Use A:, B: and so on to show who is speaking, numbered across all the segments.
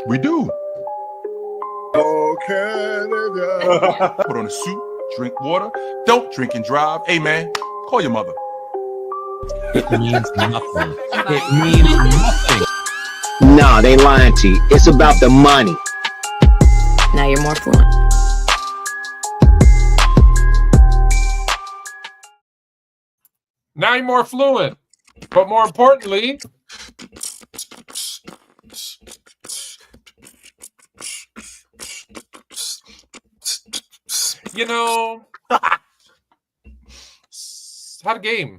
A: We do.
B: Go Canada.
A: Put on a suit, drink water, don't drink and drive. Hey, man, call your mother.
C: It means nothing. It means nothing.
D: Nah, they lying to you. It's about the money.
E: Now you're more fluent.
F: Now you're more fluent. But more importantly, you know, had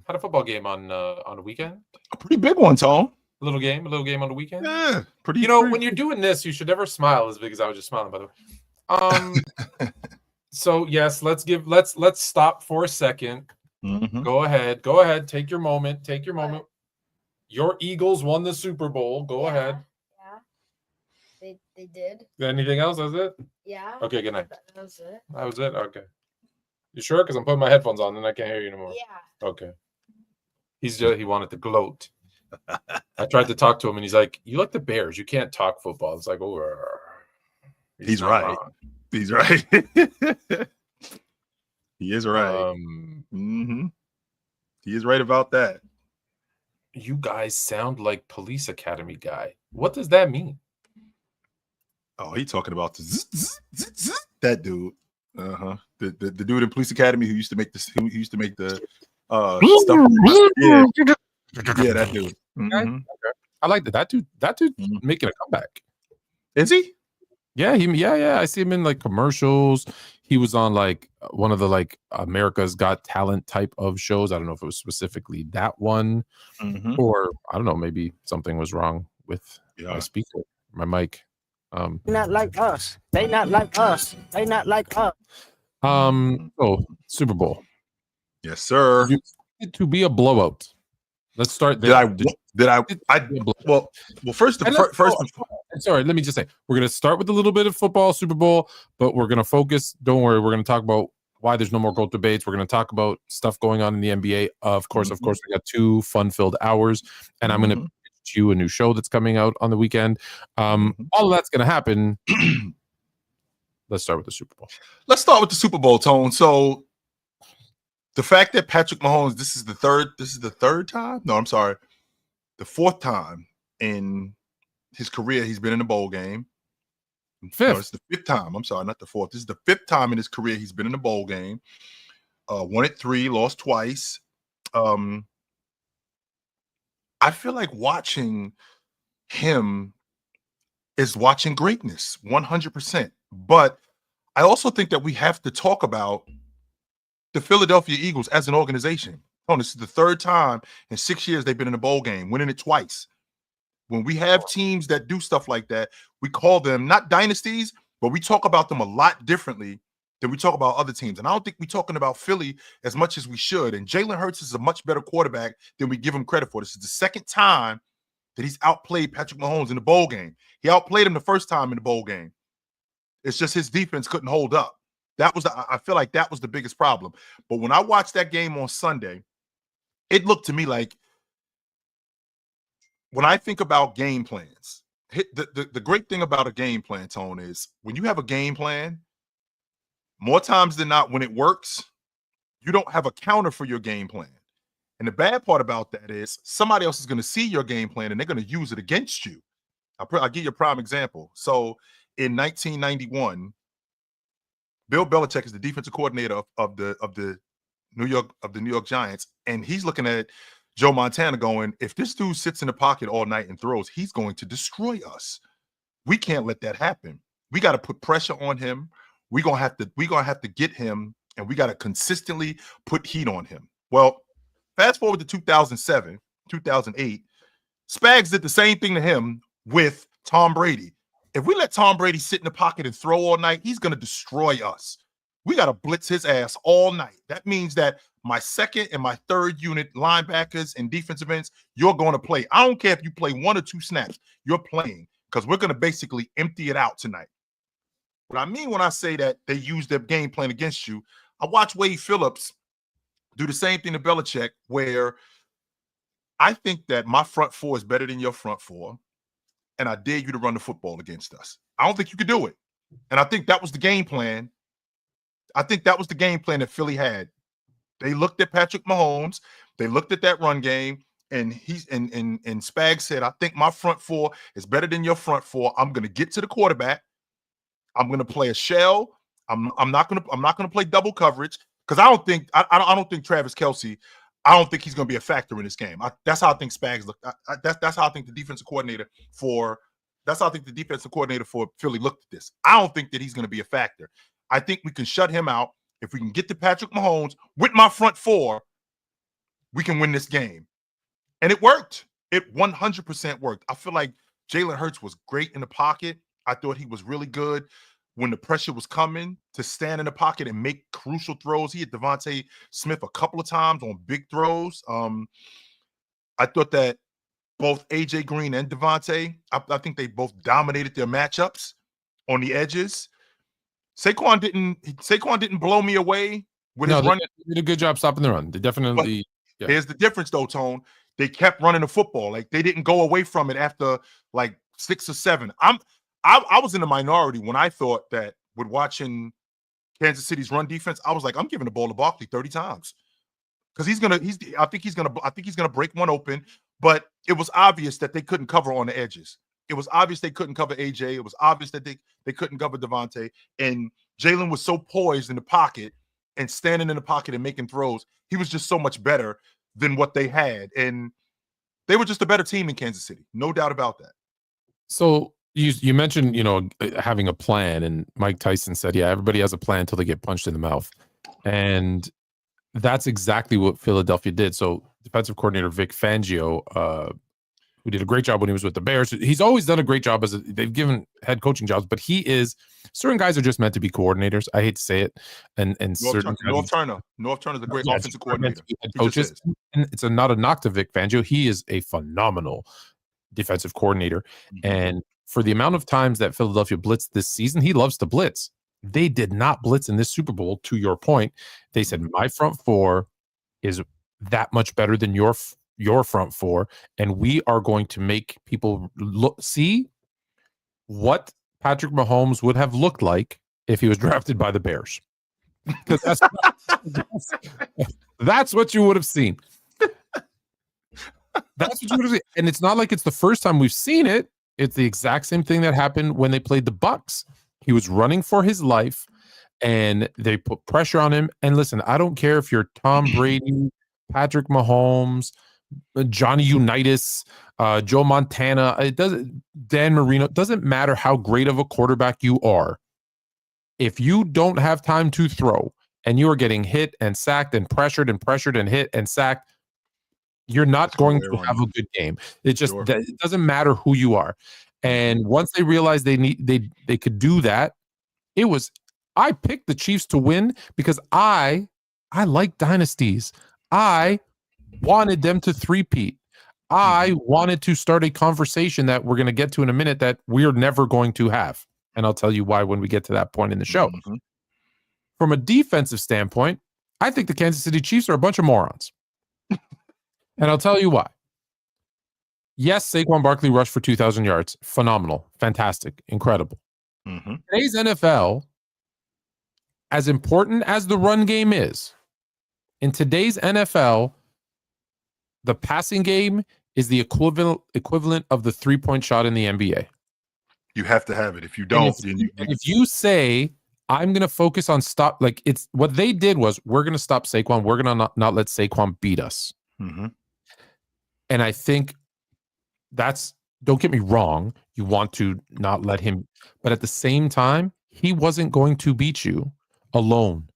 F: a football game on the weekend.
A: A pretty big one, Tone.
F: A little game on the weekend.
A: Yeah, pretty.
F: You know, when you're doing this, you should never smile as big as I was just smiling, by the way. So yes, let's stop for a second.
A: Mm-hmm.
F: Go ahead, take your moment. Your Eagles won the Super Bowl. Go ahead.
G: Yeah. They did.
F: Anything else? That's it?
G: Yeah.
F: Okay, good night.
G: That was it.
F: That was it? Okay. You sure? Because I'm putting my headphones on and I can't hear you anymore.
G: Yeah.
F: Okay. He wanted to gloat. I tried to talk to him and he's like, "You like the Bears. You can't talk football." It's like, oh,
A: he's right.
F: wrong.
A: He's right. He is right. He is right about that.
F: You guys sound like Police Academy guy. What does that mean?
A: Oh, he talking about that dude. The dude in Police Academy who used to make the stuff. Yeah, that dude.
F: Okay. I like that. That dude making a comeback.
A: Is he?
F: Yeah, yeah. I see him in like commercials. He was on like one of the like America's Got Talent type of shows. I don't know if it was specifically that one, or I don't know. Maybe something was wrong with my speaker, my mic.
H: Not like us. They not like us. They not like us.
F: Oh, Super Bowl.
A: Yes, sir.
F: You expect it to be a blowout. Let's start there. Well,
A: first.
F: Sorry, let me just say we're going to start with a little bit of football, Super Bowl, but we're going to focus. Don't worry, we're going to talk about why there's no more GOAT debates. We're going to talk about stuff going on in the NBA. Of course, we got 2 fun-filled hours, and I'm going to pitch you a new show that's coming out on the weekend. All of that's going to happen. Let's start with the Super Bowl.
A: Let's start with the Super Bowl, Tone. So the fact that Patrick Mahomes, this is the third time? No, I'm sorry. The 4th time in his career he's been in a bowl game.
F: 5th.
A: No, it's the 5th time. I'm sorry, not the 4th. This is the 5th time in his career he's been in a bowl game. Won it 3, lost twice. I feel like watching him is watching greatness, 100%. But I also think that we have to talk about the Philadelphia Eagles as an organization. Oh, this is the 3rd time in 6 years they've been in a bowl game, winning it twice. When we have teams that do stuff like that, we call them not dynasties, but we talk about them a lot differently than we talk about other teams. And I don't think we're talking about Philly as much as we should. And Jalen Hurts is a much better quarterback than we give him credit for. This is the 2nd time that he's outplayed Patrick Mahomes in the bowl game. He outplayed him the 1st time in the bowl game. It's just his defense couldn't hold up. I feel like that was the biggest problem. But when I watched that game on Sunday, it looked to me like, when I think about game plans, the great thing about a game plan, Tone, is when you have a game plan, more times than not, when it works, you don't have a counter for your game plan. And the bad part about that is somebody else is going to see your game plan and they're going to use it against you. I'll give you a prime example. So in 1991, Bill Belichick is the defensive coordinator of the New York Giants, and he's looking at Joe Montana going, if this dude sits in the pocket all night and throws, he's going to destroy us. We can't let that happen. We got to put pressure on him. We're gonna have to get him, and we got to consistently put heat on him. Well, fast forward to 2007, 2008, Spags did the same thing to him with Tom Brady. If we let Tom Brady sit in the pocket and throw all night, he's gonna destroy us. We got to blitz his ass all night. That means that my 2nd and my 3rd unit linebackers and defensive ends, you're going to play. I don't care if you play 1 or 2 snaps. You're playing because we're going to basically empty it out tonight. What I mean when I say that they use their game plan against you, I watched Wade Phillips do the same thing to Belichick, where I think that my front 4 is better than your front 4. and I dare you to run the football against us. I don't think you could do it. And I think that was the game plan. I think that was the game plan that Philly had. They looked at Patrick Mahomes. They looked at that run game, and Spags said, I think my front four is better than your front four. I'm going to get to the quarterback. I'm going to play a shell. I'm not going to play double coverage because I don't think Travis Kelce, I don't think he's going to be a factor in this game. That's how I think Spags looked. That's how I think the defensive coordinator for Philly looked at this. I don't think that he's going to be a factor. I think we can shut him out. If we can get to Patrick Mahomes with my front four, we can win this game. And it worked. It 100% worked. I feel like Jalen Hurts was great in the pocket. I thought he was really good when the pressure was coming to stand in the pocket and make crucial throws. He hit Devontae Smith a couple of times on big throws. I thought that both AJ Green and Devontae, I think they both dominated their matchups on the edges. Saquon didn't blow me away with his run.
F: They did a good job stopping the run. They definitely.
A: Yeah. Here's the difference, though, Tone. They kept running the football. Like they didn't go away from it after like 6 or 7. I was in the minority when I thought that with watching Kansas City's run defense, I was like, I'm giving the ball to Barkley 30 times because I think he's gonna break one open. But it was obvious that they couldn't cover on the edges. It was obvious they couldn't cover AJ. It was obvious that they couldn't cover Devontae. And Jalen was so poised in the pocket and standing in the pocket and making throws. He was just so much better than what they had. And they were just a better team in Kansas City. No doubt about that.
F: So you mentioned, having a plan, and Mike Tyson said, yeah, everybody has a plan until they get punched in the mouth. And that's exactly what Philadelphia did. So defensive coordinator Vic Fangio, who did a great job when he was with the Bears. He's always done a great job they've given head coaching jobs, but certain guys are just meant to be coordinators. I hate to say it. And
A: North Turner's a great offensive coordinator.
F: Coaches. And it's not a knock to Vic Fangio. He is a phenomenal defensive coordinator. Mm-hmm. And for the amount of times that Philadelphia blitzed this season, he loves to blitz. They did not blitz in this Super Bowl, to your point. They said, my front four is that much better than your front four, and we are going to make people see what Patrick Mahomes would have looked like if he was drafted by the Bears. Because that's what you would have seen. That's what you would have seen. And it's not like it's the first time we've seen it. It's the exact same thing that happened when they played the Bucs. He was running for his life, and they put pressure on him. And listen, I don't care if you're Tom Brady, Patrick Mahomes, Johnny Unitas, Joe Montana, Dan Marino. It doesn't matter how great of a quarterback you are. If you don't have time to throw and you are getting hit and sacked and pressured and hit and sacked, you're not going to have a good game. It just it doesn't matter who you are. And once they realized they could do that, I picked the Chiefs to win because I like dynasties. I wanted them to three-peat. I wanted to start a conversation that we're going to get to in a minute that we're never going to have. And I'll tell you why when we get to that point in the show. Mm-hmm. From a defensive standpoint, I think the Kansas City Chiefs are a bunch of morons. And I'll tell you why. Yes, Saquon Barkley rushed for 2,000 yards. Phenomenal. Fantastic. Incredible. Mm-hmm. Today's NFL, as important as the run game is, in today's NFL, the passing game is the equivalent of the three-point shot in the NBA. You
A: have to have it. If you don't,
F: if you say, I'm going to focus on it's what they did was, we're going to stop Saquon. We're going to not let Saquon beat us. Mm-hmm. And I think don't get me wrong, you want to not let him, but at the same time, he wasn't going to beat you alone.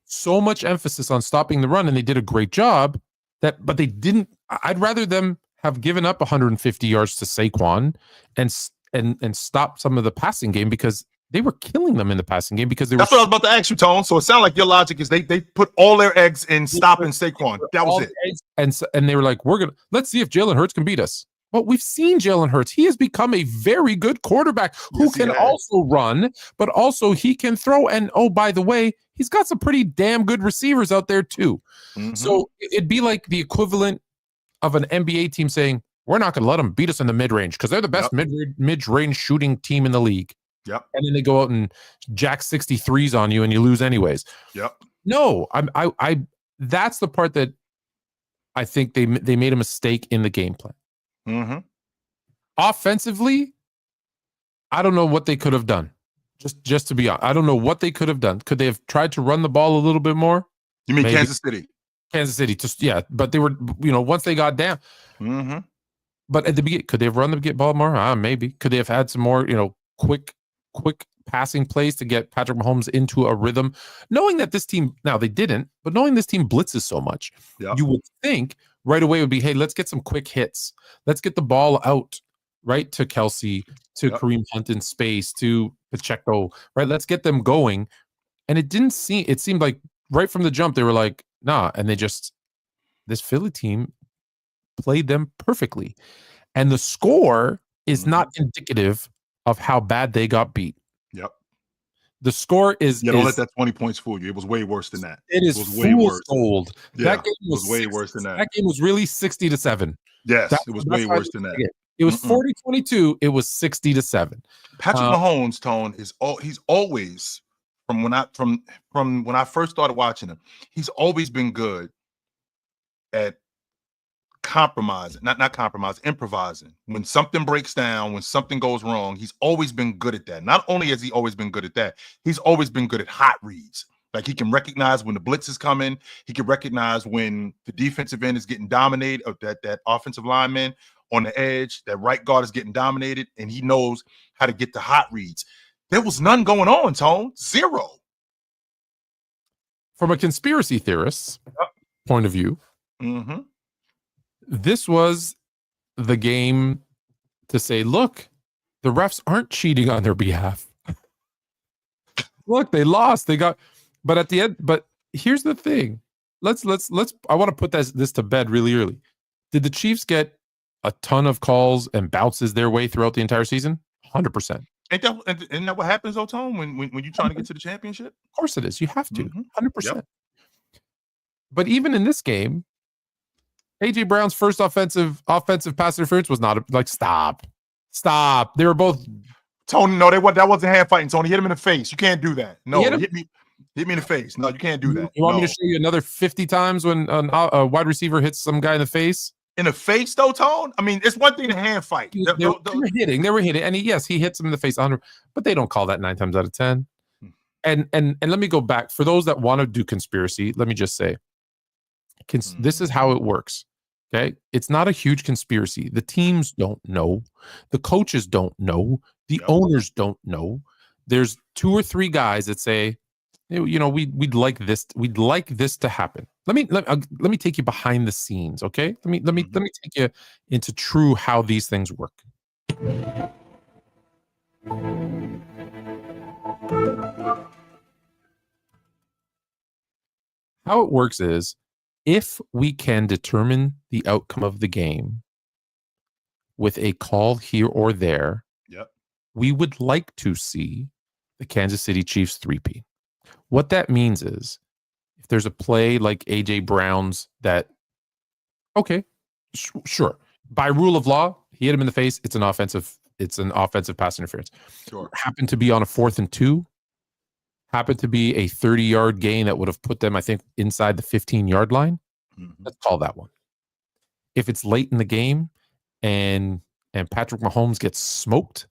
F: So much emphasis on stopping the run, and they did a great job, but they didn't. I'd rather them have given up 150 yards to Saquon and stop some of the passing game, because they were killing them in the passing game because
A: That's what I was about to ask you, Tone. So it sounded like your logic is they put all their eggs in stopping Saquon. That was it.
F: And they were like, let's see if Jalen Hurts can beat us. Well, we've seen Jalen Hurts. He has become a very good quarterback who can also run, but also he can throw. And oh, by the way, he's got some pretty damn good receivers out there too. Mm-hmm. So it'd be like the equivalent of an NBA team saying, we're not going to let them beat us in the mid-range because they're the best mid-range shooting team in the league.
A: Yep.
F: And then they go out and jack 63s on you and you lose anyways.
A: Yep.
F: No, I that's the part that I think they made a mistake in the game plan.
A: Mm-hmm.
F: Offensively, I don't know what they could have done. Just to be honest, I don't know what they could have done. Could they have tried to run the ball a little bit more?
A: You mean
F: Maybe.
A: Kansas City?
F: Kansas City, just but they were, once they got down.
A: Mm-hmm.
F: But at the beginning, could they have run the ball more? Maybe. Could they have had some more, quick passing plays to get Patrick Mahomes into a rhythm? Knowing that this team, now they didn't, but knowing this team blitzes so much, you would think right away would be, hey, let's get some quick hits. Let's get the ball out, right, to Kelsey, to Kareem Hunt in space, to Pacheco, right? Let's get them going. And it seemed like right from the jump, they were like, nah. And this Philly team played them perfectly. And the score is not indicative of how bad they got beat.
A: Yep.
F: The score is.
A: Yeah, don't let that 20 points fool you. It was way worse than that.
F: It was way worse. Gold.
A: Yeah,
F: that game
A: was way worse than that.
F: That game was really 60-7.
A: Yes, it was way worse than that.
F: It was 40-22. It was 60-7.
A: Patrick Mahomes, Tone, he's always from when I first started watching him, he's always been good at improvising. When something breaks down, when something goes wrong, he's always been good at that. Not only has he always been good at that, he's always been good at hot reads. Like he can recognize when the blitz is coming. He can recognize when the defensive end is getting dominated, or that offensive lineman on the edge, that right guard is getting dominated, and he knows how to get the hot reads. There was none going on, Tone. Zero.
F: From a conspiracy theorist's point of view, this was the game to say, look, the refs aren't cheating on their behalf. Look, they lost. But at the end, but here's the thing. Let's I want to put this to bed really early. Did the Chiefs get a ton of calls and bounces their way throughout the entire season? 100%.
A: Isn't that what happens, though, Tone, when you're trying to get to the championship?
F: Of course it is. You have to. 100%. Yep. But even in this game, AJ Brown's first offensive pass interference was not stop. They were both.
A: Tony, no, that wasn't hand fighting. Tony, hit him in the face. You can't do that. No, hit me in the face. No, you can't do that.
F: You want me to show you another 50 times when a wide receiver hits some guy in the face?
A: In the face, though, Tone? I mean, it's one thing to hand fight.
F: They were hitting. And he hits him in the face 100, but they don't call that 9 times out of 10. And let me go back. For those that want to do conspiracy, let me just say, this is how it works. Okay. It's not a huge conspiracy. The teams don't know. The coaches don't know. The owners don't know. There's 2 or 3 guys that say, we'd like this. We'd like this to happen. Let me take you behind the scenes. Okay. Let me take you into true how these things work. How it works is, if we can determine the outcome of the game with a call here or there, we would like to see the Kansas City Chiefs three-peat. What that means is, if there's a play like AJ Brown's that, okay, sure, by rule of law, he hit him in the face. It's an offensive pass interference.
A: Sure.
F: Happened to be on a 4th and 2. Happened to be a 30-yard gain that would have put them, I think, inside the 15-yard line. Let's call that one. If it's late in the game and Patrick Mahomes gets smoked,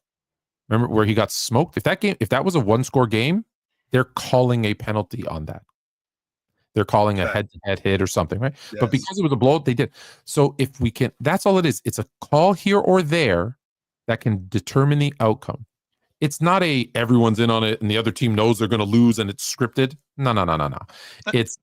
F: remember where he got smoked? If that was a 1-score game, they're calling a penalty on that. They're calling a head-to-head hit or something, right? Yes. But because it was a blowout, they did. So if we can, that's all it is. It's a call here or there that can determine the outcome. It's not everyone's in on it and the other team knows they're going to lose and it's scripted. No. It's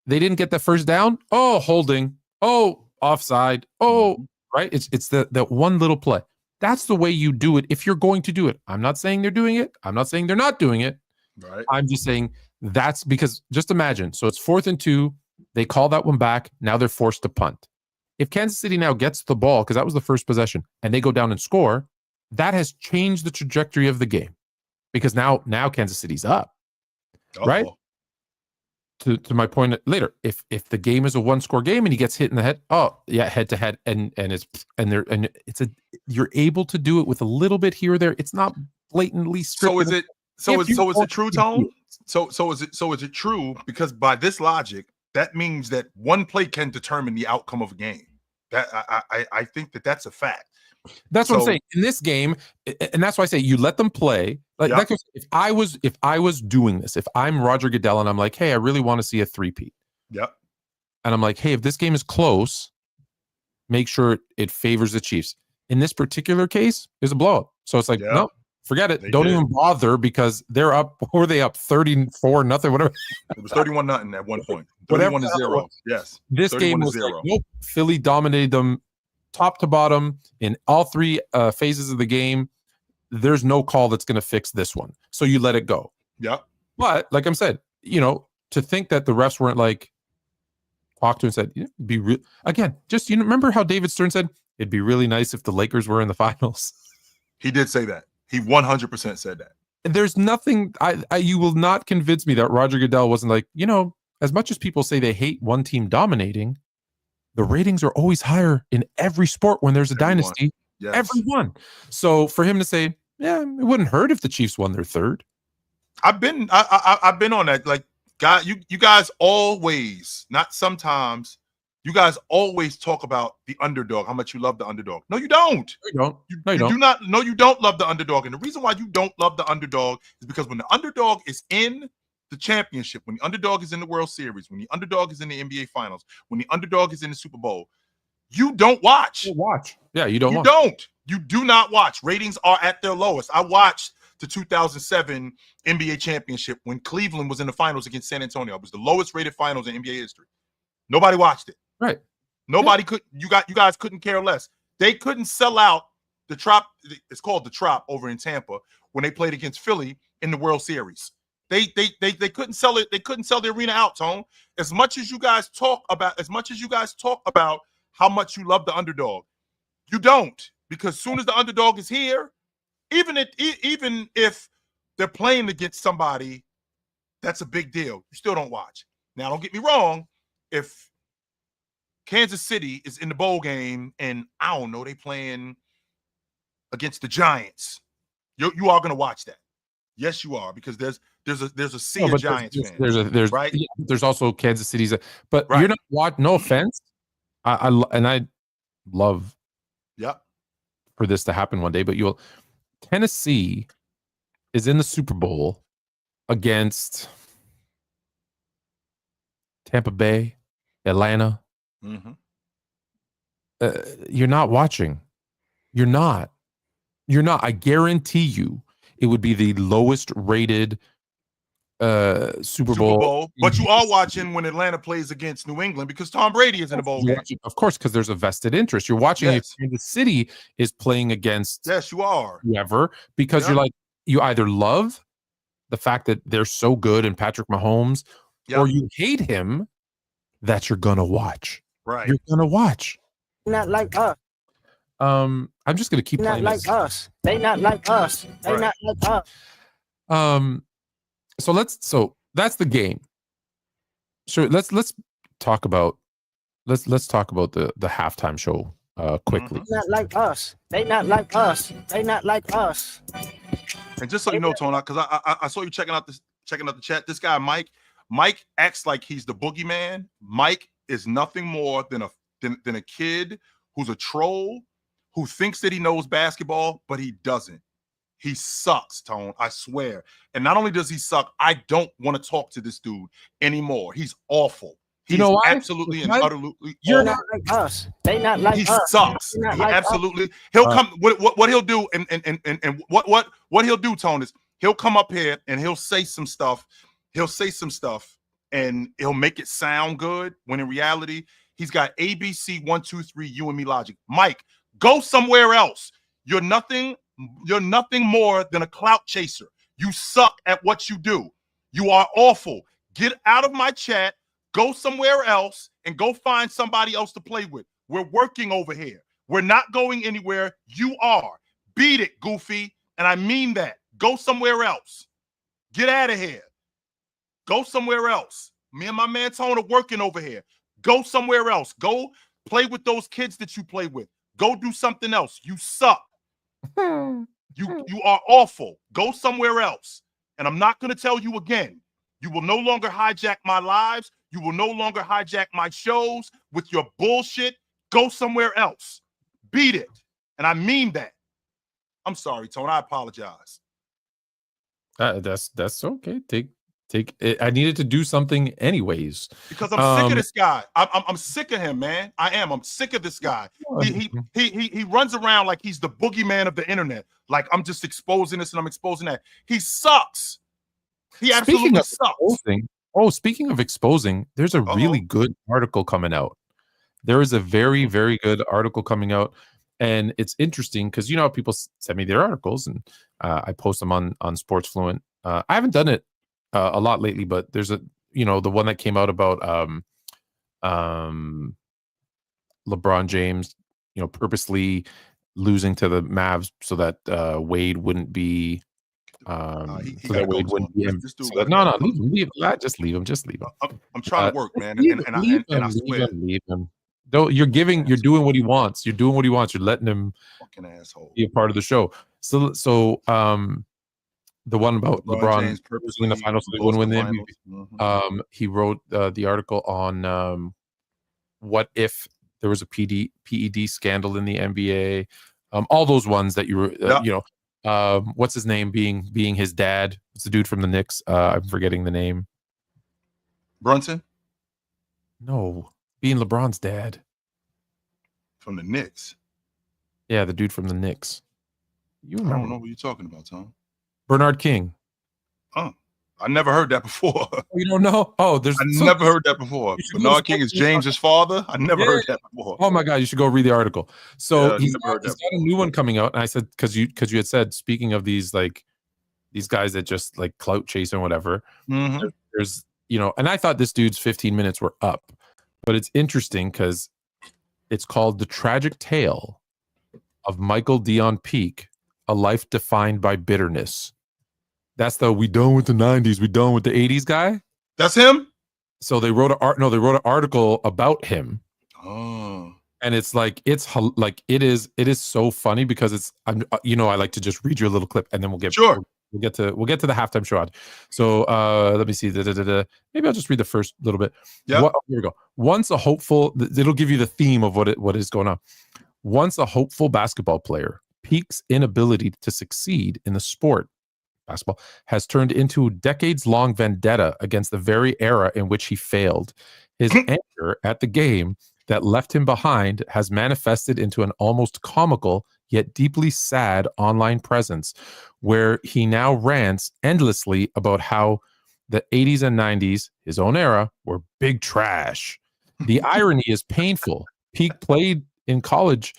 F: they didn't get the first down. Oh, holding. Oh, offside. Oh, right. It's that one little play. That's the way you do it if you're going to do it. I'm not saying they're doing it. I'm not saying they're not doing it.
A: Right.
F: I'm just saying that's because, just imagine. So it's 4th and 2. They call that one back. Now they're forced to punt. If Kansas City now gets the ball, because that was the first possession, and they go down and score, that has changed the trajectory of the game, because now Kansas City's up, right? to my point later, if the game is a 1-score game and he gets hit in the head, head to head, and you're able to do it with a little bit here or there. It's not blatantly scripted.
A: So is it true, Tone? So is it true? Because by this logic, that means that one play can determine the outcome of a game. That I think that's a fact.
F: That's what I'm saying. In this game, and that's why I say you let them play. Like if I was doing this, if I'm Roger Goodell and I'm like, hey, I really want to see a 3-peat.
A: Yep.
F: And I'm like, hey, if this game is close, make sure it favors the Chiefs. In this particular case, it's a blowout. So it's like, no, forget it. Don't even bother because they're up. Who are they up? 34-0, whatever.
A: It was 31-0 at one point. 31-0. Yes.
F: This game was like, nope. Philly dominated them top to bottom in all three phases of the game. There's no call that's going to fix this one. So you let it go.
A: Yeah.
F: But like I said, to think that the refs weren't like, talked to and said, again, just, remember how David Stern said, it'd be really nice if the Lakers were in the finals.
A: He did say that. He 100% said that.
F: There's nothing, you will not convince me that Roger Goodell wasn't like, as much as people say they hate one team dominating, the ratings are always higher in every sport when there's a dynasty.
A: Yes.
F: Everyone. So for him to say, yeah, it wouldn't hurt if the Chiefs won their third.
A: I've been on that. Like, God, you guys always, not sometimes, you guys always talk about the underdog, how much you love the underdog. No, you don't.
F: No, you don't.
A: Do not. No, you don't love the underdog. And the reason why you don't love the underdog is because when the underdog is in the championship, when the underdog is in the World Series, when the underdog is in the NBA Finals, when the underdog is in the Super Bowl, you don't watch.
F: You watch. Yeah, you don't.
A: You do not watch. Ratings are at their lowest. I watched the 2007 NBA championship when Cleveland was in the finals against San Antonio. It was the lowest rated finals in NBA history. Nobody watched it.
F: Right.
A: Nobody could. You guys couldn't care less. They couldn't sell out the Trop. It's called the Trop over in Tampa when they played against Philly in the World Series. They couldn't sell it. They couldn't sell the arena out, Tone. As much as you guys talk about how much you love the underdog, you don't, because as soon as the underdog is here, even if they're playing against somebody that's a big deal, you still don't watch. Now, don't get me wrong. If Kansas City is in the bowl game and I don't know, they playing against the Giants, you are going to watch that. Yes, you are, because there's a sea of Giants fans.
F: There's
A: right.
F: Yeah, there's also Kansas City's, but
A: right.
F: You're not watching. No offense, I love.
A: Yeah.
F: For this to happen one day, but Tennessee is in the Super Bowl against Tampa Bay, Atlanta.
A: Mm-hmm.
F: You're not watching. You're not. I guarantee you it would be the lowest rated Super Bowl.
A: But you are watching when Atlanta plays against New England because Tom Brady is in the bowl game.
F: Of course, because there's a vested interest. You're watching if Kansas City is playing against
A: you are.
F: Whoever, because you're like, you either love the fact that they're so good and Patrick Mahomes, or you hate him that you're gonna watch.
A: Right.
F: You're gonna watch.
H: Not like us.
F: I'm just gonna keep playing.
H: Not like us. They not like us. They not like us.
F: So that's the game. So let's talk about the halftime show quickly.
H: Not like us. They not like us. They not like us.
A: And just so you know, Tona, because I saw you checking out the chat. This guy Mike acts like he's the boogeyman. Mike is nothing more than a kid who's a troll who thinks that he knows basketball, but he doesn't. He sucks, Tone. I swear. And not only does he suck, I don't want to talk to this dude anymore. He's awful. He's absolutely and utterly.
H: You're not like us. They not like us.
A: He sucks. He like absolutely. Us. He'll come. What he'll do and what he'll do, Tone, is he'll come up here and he'll say some stuff. And he'll make it sound good when in reality he's got ABC 1, 2, 3 you and me logic. Mike, go somewhere else. You're nothing more than a clout chaser. You suck at what you do. You are awful. Get out of my chat. Go somewhere else and go find somebody else to play with. We're working over here. We're not going anywhere. You are. Beat it, Goofy. And I mean that. Go somewhere else. Get out of here. Go somewhere else. Me and my man Tone are working over here. Go somewhere else. Go play with those kids that you play with. Go do something else. You suck. You are awful. Go somewhere else. And I'm not going to tell you again. You will no longer hijack my lives. You will no longer hijack my shows with your bullshit. Go somewhere else. Beat it. And I mean that. I'm sorry, Tone. I apologize.
F: That's okay. Take it. I needed to do something anyways.
A: Because I'm sick of this guy. I'm sick of him, man. I am. I'm sick of this guy. He runs around like he's the boogeyman of the internet. Like I'm just exposing this and I'm exposing that. He sucks. He absolutely sucks.
F: Speaking of exposing, there's a really good article coming out. There is a very, very good article coming out. And it's interesting because, you know, people send me their articles and I post them on Sports Fluent. I haven't done it a lot lately, but there's the one that came out about LeBron James, purposely losing to the Mavs so that Wade wouldn't be leave him.
A: I'm trying to work, man. And I swear.
F: Leave him. You're doing what he wants. You're doing what he wants. You're letting him
A: fucking asshole
F: be a part of the show. So the one about LeBron in the finals, so they wouldn't win the MVP. He wrote the article on what if there was a PED scandal in the NBA. All those ones that you were, what's his name being his dad? It's the dude from the Knicks. I'm forgetting the name.
A: Brunson?
F: No, being LeBron's dad
A: from the Knicks.
F: Yeah, the dude from the Knicks.
A: I don't know what you're talking about, Tom.
F: Bernard King.
A: Oh, I never heard that before.
F: You don't know? Oh,
A: never heard that before. Bernard King is James's father. I never heard that before.
F: Oh my God, you should go read the article. So he's got a new one coming out, and I said because you had said, speaking of these guys that just like clout chase and whatever.
A: Mm-hmm.
F: There's and I thought this dude's 15 minutes were up, but it's interesting because it's called The Tragic Tale of Michael Dion Peake, A Life Defined by Bitterness. That's the we done with the 90s, we done with the 80s guy.
A: That's him.
F: So they wrote an article about him.
A: Oh,
F: and it's like it is so funny because I like to just read you a little clip and then we'll get to the halftime show. So let me see. Maybe I'll just read the first little bit.
A: Yeah.
F: Here we go. Once a hopeful, it'll give you the theme of what is going on. Once a hopeful basketball player, Peake's inability to succeed in the sport basketball has turned into a decades-long vendetta against the very era in which he failed. His anger at the game that left him behind has manifested into an almost comical yet deeply sad online presence where he now rants endlessly about how the 80s and 90s, his own era, were big trash. The irony is painful. Peake played college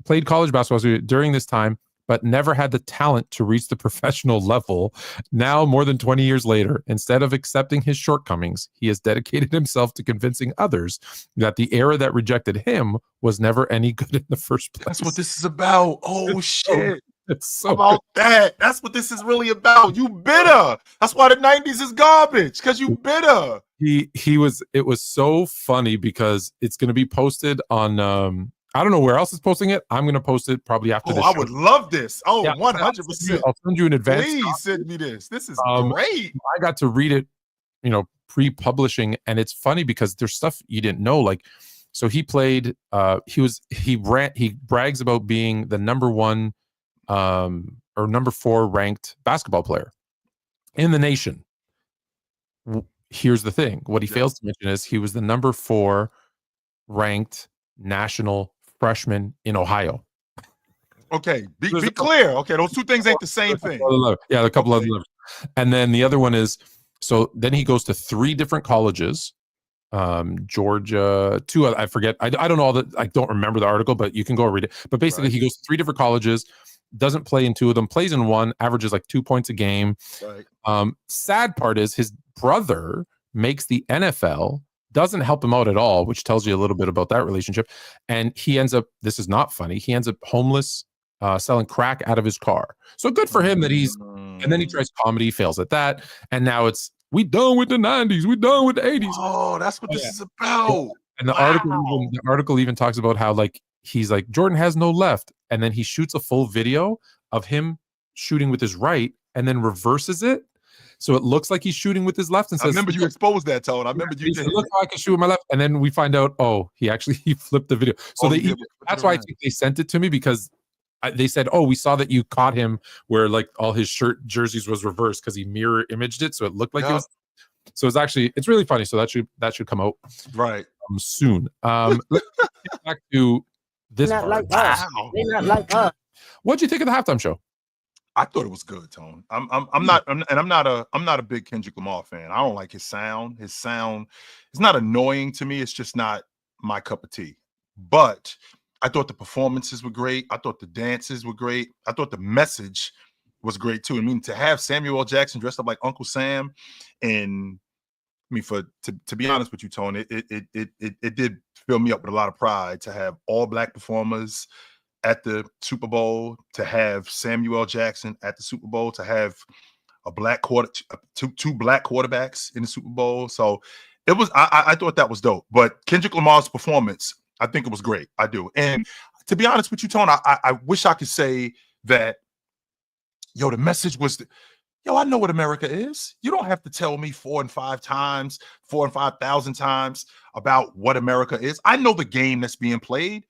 F: basketball during this time, but never had the talent to reach the professional level. Now, more than 20 years later, instead of accepting his shortcomings, he has dedicated himself to convincing others that the era that rejected him was never any good in the first place.
A: That's what this is about. Oh, shit.
F: It's so
A: about that. That's what this is really about. You bitter. That's why the 90s is garbage, because you bitter.
F: It was so funny because it's going to be posted on I don't know where else is posting it. I'm going to post it probably after this.
A: I would love this. Oh, yeah, 100%.
F: I'll send you in advance.
A: Please send me this. This is great.
F: I got to read it, pre-publishing, and it's funny because there's stuff you didn't know. Like, so he played. He brags about being the number 1 or number 4 ranked basketball player in the nation. Here's the thing: what he fails to mention is he was the number 4 ranked national freshman in Ohio.
A: Okay, be clear. Okay, those two things ain't the same thing.
F: Yeah, a couple other levels. And then the other one is, so then he goes to 3 different colleges. Georgia, 2, I forget. I don't know all that. I don't remember the article, but you can go read it. But basically, he goes to 3 different colleges, doesn't play in 2 of them, plays in 1, averages like 2 points a game.
A: Right.
F: Sad part is his brother makes the NFL, doesn't help him out at all, which tells you a little bit about that relationship. And he ends up, this is not funny, he ends up homeless, selling crack out of his car. So good for him that and then he tries comedy, fails at that. And now it's we done with the 90s. We done with the 80s.
A: Oh, that's what
F: Oh,
A: this
F: yeah.
A: is about.
F: And the
A: Wow.
F: article even talks about how like he's like Jordan has no left, and then he shoots a full video of him shooting with his right, and then reverses it, so it looks like he's shooting with his left, and
A: I
F: says,
A: remember you exposed that, Tone. I remember you
F: he said,
A: did.
F: look how I can shoot with my left, and then we find out, oh, he flipped the video. So
A: Oh,
F: they
A: he did
F: even,
A: flip it
F: that's why I
A: around.
F: think they sent it to me, because they said, oh, we saw that you caught him where like all his shirt jerseys was reversed because he mirror imaged it, so it looked like it
A: Yeah.
F: was. So it's really funny. So that should come out
A: Right.
F: soon. Let's get back to this
H: Not
F: part.
H: like us.
A: Wow.
H: They not like us.
F: What'd you think of the halftime show?
A: I thought it was good, Tone. I'm not a big Kendrick Lamar fan. I don't like his sound. His sound is not annoying to me. It's just not my cup of tea. But I thought the performances were great. I thought the dances were great. I thought the message was great too. I mean, to have Samuel L. Jackson dressed up like Uncle Sam, and I mean, to be honest with you, Tone, it did fill me up with a lot of pride to have all black performers at the Super Bowl, to have Samuel L. Jackson at the Super Bowl, to have two black quarterbacks in the Super Bowl. So it was, I thought that was dope. But Kendrick Lamar's performance, I think it was great. I do. And to be honest with you, Tone, I wish I could say that, the message was, I know what America is. You don't have to tell me 4 and 5,000 times about what America is. I know the game that's being played.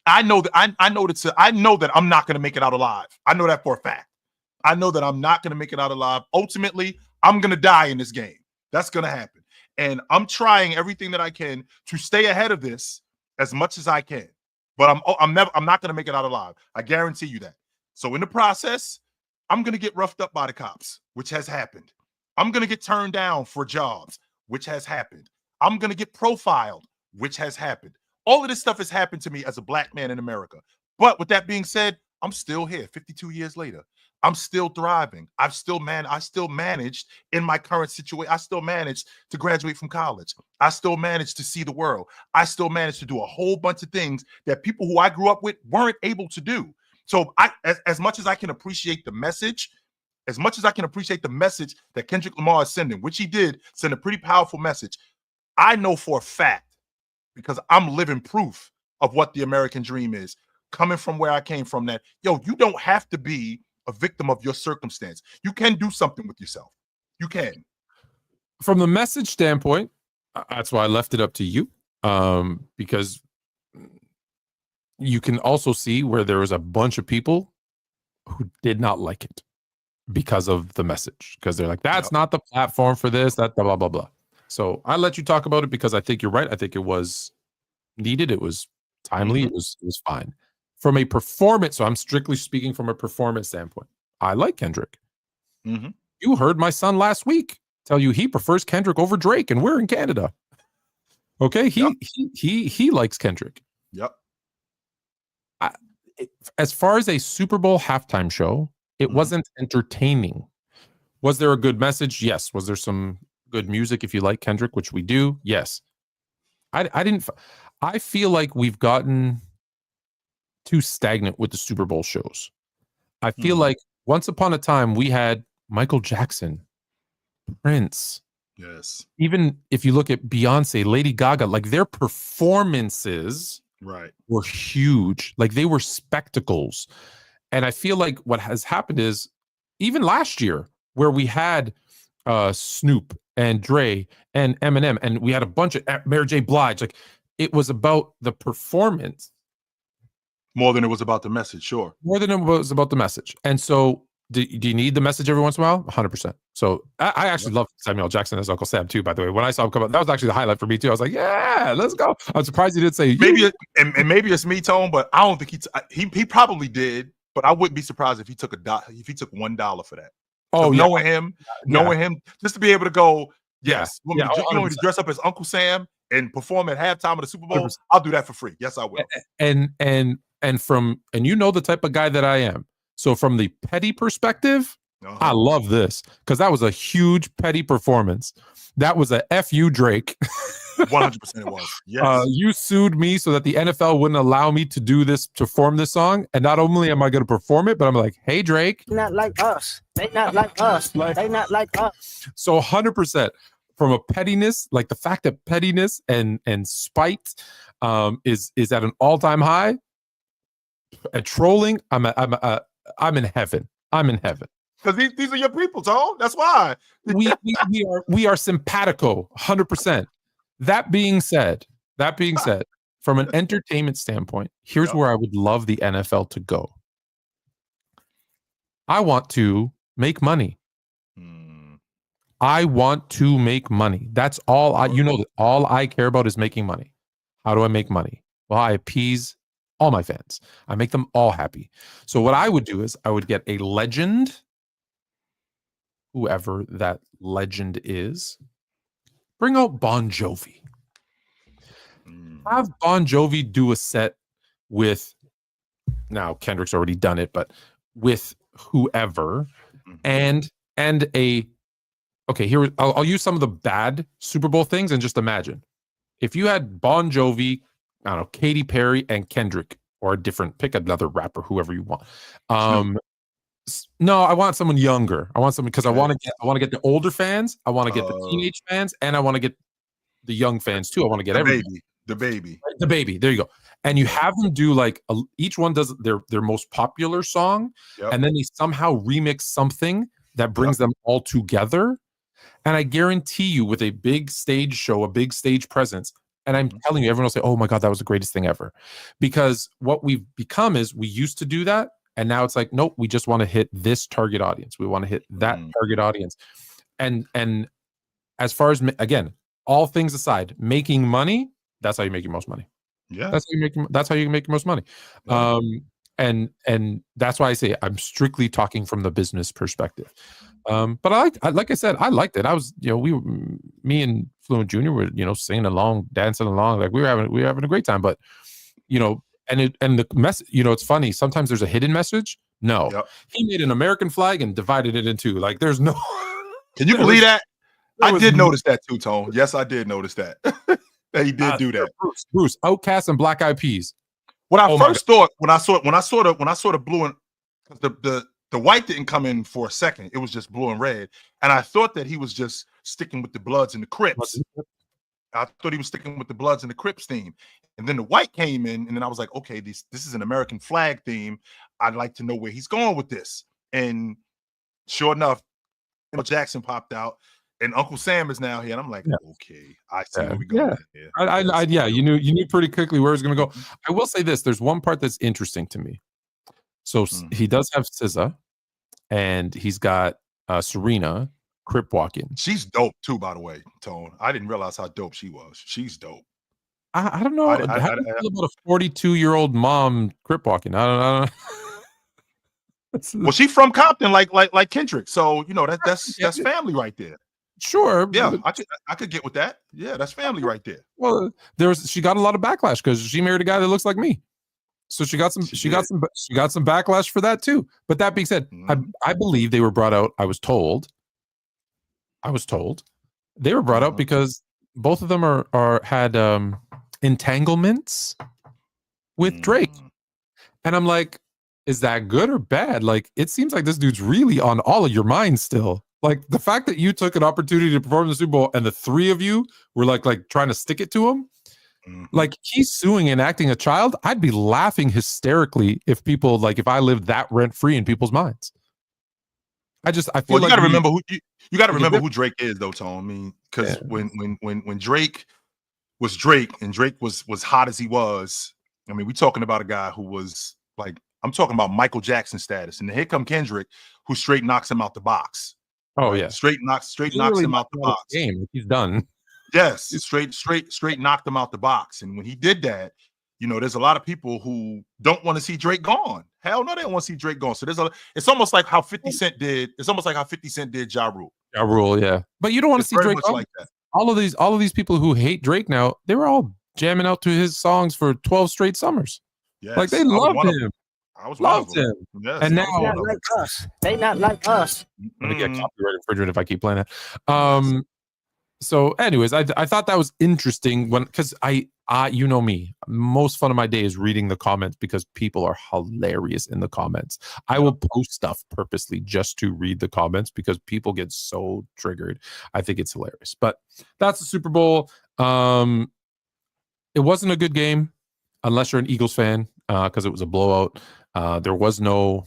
A: I know that I know that I'm not going to make it out alive. I know that for a fact. I know that I'm not going to make it out alive. Ultimately, I'm going to die in this game. That's going to happen. And I'm trying everything that I can to stay ahead of this as much as I can. But I'm not going to make it out alive. I guarantee you that. So in the process, I'm going to get roughed up by the cops, which has happened. I'm going to get turned down for jobs, which has happened. I'm going to get profiled, which has happened. All of this stuff has happened to me as a black man in America. But with that being said, I'm still here 52 years later. I'm still thriving. I still managed in my current situation. I still managed to graduate from college. I still managed to see the world. I still managed to do a whole bunch of things that people who I grew up with weren't able to do. So as much as I can appreciate the message, that Kendrick Lamar is sending, which he did send a pretty powerful message, I know for a fact, because I'm living proof of what the American dream is, coming from where I came from, that, you don't have to be a victim of your circumstance. You can do something with yourself. You can.
F: From the message standpoint, that's why I left it up to you, because you can also see where there was a bunch of people who did not like it because of the message, because they're like, that's not the platform for this, that blah, blah, blah. So I let you talk about it because I think you're right. I think it was needed. It was timely. It was fine. From a performance, so I'm strictly speaking from a performance standpoint, I like Kendrick. You heard my son last week tell you he prefers Kendrick over Drake, and we're in Canada. Okay, he likes Kendrick.
A: Yep.
F: As far as a Super Bowl halftime show, it wasn't entertaining. Was there a good message? Yes. Was there some good music if you like Kendrick, which we do? Yes. I feel like we've gotten too stagnant with the Super Bowl shows. I feel like once upon a time we had Michael Jackson, Prince.
A: Yes.
F: Even if you look at Beyonce, Lady Gaga, like their performances were huge. Like they were spectacles. And I feel like what has happened is even last year where we had Snoop and Dre and Eminem, and we had a bunch of Mary J. Blige, like it was about the performance.
A: More than it was about the message, sure.
F: More than it was about the message. And so do you need the message every once in a while? 100%. So I actually love Samuel Jackson as Uncle Sam too, by the way. When I saw him come out, that was actually the highlight for me too. I was like, yeah, let's go. I'm surprised he didn't say
A: maybe maybe it's me, Tone, but I don't think he probably did, but I wouldn't be surprised if he took $1 for that.
F: Oh,
A: knowing him, just to be able to go, yes, you want me to dress up as Uncle Sam and perform at halftime of the Super Bowl?
F: 100%.
A: I'll do that for free. Yes, I will.
F: And you know the type of guy that I am. So from the petty perspective, I love this because that was a huge petty performance. That was a FU Drake.
A: 100% it was. Yes.
F: You sued me so that the NFL wouldn't allow me to do this, to perform this song. And not only am I going to perform it, but I'm like, hey, Drake.
H: Not like us. They not like us. They not like us.
F: So 100% from a pettiness, like the fact that pettiness and spite is at an all-time high. And trolling, I'm in heaven. I'm in heaven.
A: Because these are your people, Tone. That's why.
F: we are simpatico, 100%. That being said, from an entertainment standpoint, here's where I would love the NFL to go. I want to make money. I want to make money. That's all all I care about is making money. How do I make money? Well, I appease all my fans. I make them all happy. So what I would do is I would get a legend, whoever that legend is, bring out Bon Jovi. Have Bon Jovi do a set with, now Kendrick's already done it, but with whoever, and here I'll use some of the bad Super Bowl things and just imagine if you had Bon Jovi, I don't know, Katy Perry and Kendrick, or pick another rapper, whoever you want. No, I want someone younger. I want someone because I want to get the older fans. I want to get the teenage fans, and I want to get the young fans too. I want to get
A: the baby.
F: There you go. And you have them do like each one does their most popular song, and then they somehow remix something that brings them all together. And I guarantee you, with a big stage show, a big stage presence, and I'm telling you, everyone will say, "Oh my God, that was the greatest thing ever," because what we've become is we used to do that. And now it's like, nope, we just want to hit this target audience. We want to hit that target audience. And as far as, again, all things aside, making money, that's how you make your most money.
A: Yeah.
F: That's how you make your most money. And that's why I say I'm strictly talking from the business perspective. But like I said, I liked it. I was, me and Fluent Jr. were, singing along, dancing along, like we were having a great time. But, and the message, it's funny. Sometimes there's a hidden message. No, he made an American flag and divided it in two. Like there's no.
A: Can you believe that? I did notice that too, Tone. Yes, I did notice that. That he did do that.
F: Bruce, Outkast and Black Eyed Peas.
A: What I first thought when I saw the blue and the white didn't come in for a second. It was just blue and red, and I thought that he was just sticking with the Bloods and the Crips. I thought he was sticking with the Bloods and the Crips theme. And then the white came in, and then I was like, okay, this is an American flag theme. I'd like to know where he's going with this. And sure enough, Jackson popped out, and Uncle Sam is now here. And I'm like, okay, I see where we go.
F: Yeah, you knew pretty quickly where it's going to go. I will say this: there's one part that's interesting to me. So he does have SZA, and he's got Serena Crip walking.
A: She's dope too, by the way, Tone. I didn't realize how dope she was. She's dope.
F: I don't know. How do you feel about a 42-year-old mom Crip walking? I don't know.
A: Well, she's from Compton, like Kendrick. So that's family right there.
F: Sure.
A: Yeah, I could get with that. Yeah, that's family right there.
F: Well, she got a lot of backlash because she married a guy that looks like me. So she got some backlash for that too. But that being said, I believe they were brought out. I was told they were brought out because both of them had entanglements with Drake. And I'm like, is that good or bad? Like, it seems like this dude's really on all of your minds still. Like the fact that you took an opportunity to perform in the Super Bowl and the three of you were like trying to stick it to him. Like he's suing and acting a child. I'd be laughing hysterically if I lived that rent free in people's minds. I feel like
A: you gotta remember who Drake is though, Tone. I mean, because when Drake was Drake and Drake was hot as he was, I mean, we talking about a guy who was like, I'm talking about Michael Jackson status, and then here come Kendrick, who straight knocks him out the box.
F: Oh yeah,
A: straight knocks him out the box.
F: Game, he's done.
A: Yes, straight knocked him out the box. And when he did that, there's a lot of people who don't want to see Drake gone. Hell no, they don't want to see Drake gone. So it's almost like how 50 Cent did. It's almost like how 50 Cent did Ja Rule.
F: Ja Rule, yeah. But you don't want to see Drake gone. Like that. All of these people who hate Drake now, they were all jamming out to his songs for 12 straight summers. Yes, like they loved him.
A: I was one of
F: Loved
A: them.
F: him.
A: Yes,
F: And
A: I was
F: now-
H: They
A: one
H: not
A: of
H: like us. They not like us.
A: them.
F: I'm gonna get
A: Mm.
F: copyright infringement if I keep playing it. So anyways, I thought that was interesting because I you know me, most fun of my day is reading the comments because people are hilarious in the comments. I will post stuff purposely just to read the comments because people get so triggered. I think it's hilarious. But that's the Super Bowl. It wasn't a good game unless you're an Eagles fan because it was a blowout. There was no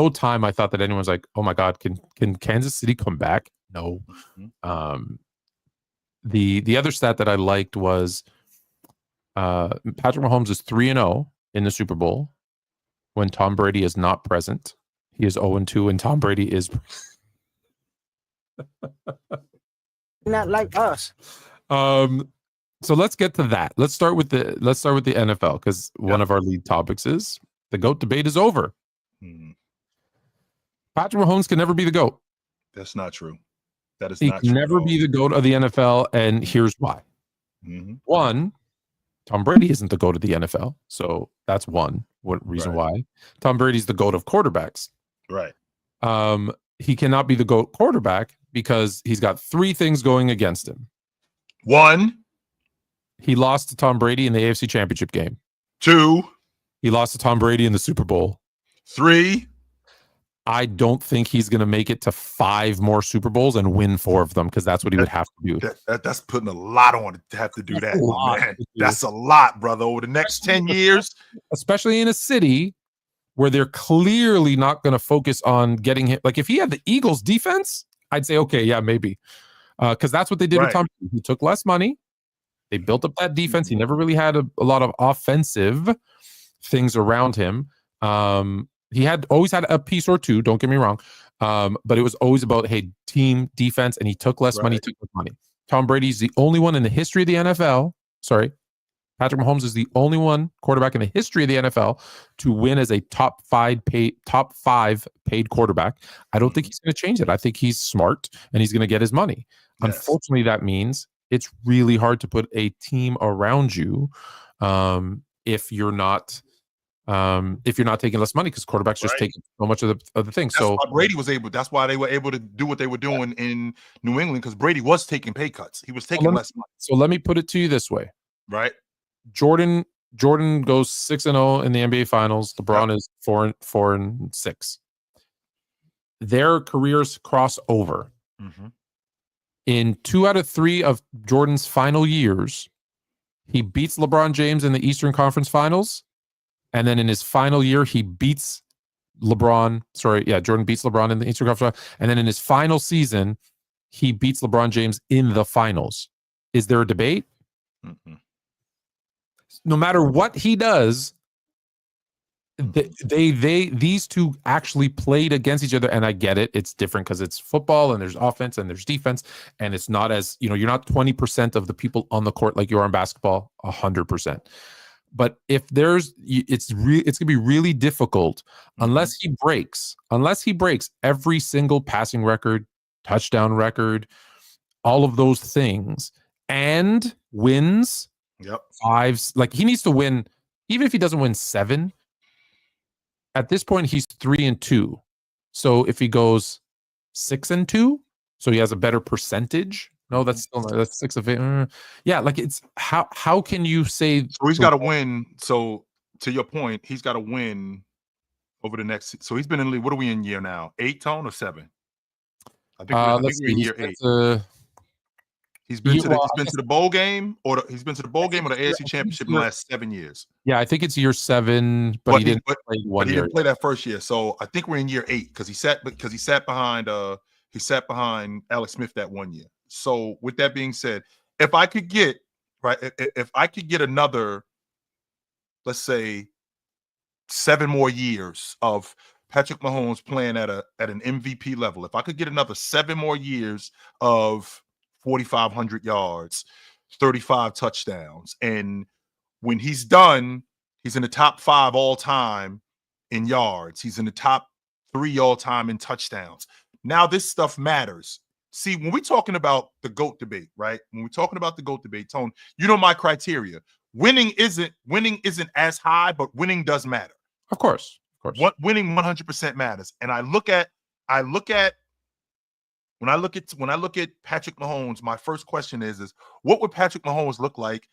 F: time I thought that anyone's like, oh my God, can Kansas City come back? No. The other stat that I liked was Patrick Mahomes is 3-0 in the Super Bowl when Tom Brady is not present. He is 0-2 and Tom Brady is
H: Not like us.
F: so let's get to that. Let's start with the NFL because one of our lead topics is the GOAT debate is over. Patrick Mahomes can never be the GOAT.
A: That's not true. That is
F: He
A: not
F: can
A: true.
F: never be the GOAT of the NFL, and here's why.
A: Mm-hmm.
F: One, Tom Brady isn't the GOAT of the NFL, so that's one reason why. Tom Brady's the GOAT of quarterbacks.
A: Right.
F: He cannot be the GOAT quarterback because he's got three things going against him.
A: One,
F: he lost to Tom Brady in the AFC Championship game.
A: 2,
F: he lost to Tom Brady in the Super Bowl.
A: 3,
F: I don't think he's going to make it to 5 more Super Bowls and win 4 of them because that's what he would have to do.
A: That's putting a lot on it to have to do that. Man.
F: to do.
A: That's a lot, brother. Over the next 10 years.
F: Especially in a city where they're clearly not going to focus on getting him. Like if he had the Eagles defense, I'd say, okay, yeah, maybe. Because that's what they did with Tom. He took less money. They built up that defense. He never really had a lot of offensive things around him. He had always had a piece or two, don't get me wrong. But it was always about, hey, team defense, and he took less money, took less money. Tom Brady's the only one in the history of the NFL. Sorry. Patrick Mahomes is the only one quarterback in the history of the NFL to win as a top 5 paid quarterback. I don't think he's going to change it. I think he's smart and he's going to get his money. Yes. Unfortunately, that means it's really hard to put a team around you if you're not taking less money because quarterbacks just take so much of the thing.
A: That's why Brady was able. That's why they were able to do what they were doing in New England because Brady was taking pay cuts. He was taking less money.
F: So let me put it to you this way.
A: Right.
F: Jordan goes 6-0 in the NBA Finals. LeBron is 4-6. Their careers cross over.
A: Mm-hmm.
F: In 2 out of 3 of Jordan's final years, he beats LeBron James in the Eastern Conference Finals. And then in his final year, he beats LeBron. Jordan beats LeBron in the Eastern Conference. And then in his final season, he beats LeBron James in the finals. Is there a debate?
A: Mm-hmm.
F: No matter what he does, these two actually played against each other. And I get it. It's different because it's football and there's offense and there's defense. And it's not as, you're not 20% of the people on the court like you are in basketball, 100%. But if it's going to be really difficult unless he breaks every single passing record, touchdown record, all of those things, and wins 5. Like he needs to win, even if he doesn't win 7. At this point, he's 3-2. So if he goes 6-2, so he has a better percentage. No, that's 6 of 8. Yeah, like it's how can you say?
A: So he's got to win. So to your point, he's got to win over the next. So he's been in the league. What are we in year now? 8, Tone, or 7? I think we're in year 8. He's been to the bowl game, or he's been to the bowl game or the AFC Championship in the last 7 years.
F: Yeah, I think it's year 7, but he didn't play one year.
A: He didn't play that first year. So I think we're in year 8 because he sat behind Alex Smith that one year. So with that being said, if I could get another, let's say, 7 more years of Patrick Mahomes playing at an MVP level, if I could get another 7 more years of 4,500 yards, 35 touchdowns, and when he's done, he's in the top 5 all time in yards. He's in the top 3 all time in touchdowns. Now this stuff matters. See, when we're talking about the GOAT debate, right? When we're talking about the GOAT debate, Tone, you know my criteria. winning isn't as high, but winning does matter.
F: Of course.
A: What winning 100% matters. And when I look at Patrick Mahomes, my first question is what would Patrick Mahomes look like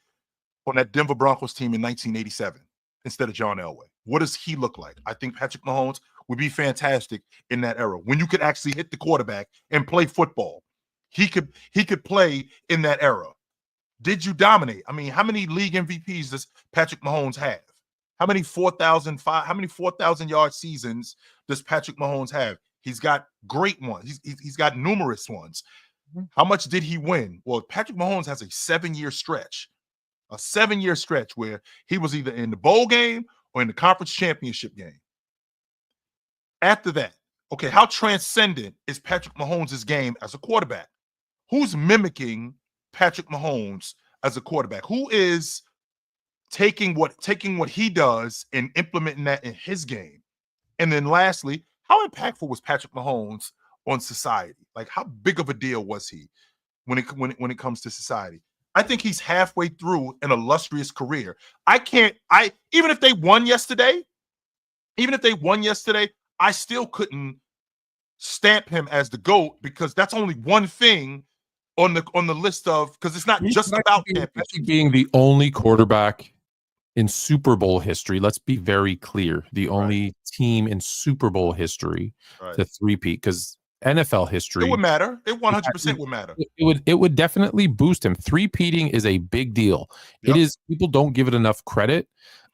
A: on that Denver Broncos team in 1987 instead of John Elway? What does he look like? I think Patrick Mahomes would be fantastic in that era when you could actually hit the quarterback and play football. He could play in that era. Did you dominate? I mean, how many league MVPs does Patrick Mahomes have? How many 4,000 yard seasons does Patrick Mahomes have? He's got great ones. He's got numerous ones. How much did he win? Well, Patrick Mahomes has a 7-year stretch. A 7-year stretch where he was either in the bowl game or in the conference championship game. After that, okay, how transcendent is Patrick Mahomes' game as a quarterback? Who's mimicking Patrick Mahomes as a quarterback? Who is taking what he does and implementing that in his game? And then lastly, how impactful was Patrick Mahomes on society? Like, how big of a deal was he when it comes to society? I think he's halfway through an illustrious career. Even if they won yesterday, I still couldn't stamp him as the GOAT because that's only one thing on the list of, because it's not just about
F: being the only quarterback in Super Bowl history. Let's be very clear. The only team in Super Bowl history to three-peat, because NFL history,
A: it would matter. It 100% would matter.
F: It would definitely boost him. Three-peating is a big deal. Yep. It is. People don't give it enough credit.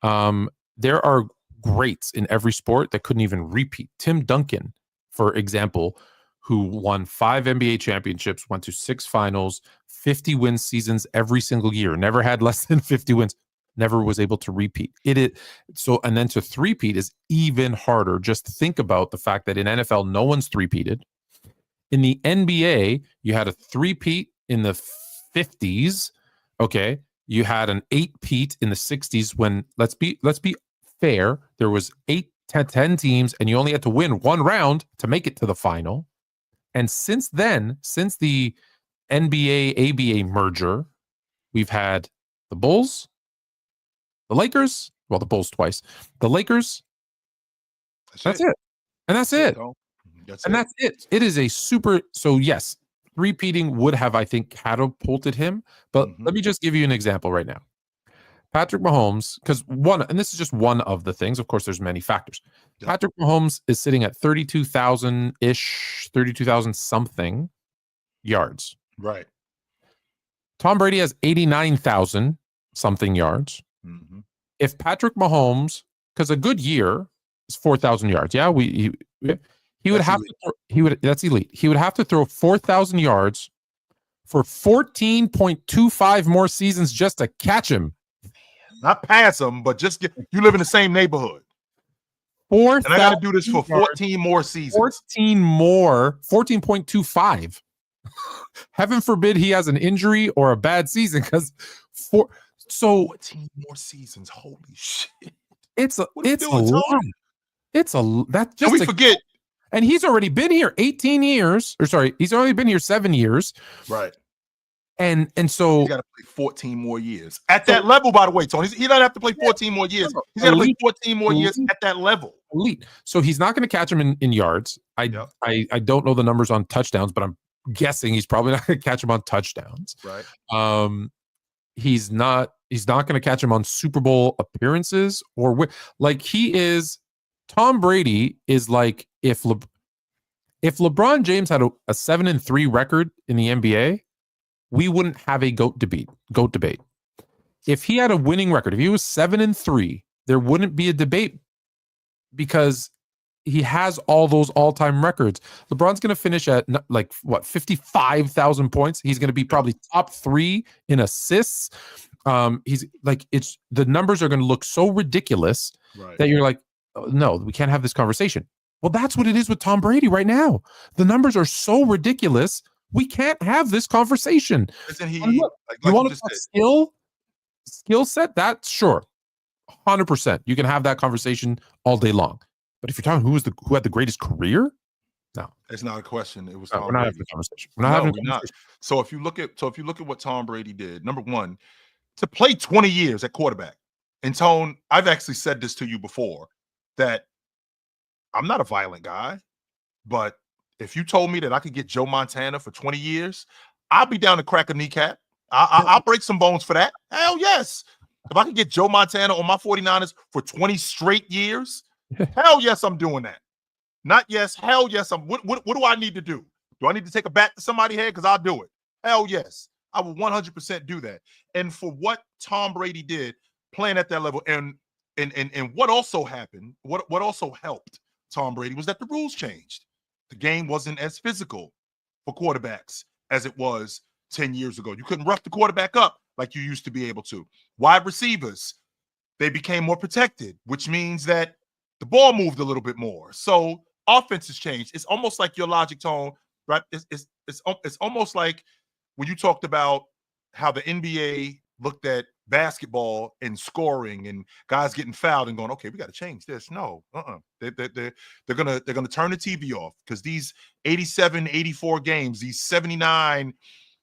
F: There are greats in every sport that couldn't even repeat. Tim Duncan, for example, who won 5 NBA championships, went to 6 finals, 50-win seasons every single year, never had less than 50 wins, never was able to repeat. And then to three-peat is even harder. Just think about the fact that in NFL, no one's three-peated. In the NBA, you had a three-peat in the 50s. Okay. You had an 8-peat in the 60s when, let's be fair, there was 8 to 10 teams and you only had to win one round to make it to the final. And since then, since the NBA ABA merger, we've had the Bulls, the Lakers, well, the Bulls twice, the Lakers. That's it. And that's it. That's it. It is a super. So yes, repeating would have, I think, catapulted him. But let me just give you an example right now. Patrick Mahomes, because and this is just one of the things. Of course, there's many factors. Yeah. Patrick Mahomes is sitting at 32,000-ish, 32,000 something yards.
A: Right.
F: Tom Brady has 89,000 something yards. Mm-hmm. If Patrick Mahomes, because a good year is 4,000 yards. Yeah, he would have elite. That's elite. He would have to throw 4,000 yards for 14.25 more seasons just to catch him.
A: Not pass him, but just you live in the same neighborhood. And I got to do this for 14 more seasons.
F: 14.25. Heaven forbid he has an injury or a bad season, because
A: 14 more seasons. Holy shit!
F: It's a lot. Can
A: we forget?
F: And he's already been here 18 years, or sorry, he's only been here 7 years.
A: Right.
F: And so
A: he's got to play 14 more years at that level. By the way, Tony, he doesn't have to play 14 more years. He's got to play 14 more years at that level.
F: Elite. So he's not going to catch him in yards. I don't know the numbers on touchdowns, but I'm guessing he's probably not going to catch him on touchdowns.
A: Right.
F: He's not going to catch him on Super Bowl appearances like he is. Tom Brady is like if LeBron James had a 7-3 record in the NBA, we wouldn't have a GOAT debate. If he had a winning record, if he was 7-3, there wouldn't be a debate because he has all those all-time records. LeBron's going to finish at 55,000 points. He's going to be probably top 3 in assists. He's like, the numbers are going to look so ridiculous that you're like, oh, no, we can't have this conversation. Well, that's what it is with Tom Brady right now. The numbers are so ridiculous. We can't have this conversation.
A: Isn't he?
F: You want to talk skill set? That's sure, 100%. You can have that conversation all day long. But if you're talking who had the greatest career, no,
A: it's not a question. It was.
F: No,
A: Tom
F: we're not
A: Brady.
F: having a conversation. We're not having a conversation.
A: So if you look at what Tom Brady did, number one, to play 20 years at quarterback. And Tone, I've actually said this to you before, that I'm not a violent guy, but if you told me that I could get Joe Montana for 20 years, I'll be down to crack a kneecap. I'll break some bones for that. Hell yes. If I could get Joe Montana on my 49ers for 20 straight years, hell yes, I'm doing that. Not yes, hell yes. What do I need to do? Do I need to take a bat to somebody's head? Because I'll do it. Hell yes. I will 100% do that. And for what Tom Brady did playing at that level, and what also happened, what also helped Tom Brady was that the rules changed. The game wasn't as physical for quarterbacks as it was 10 years ago. You couldn't rough the quarterback up like you used to be able to. Wide receivers, they became more protected, which means that the ball moved a little bit more. So offense has changed. It's almost like your logic, Tone, right? It's almost like when you talked about how the NBA looked at basketball and scoring and guys getting fouled and going, okay, we got to change this. No, they're gonna turn the TV off because these 87, 84 games, these 79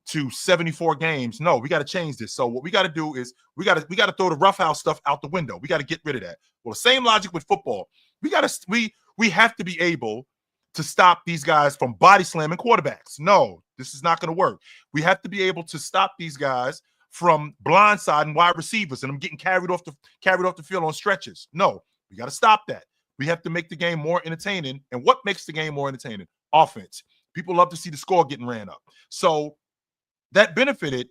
A: to 74 games, no, we got to change this. So what we got to do is we got to throw the roughhouse stuff out the window. We got to get rid of that. Well, the same logic with football. We have to be able to stop these guys from body slamming quarterbacks. No, this is not going to work. We have to be able to stop these guys from blindsiding wide receivers and them getting carried off the field on stretches. No, we got to stop that. We have to make the game more entertaining. And what makes the game more entertaining? Offense. People love to see the score getting ran up. So that benefited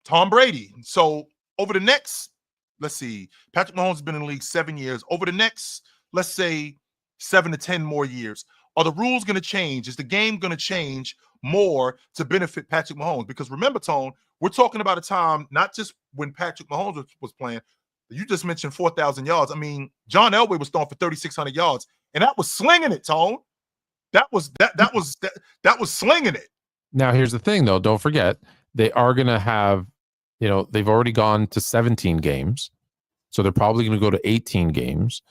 A: Tom Brady. So over the next, let's see, Patrick Mahomes has been in the league 7 years. Over the next, let's say, 7 to 10 more years, are the rules going to change? Is the game going to change more to benefit Patrick Mahomes? Because remember, Tone, we're talking about a time, not just when Patrick Mahomes was playing. You just mentioned 4,000 yards. I mean, John Elway was throwing for 3,600 yards, and that was slinging it, Tone. That was slinging it.
F: Now, here's the thing, though. Don't forget, they are going to have, they've already gone to 17 games. So they're probably going to go to 18 games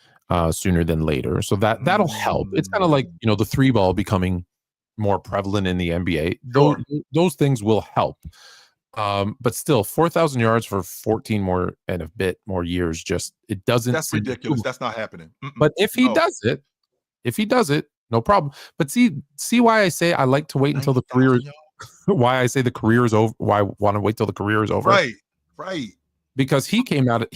F: sooner than later. So that'll help. It's kind of like, the 3-ball becoming more prevalent in the NBA.
A: Sure.
F: Those things will help. But still, 4,000 yards for 14 more and a bit more years, it doesn't.
A: That's ridiculous. That's not happening.
F: But if he does it, no problem. But see why I say I like to wait until the career. Why I say the career is over. Why I want to wait till the career is over.
A: Right.
F: Because he came out of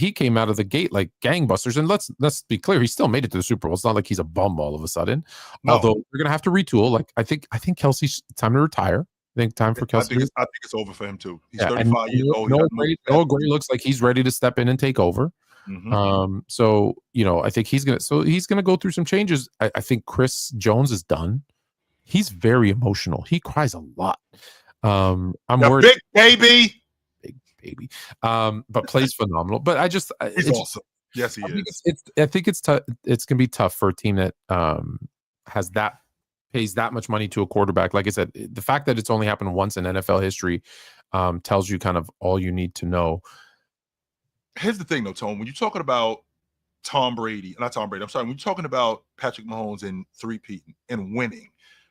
F: the gate like gangbusters, and let's be clear, he still made it to the Super Bowl. It's not like he's a bum all of a sudden. No. Although they're gonna have to retool. Like I think Kelsey's time to retire. I think time for Kelsey.
A: I think it's over for him too. He's 35 years old.
F: Noah Gray looks like he's ready to step in and take over.
A: Mm-hmm.
F: So I think he's gonna go through some changes. I think Chris Jones is done. He's very emotional. He cries a lot. I'm worried.
A: Big baby.
F: But plays phenomenal. But
A: he's awesome. Yes, he is.
F: I think it's tough. It's gonna be tough for a team that pays that much money to a quarterback. Like I said, the fact that it's only happened once in NFL history tells you kind of all you need to know.
A: Here's the thing, though, Tone. When you're talking about when you're talking about Patrick Mahomes and three-peating and winning.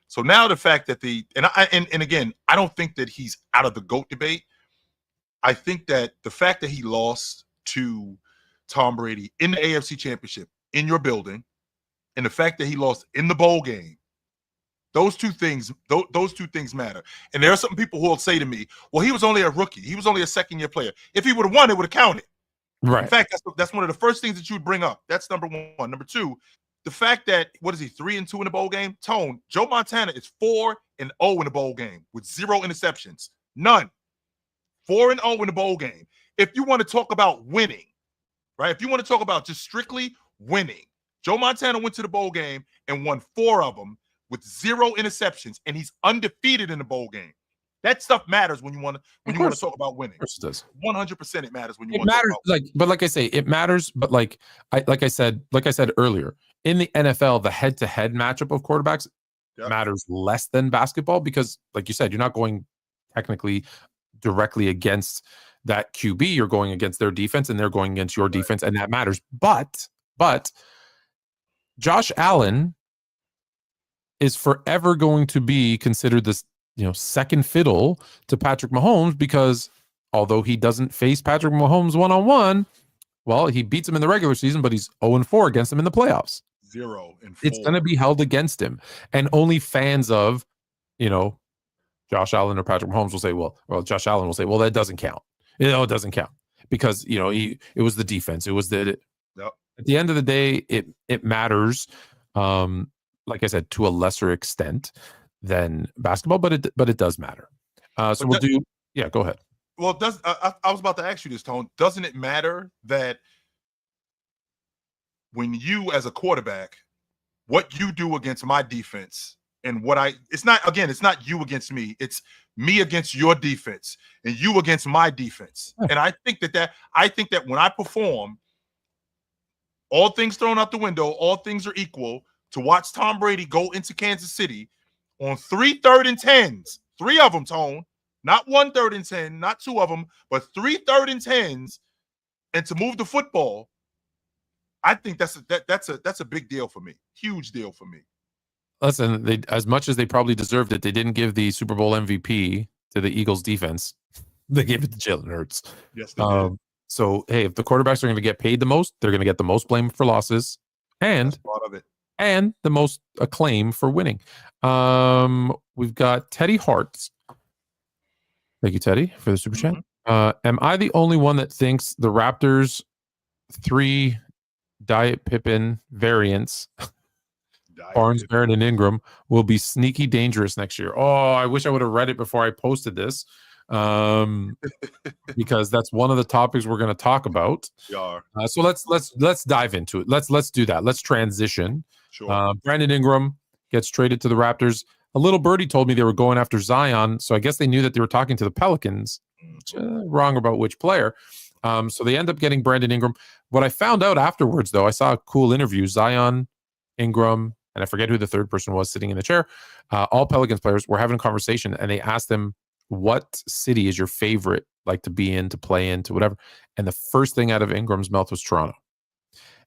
A: So now the fact that and again, I don't think that he's out of the GOAT debate. I think that the fact that he lost to Tom Brady in the AFC Championship in your building, and the fact that he lost in the bowl game, those two things matter. And there are some people who will say to me, well, he was only a rookie. He was only a second-year player. If he would have won, it would have counted.
F: Right.
A: In fact, that's one of the first things that you would bring up. That's number one. Number two, the fact that, 3-2 in the bowl game? Tone, Joe Montana is 4-0 in the bowl game with 0 interceptions. None. 4-0 in the bowl game. If you want to talk about winning, right? If you want to talk about just strictly winning, Joe Montana went to the bowl game and won 4 of them with 0 interceptions, and he's undefeated in the bowl game. That stuff matters when you want to talk about winning.
F: Of course it does.
A: 100% it matters when you
F: it
A: want
F: matters,
A: to talk about
F: but like I say, it matters. But like I said earlier, in the NFL, the head-to-head matchup of quarterbacks matters less than basketball because, like you said, you're not going technically directly against that QB. You're going against their defense, and they're going against your defense, and that matters. But Josh Allen is forever going to be considered this, second fiddle to Patrick Mahomes because although he doesn't face Patrick Mahomes one-on-one, well, he beats him in the regular season, but he's 0-4 against him in the playoffs.
A: 0-4.
F: It's going to be held against him. And only fans of, Josh Allen or Patrick Mahomes will say, well, Josh Allen will say, well, that doesn't count. It doesn't count because, it was the defense. It was at the end of the day, it matters. Like I said, to a lesser extent than basketball, but it does matter. So we'll do. Yeah, go ahead.
A: Well, I was about to ask you this, Tone. Doesn't it matter that when you, as a quarterback, what you do against my defense and it's not you against me. It's me against your defense and you against my defense. And I think that when I perform, all things thrown out the window, all things are equal. To watch Tom Brady go into Kansas City on 3 3rd and 10s, 3 of them, Tone, not 1 3rd and 10, not 2 of them, but 3 3rd and 10s, and to move the football, I think that's a big deal for me, huge deal for me.
F: Listen, as much as they probably deserved it, they didn't give the Super Bowl MVP to the Eagles defense. They gave it to Jalen Hurts.
A: Yes, they did.
F: So hey, if the quarterbacks are going to get paid the most, they're going to get the most blame for losses, and
A: that's part of it.
F: And the most acclaim for winning. We've got Teddy Hartz. Thank you, Teddy, for the super chat. Am I the only one that thinks the Raptors 3 Diet Pippen variants, Barnes, Barrett, and Ingram, will be sneaky dangerous next year? Oh, I wish I would have read it before I posted this. Because that's one of the topics we're going to talk about. So let's dive into it. Let's do that. Let's transition.
A: Sure.
F: Brandon Ingram gets traded to the Raptors. A little birdie told me they were going after Zion, so I guess they knew that they were talking to the Pelicans. Wrong about which player. So they end up getting Brandon Ingram. What I found out afterwards, though, I saw a cool interview. Zion, Ingram, and I forget who the third person was sitting in the chair. All Pelicans players were having a conversation, and they asked them, what city is your favorite, like to be in, to play in, to whatever? And the first thing out of Ingram's mouth was Toronto.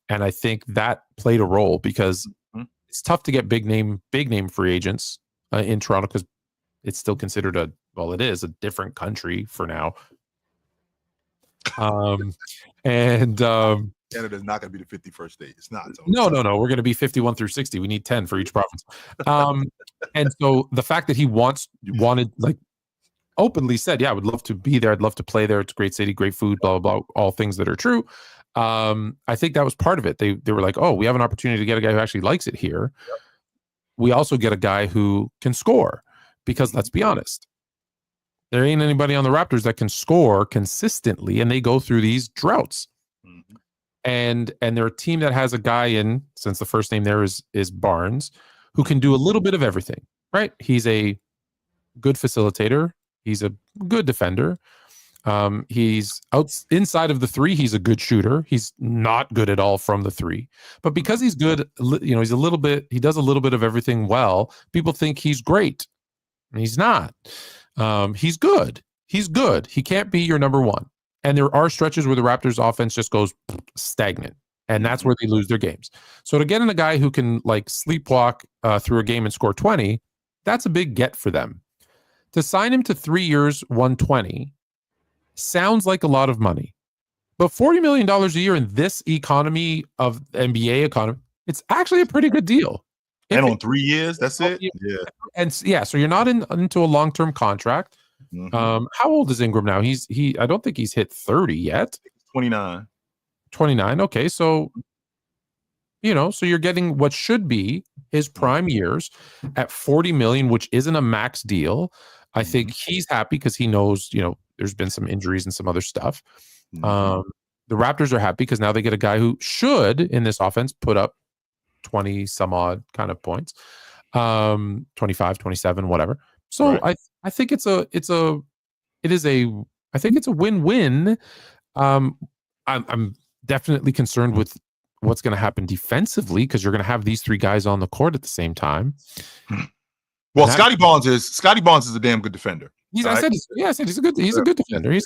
F: And I think that played a role because it's tough to get big name free agents in Toronto because it's still considered it is a different country for now.
A: Canada's not going to be the 51st state. It's not.
F: No. We're going to be 51 through 60. We need 10 for each province. And so the fact that he wanted like openly said, yeah, I would love to be there. I'd love to play there. It's a great city, great food, blah, blah, blah, all things that are true. I think that was part of it. They were like, oh, we have an opportunity to get a guy who actually likes it here. Yep. We also get a guy who can score because let's be honest, there ain't anybody on the Raptors that can score consistently, and they go through these droughts. Mm-hmm. And they're a team that has a guy in, since the first name there is Barnes, who can do a little bit of everything, right? He's a good facilitator. He's a good defender. He's inside of the 3. He's a good shooter. He's not good at all from the 3, but because he's good, he does a little bit of everything well. People think he's great. He's not. He's good. He's good. He can't be your number 1. And there are stretches where the Raptors offense just goes stagnant, and that's where they lose their games. So to get in a guy who can like sleepwalk through a game and score 20, that's a big get for them. To sign him to 3 years, 120 sounds like a lot of money, but $40 million a year in this economy of NBA economy, it's actually a pretty good deal.
A: And on 3 years, that's it. Yeah.
F: And yeah, so you're not into a long-term contract. Mm-hmm. How old is Ingram now? I don't think he's hit 30 yet.
A: 29.
F: Okay. So, so you're getting what should be his prime years at $40 million, which isn't a max deal. I think he's happy because he knows, there's been some injuries and some other stuff. The Raptors are happy because now they get a guy who should, in this offense, put up 20 some odd kind of points, 25, 27, whatever. So right. I think it's a win-win. I'm definitely concerned with what's going to happen defensively because you're going to have these 3 guys on the court at the same time.
A: Well, Scotty Barnes is a damn good defender.
F: I said he's a good defender. He's a good defender.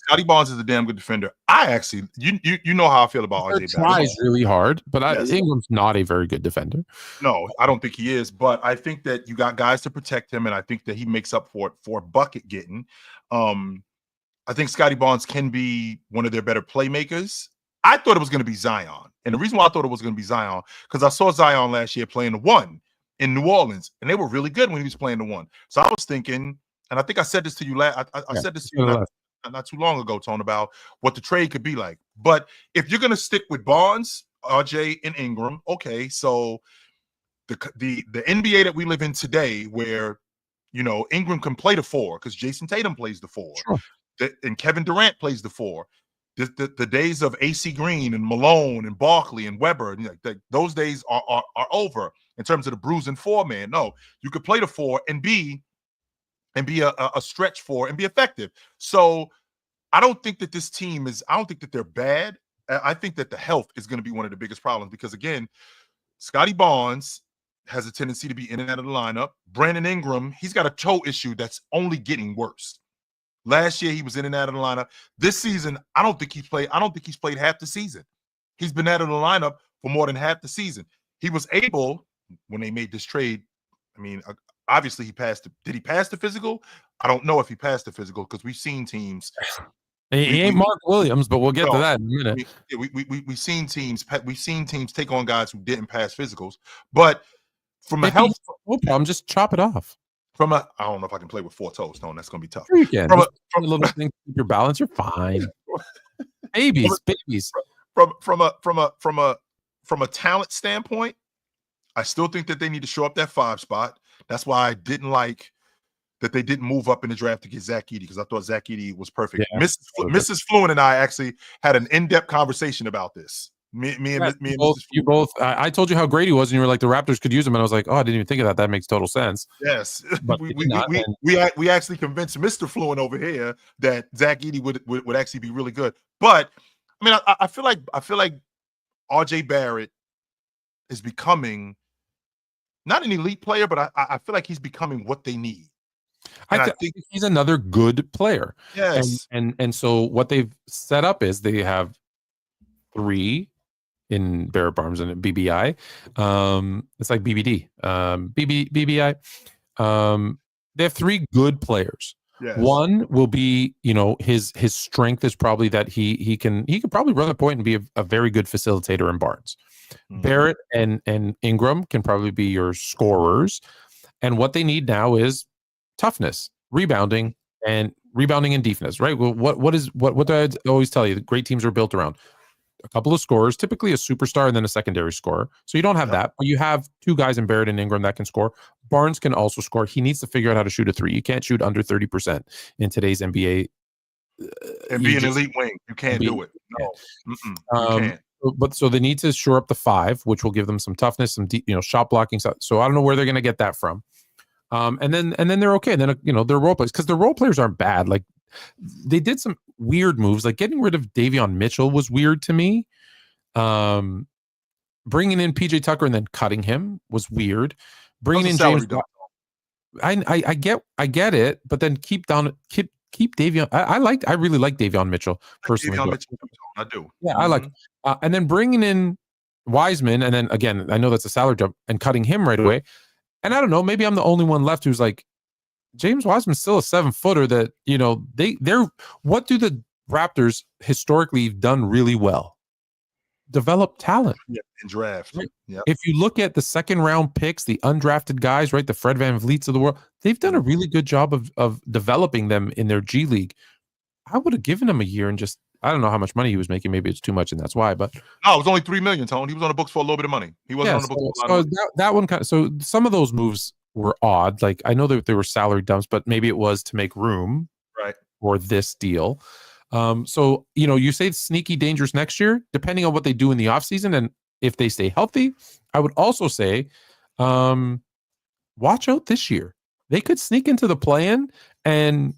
A: Scotty Barnes is a damn good defender. I actually, you know how I feel about RJ.
F: Tries really hard, but Ingram's not a very good defender.
A: No, I don't think he is. But I think that you got guys to protect him, and I think that he makes up for it for bucket getting. I I think Scotty Barnes can be one of their better playmakers. I thought it was going to be Zion. And the reason why I thought it was going to be Zion, because I saw Zion last year playing the one in New Orleans, and they were really good when he was playing the one. So I was thinking, and I think I said this to you last, I said this to you not too long ago, Tone, about what the trade could be like. But if you're going to stick with Barnes, RJ, and Ingram, okay, so the NBA that we live in today, where Ingram can play the 4 because Jason Tatum plays the 4, and Kevin Durant plays the 4. The days of AC Green and Malone and Barkley and Weber, those days are over in terms of the bruising 4-man. No, you could play the 4 and be a stretch 4 and be effective. So I don't think that this team is. I don't think that they're bad. I think that the health is going to be one of the biggest problems because, again, Scotty Barnes has a tendency to be in and out of the lineup. Brandon Ingram, he's got a toe issue that's only getting worse. Last year, he was in and out of the lineup. This season, I don't think he's played half the season. He's been out of the lineup for more than half the season. He was able, when they made this trade, I mean, obviously he passed. Did he pass the physical? I don't know if he passed the physical because we've seen teams.
F: He ain't Mark Williams, but we'll get to that in a minute.
A: We've seen teams take on guys who didn't pass physicals. But from a health,
F: no problem, just chop it off.
A: I don't know if I can play with 4 toes, Tone. That's gonna be tough.
F: You can. From a little thing to keep your balance, you're fine. babies.
A: From a talent standpoint, I still think that they need to show up that 5 spot. That's why I didn't like that they didn't move up in the draft to get Zach Edey, because I thought Zach Edey was perfect. Yeah, Mrs. Fluent and I actually had an in-depth conversation about this. Me and
F: you both. I told you how great he was, and you were like, the Raptors could use him, and I was like, oh, I didn't even think of that. That makes total sense.
A: Yes, but we actually convinced Mr. Fluent over here that Zach Edey would actually be really good. But I mean, I feel like RJ Barrett is becoming not an elite player, but I feel like he's becoming what they need.
F: I think he's another good player.
A: Yes,
F: and so what they've set up is they have 3 in Barrett Barnes and BBI. It's like BBD. BBI. They have 3 good players.
A: Yes.
F: One will be, his strength is probably that he can probably run the point and be a very good facilitator in Barnes. Mm-hmm. Barrett and Ingram can probably be your scorers. And what they need now is toughness, rebounding and defense, right? Well, what do I always tell you? The great teams are built around a couple of scorers, typically a superstar and then a secondary scorer. So you don't have that, but you have 2 guys in Barrett and Ingram that can score. Barnes can also score. He needs to figure out how to shoot a 3. You can't shoot under 30% in today's NBA.
A: And be an elite wing. You can't do it. No. You can't.
F: But so they need to shore up the 5, which will give them some toughness, some shot blocking stuff. So I don't know where they're going to get that from. And then they're okay. And then their role players, because their role players aren't bad. Like they did some weird moves, like getting rid of Davion Mitchell was weird to me. Bringing in PJ Tucker and then cutting him was weird. Bringing in James, I get it, but then keep Davion. I really like Davion Mitchell personally.
A: I do.
F: Yeah, I like. And then bringing in Wiseman, and then again, I know that's a salary jump, and cutting him right away. And I don't know, maybe I'm the only one left who's like, James Wiseman's still a 7-footer that, they're what do the Raptors historically done really well? Develop talent.
A: Yeah, and draft.
F: Right?
A: Yep.
F: If you look at the second round picks, the undrafted guys, right, the Fred VanVleets of the world, they've done a really good job of developing them in their G League. I would have given him a year and just, I don't know how much money he was making. Maybe it's too much, and that's why. But
A: no, it was only $3 million, Tone. He was on the books for a little bit of money. He wasn't on the books for a lot of money.
F: That one kind of. So some of those moves were odd. Like I know that there were salary dumps, but maybe it was to make room,
A: right,
F: for this deal. So you say it's sneaky dangerous next year, depending on what they do in the offseason and if they stay healthy. I would also say, watch out this year. They could sneak into the play-in and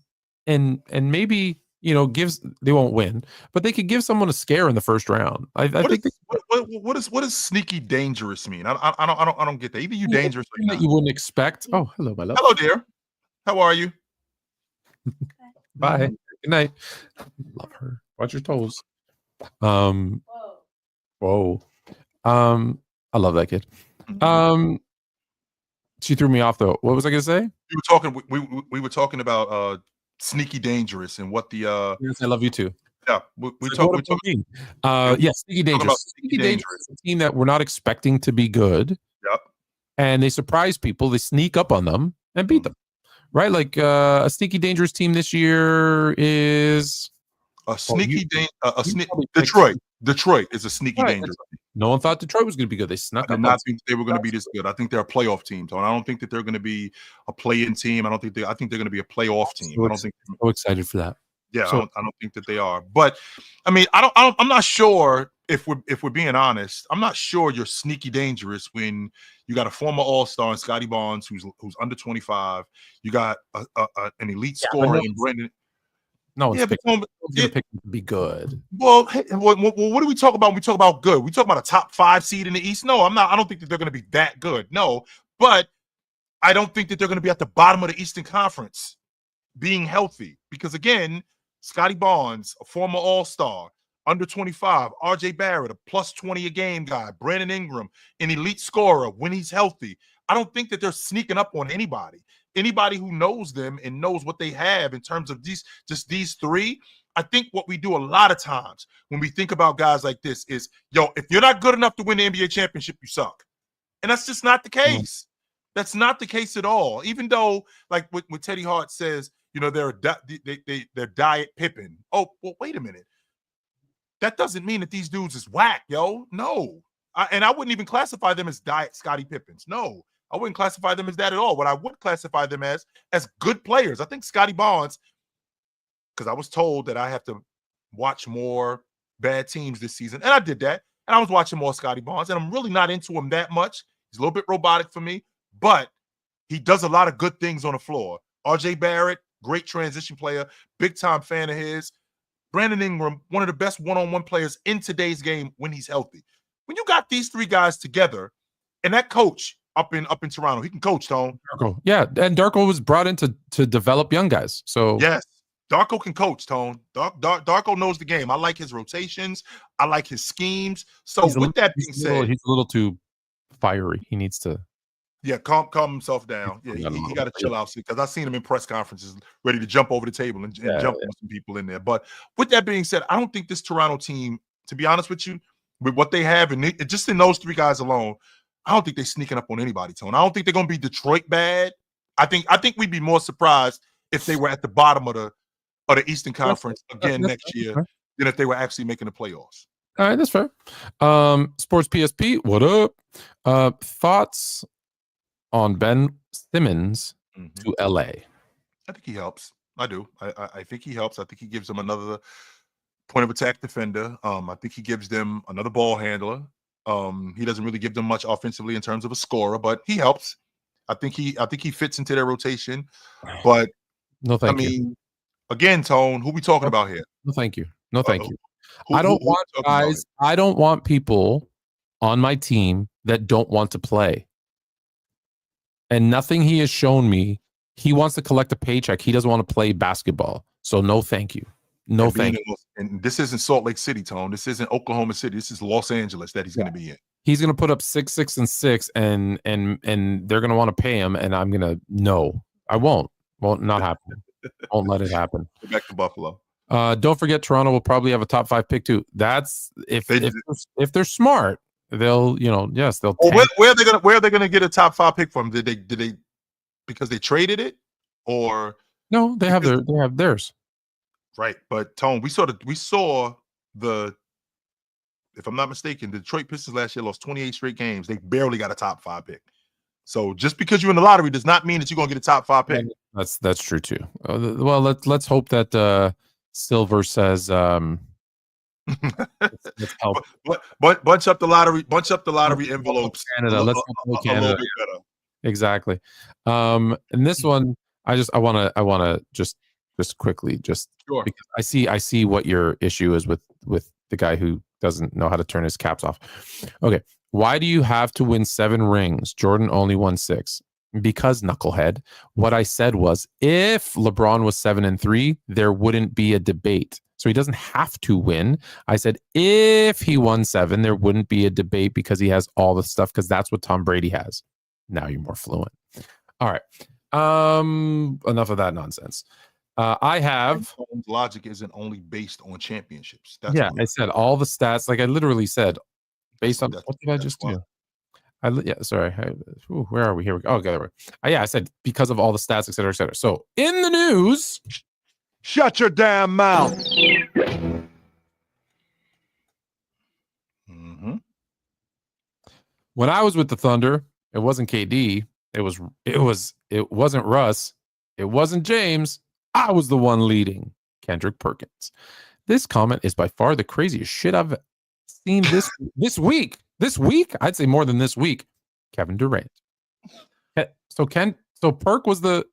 F: maybe. They won't win, but they could give someone a scare in the first round.
A: What does sneaky dangerous mean? I don't get that. Either you dangerous or
F: that you wouldn't expect. Oh, hello, my love.
A: Hello, dear. How are you?
F: Bye. Good night. Love her. Watch your toes. Whoa. I love that kid. She threw me off though. What was I gonna say?
A: We were talking about sneaky dangerous and what the
F: Yes, I love you too.
A: yeah we
F: So
A: talk
F: what
A: we talk
F: about me? Yes, sneaky
A: about
F: dangerous.
A: sneaky
F: Sneaky dangerous
A: dangerous.
F: is a team that we're not expecting to be good,
A: Yep.
F: and they surprise people. They sneak up on them and beat them. Right, like a sneaky dangerous team this year is
A: a sneaky
F: probably picked-
A: Detroit is a sneaky
F: Right,
A: dangerous.
F: no one thought Detroit was going to be good. They
A: I
F: snuck
A: did
F: up.
A: not think they were going to be this good. I think they're a playoff team, Tone. I don't think that they're going to be a play-in team. I think they're going to be a playoff team. I don't think.
F: So excited for that.
A: Yeah,
F: So-
A: I don't think that they are. But I mean, I'm not sure if we're being honest. I'm not sure you're sneaky dangerous when you got a former All-Star in Scotty Barnes who's under 25. You got an elite scorer in Brendan.
F: No one's
A: Yeah, but
F: going to pick them to be good.
A: well, hey, what do we talk about when we talk about good? We talk about a top 5 seed in the East? No, I'm not. I don't think that they're going to be that good. No, but I don't think that they're going to be at the bottom of the Eastern Conference being healthy. Because again, Scotty Barnes, a former All-Star, under 25, RJ Barrett, a plus 20 a game guy, Brandon Ingram, an elite scorer when he's healthy. I don't think that they're sneaking up on anybody. Anybody who knows them and knows what they have in terms of these three. I think what we do a lot of times when we think about guys like this is, yo, if you're not good enough to win the NBA championship, you suck. And that's just not the case. That's not the case at all. Even though, like what Teddy Hart says, you know, they're diet Pippen. Oh, well, wait a minute. That doesn't mean that these dudes is whack, yo. No. And I wouldn't even classify them as diet Scottie Pippens. No. I wouldn't classify them as that at all. What I would classify them as good players. I think Scotty Barnes, because I was told that I have to watch more bad teams this season, and I did that, and I was watching more Scotty Barnes, and I'm really not into him that much. He's a little bit robotic for me, but he does a lot of good things on the floor. RJ Barrett, great transition player, big-time fan of his. Brandon Ingram, one of the best one-on-one players in today's game when he's healthy. When you got these three guys together, and that coach up in Toronto, he can coach, Tone.
F: Darko. Yeah, and Darko was brought in to develop young guys. So
A: yes, Darko can coach, Tone. Darko knows the game. I like his rotations. I like his schemes. So with that being said,
F: he's a little too fiery. He needs to
A: calm himself down. Yeah, he got to chill out because I've seen him in press conferences ready to jump over the table and jump on some people in there. But with that being said, I don't think this Toronto team, to be honest with you, with what they have and just in those three guys alone, I don't think they're sneaking up on anybody, Tone. I don't think they're going to be Detroit bad. I think we'd be more surprised if they were at the bottom of the Eastern Conference again next year than if they were actually making the playoffs.
F: All right, that's fair. Sports PSP, what up? Thoughts on Ben Simmons to LA?
A: I think he helps. I do. I think he helps. I think he gives them another point of attack defender. I think he gives them another ball handler. He doesn't really give them much offensively in terms of a scorer, but he helps. I think he fits into their rotation. But
F: no, thank you.
A: I mean, again, Tone, who we talking about here?
F: No, thank you. No, thank you. I don't want guys. I don't want people on my team that don't want to play. And nothing he has shown me. He wants to collect a paycheck. He doesn't want to play basketball. So no, thank you. No, thank you.
A: And this isn't Salt Lake City, Tone. This isn't Oklahoma City. This is Los Angeles that he's going to be in.
F: He's going to put up 6, 6, and 6, and they're going to want to pay him. And I'm going to no. I won't. Won't not happen. Won't let it happen.
A: Go back to Buffalo.
F: Don't forget, Toronto will probably have a top 5 pick too. That's if they're smart, they'll they'll.
A: Well, where are they gonna get a top 5 pick from? Did they because they traded it or
F: no? They have theirs.
A: Right, but Tone, we saw the if I'm not mistaken, the Detroit Pistons last year lost 28 straight games. They barely got a top 5 pick. So just because you're in the lottery does not mean that you're gonna get a top 5 pick.
F: That's true too. Well, let's hope that Silver says let's help.
A: Bunch up the lottery envelopes.
F: Canada, let's go Canada. Exactly. And this one, I want to just quickly because I see what your issue is with the guy who doesn't know how to turn his caps off. Okay. Why do you have to win 7 rings? Jordan only won 6. Because, knucklehead, what I said was if LeBron was 7-3, there wouldn't be a debate. So he doesn't have to win. I said if he won 7, there wouldn't be a debate because he has all the stuff because that's what Tom Brady has. Now you're more fluent. All right. Enough of that nonsense. I have.
A: Holmes' logic isn't only based on championships. That's
F: Yeah,
A: why.
F: I said all the stats. Like I literally said, based on
A: That's-
F: what did I
A: that's
F: just
A: why.
F: do? Yeah, sorry. Where are we? Here we go. Oh, okay, there we go. Yeah, I said because of all the stats, et cetera, et cetera. So in the news,
B: Shut your damn mouth.
A: Mhm.
F: when I was with the Thunder, it wasn't KD. It wasn't Russ. It wasn't James. I was the one leading Kendrick Perkins. This comment is by far the craziest shit I've seen this week. This week, I'd say more than this week. Kevin Durant. So Perk was the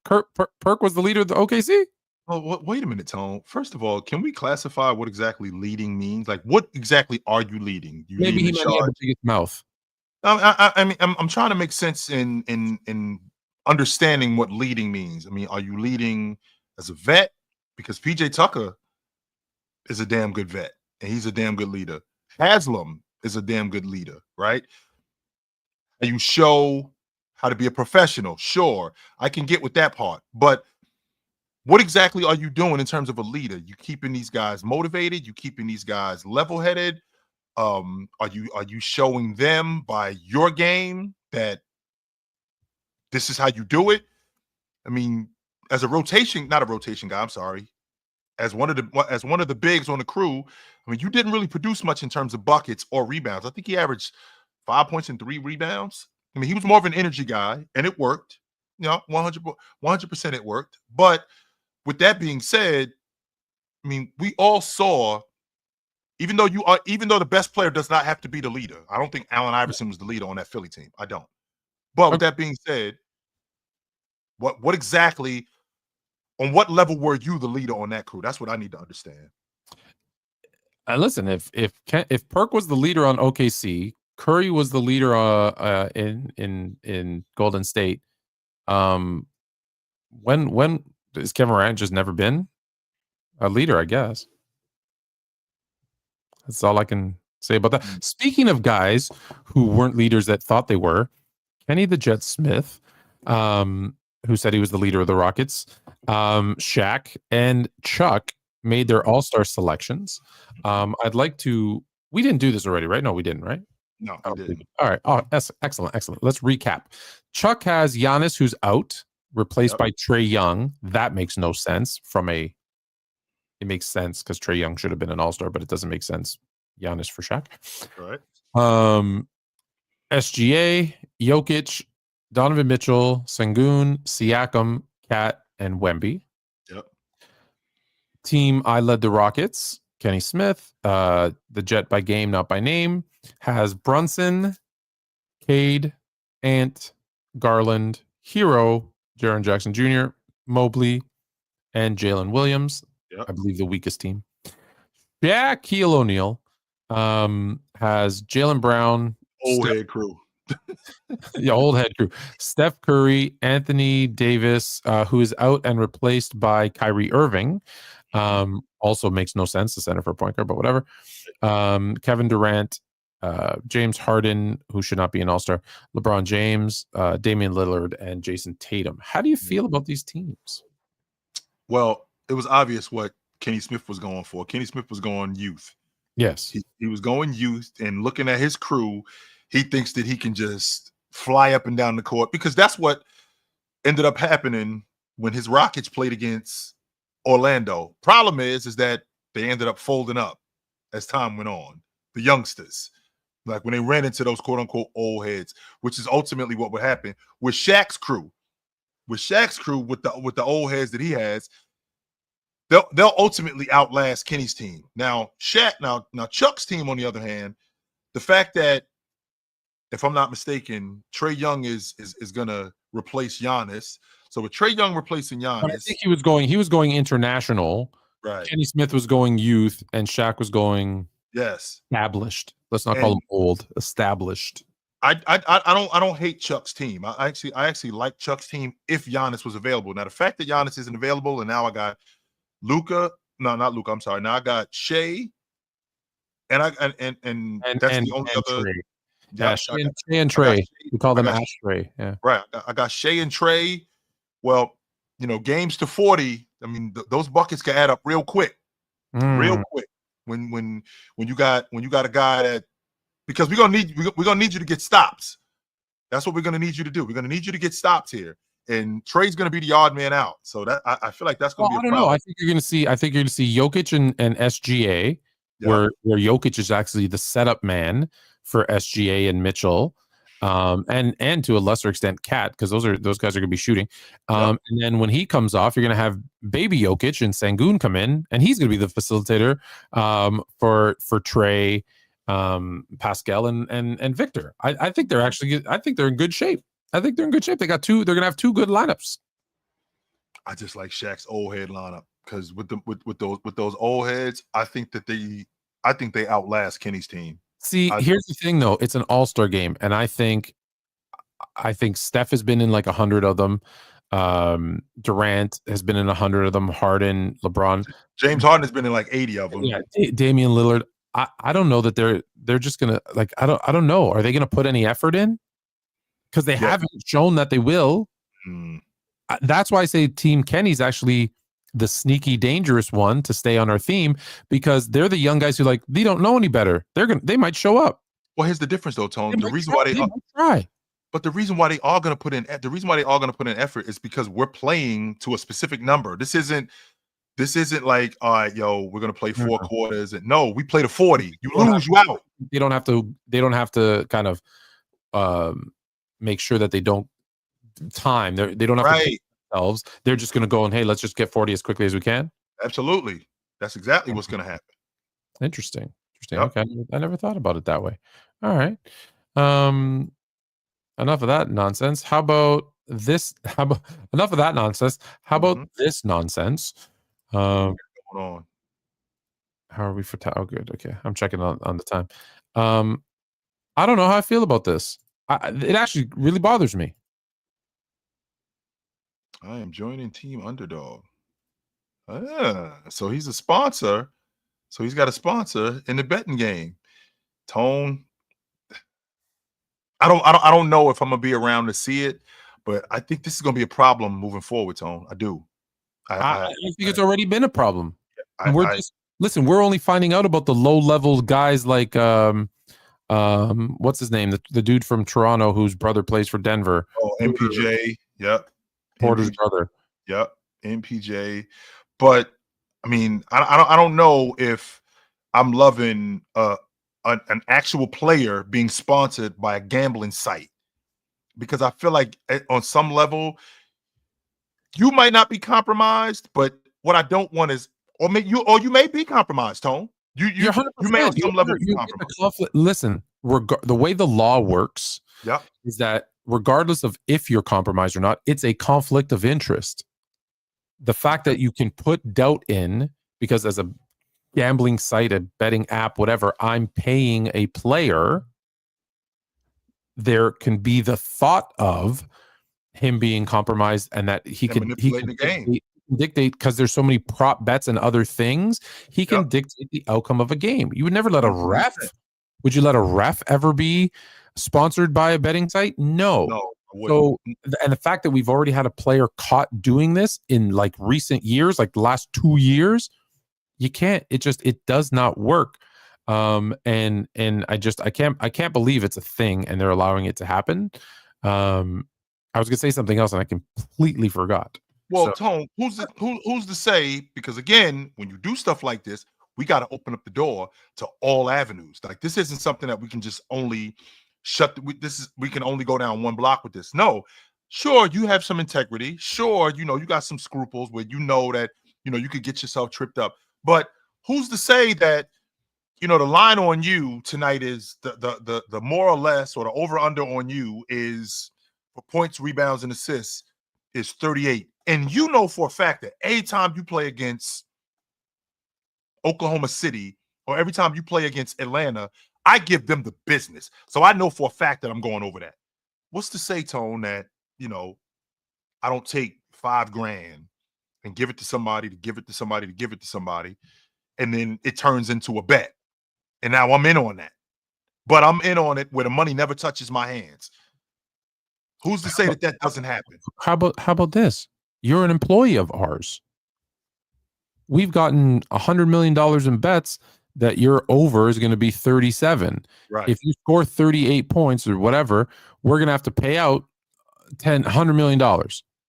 F: leader of the OKC.
A: Well, wait a minute, Tone. First of all, can we classify what exactly leading means? Like, what exactly are you leading? You
F: Maybe he
A: leading
F: might
A: the
F: have
A: charge?
F: the biggest mouth.
A: I mean, I'm trying to make sense in understanding what leading means. I mean, are you leading as a vet? Because PJ Tucker is a damn good vet, and he's a damn good leader. Haslam is a damn good leader, right? And you show how to be a professional. Sure, I can get with that part, but what exactly are you doing in terms of a leader? You keeping these guys motivated? You keeping these guys level-headed? Are you showing them by your game that this is how you do it? I mean, as not a rotation guy, I'm sorry. As one of the bigs on the crew, I mean, you didn't really produce much in terms of buckets or rebounds. I think he averaged 5 points and 3 rebounds. I mean, he was more of an energy guy, and it worked. You know, 100% it worked. But with that being said, I mean, we all saw, even though the best player does not have to be the leader. I don't think Allen Iverson was the leader on that Philly team. I don't. But with that being said, what exactly, on what level were you the leader on that crew? That's what I need to understand.
F: Listen, if Perk was the leader on OKC, Curry was the leader in Golden State. When has Kevin Durant just never been a leader? I guess that's all I can say about that. Speaking of guys who weren't leaders that thought they were, Kenny the Jet Smith, who said he was the leader of the Rockets, Shaq and Chuck made their all-star selections. I'd like to. We didn't do this already, right? No, we didn't, right?
A: No, I didn't.
F: All right. Oh, excellent. Let's recap. Chuck has Giannis, who's out, replaced by Trae Young. That makes no sense it makes sense because Trae Young should have been an all-star, but it doesn't make sense. Giannis for Shaq.
A: Right.
F: SGA, Jokic, Donovan Mitchell, Sengun, Siakam, Kat, and Wemby.
A: Yep.
F: Team I led the Rockets. Kenny Smith, the Jet by game, not by name, has Brunson, Cade, Ant, Garland, Hero, Jaren Jackson Jr., Mobley, and Jalen Williams.
A: Yep.
F: I believe the weakest team. Shaquille O'Neal has Jalen Brown,
A: Old head crew.
F: old head crew. Steph Curry, Anthony Davis, who is out and replaced by Kyrie Irving. Also makes no sense, the center for point guard, but whatever. Kevin Durant, James Harden, who should not be an all-star, LeBron James, Damian Lillard, and Jason Tatum. How do you feel about these teams?
A: Well, it was obvious what Kenny Smith was going for. Kenny Smith was going youth.
F: Yes.
A: He was going youth, and looking at his crew, he thinks that he can just fly up and down the court, because that's what ended up happening when his Rockets played against Orlando. Problem is that they ended up folding up as time went on. The youngsters, like when they ran into those quote unquote old heads, which is ultimately what would happen with Shaq's crew. With Shaq's crew, with the old heads that he has, they'll ultimately outlast Kenny's team. Now Chuck's team, on the other hand, the fact that, if I'm not mistaken, Trae Young is gonna replace Giannis. So with Trae Young replacing Giannis,
F: But I think he was going international.
A: right?
F: Kenny Smith was going youth, and Shaq was going
A: Yes,
F: established. Let's not call him old. Established.
A: I don't hate Chuck's team. I actually like Chuck's team if Giannis was available. Now the fact that Giannis isn't available, and now I got Luka. No, not Luka. I'm sorry. Now I got Shea, and that's the only other.
F: Trey.
A: Yeah,
F: Shea and Trey. We call them Ashtray. Yeah.
A: Right. I got Shea and Trey. Well, games to 40, I mean, those buckets can add up real quick, real quick. When you got a guy that, because we're gonna need you to get stops. That's what we're gonna need you to do. We're gonna need you to get stops here, and Trey's gonna be the odd man out. So that I feel like that's gonna be a
F: I don't
A: problem.
F: know. I think you're gonna see Jokic and SGA, where Jokic is actually the setup man for SGA and Mitchell, and to a lesser extent Cat, because those guys are gonna be shooting. And then when he comes off, you're gonna have baby Jokic and Sengun come in, and he's gonna be the facilitator for Trey, Pascal and Victor. I think they're in good shape. They're in good shape. They're gonna have two good lineups.
A: I just like Shaq's old head lineup, because with those old heads, I think they outlast Kenny's team.
F: See, here's the thing though, it's an all-star game, and I think Steph has been in like 100 of them. Durant has been in 100 of them. Harden, LeBron,
A: James Harden has been in like 80 of them.
F: Yeah, Damian Lillard. I don't know that they're just gonna, like, I don't know. Are they gonna put any effort in? Because they haven't shown that they will. That's why I say Team Kenny's actually the sneaky, dangerous one to stay on our theme, because they're the young guys who, like, they don't know any better. They might show up.
A: Well, here's the difference though, Tone. The reason why they are going to put in effort is because we're playing to a specific number. This isn't like, all right, yo, we're going to play 4 quarters. And no, we play to 40. You lose, you out.
F: They don't have to kind of make sure that they don't time. They don't have to pick themselves. They're just going to go and, hey, let's just get 40 as quickly as we can.
A: Absolutely. That's exactly what's going to happen.
F: Interesting.
A: Yep.
F: Okay. I never thought about it that way. All right. Enough of that nonsense. How about this? Enough of that nonsense. How about this nonsense?
A: What's going on?
F: How are we for time? Oh, good. Okay. I'm checking on the time. I don't know how I feel about this. It actually really bothers me.
A: I am joining Team Underdog. So he's a sponsor. So he's got a sponsor in the betting game. Tone. I don't know if I'm gonna be around to see it, but I think this is gonna be a problem moving forward, Tone. I do.
F: I think it's already been a problem. Listen, we're only finding out about the low-level guys like what's his name? The dude from Toronto whose brother plays for Denver.
A: Oh, MPJ. Yep.
F: Porter's brother.
A: Yep. MPJ. But I mean, I don't know if I'm loving an actual player being sponsored by a gambling site, because I feel like on some level you might not be compromised, but what I don't want is, you may be compromised, Tone. You may on some level be compromised.
F: Listen, the way the law works is that regardless of if you're compromised or not, it's a conflict of interest. The fact that you can put doubt in, because as a gambling site, a betting app, whatever, I'm paying a player, there can be the thought of him being compromised, and that he can dictate, because there's so many prop bets and other things, he can dictate the outcome of a game. You would never let a ref. Would you let a ref ever be sponsored by a betting site? No. So, and the fact that we've already had a player caught doing this in like recent years, like the last 2 years, you can't. It does not work. And I can't believe it's a thing and they're allowing it to happen. I was gonna say something else and I completely forgot.
A: Well, Tone, who's to say? Because again, when you do stuff like this, we got to open up the door to all avenues. Like, this isn't something that we can just only we can only go down one block with this. No, sure, you have some integrity. Sure, you got some scruples where that you could get yourself tripped up. But who's to say that the line on you tonight is the more or less, or the over under on you is for points, rebounds, and assists is 38. And for a fact that every time you play against Oklahoma City, or every time you play against Atlanta, I give them the business. So I know for a fact that I'm going over that. What's to say, Tone, that, I don't take $5,000 and give it to somebody to give it to somebody to give it to somebody, and then it turns into a bet. And now I'm in on that. But I'm in on it where the money never touches my hands. Who's to say that doesn't happen?
F: How about this? You're an employee of ours. we've gotten $100 million in bets that your over is going to be 37.
A: Right.
F: If you score 38 points or whatever, we're going to have to pay out $100 million.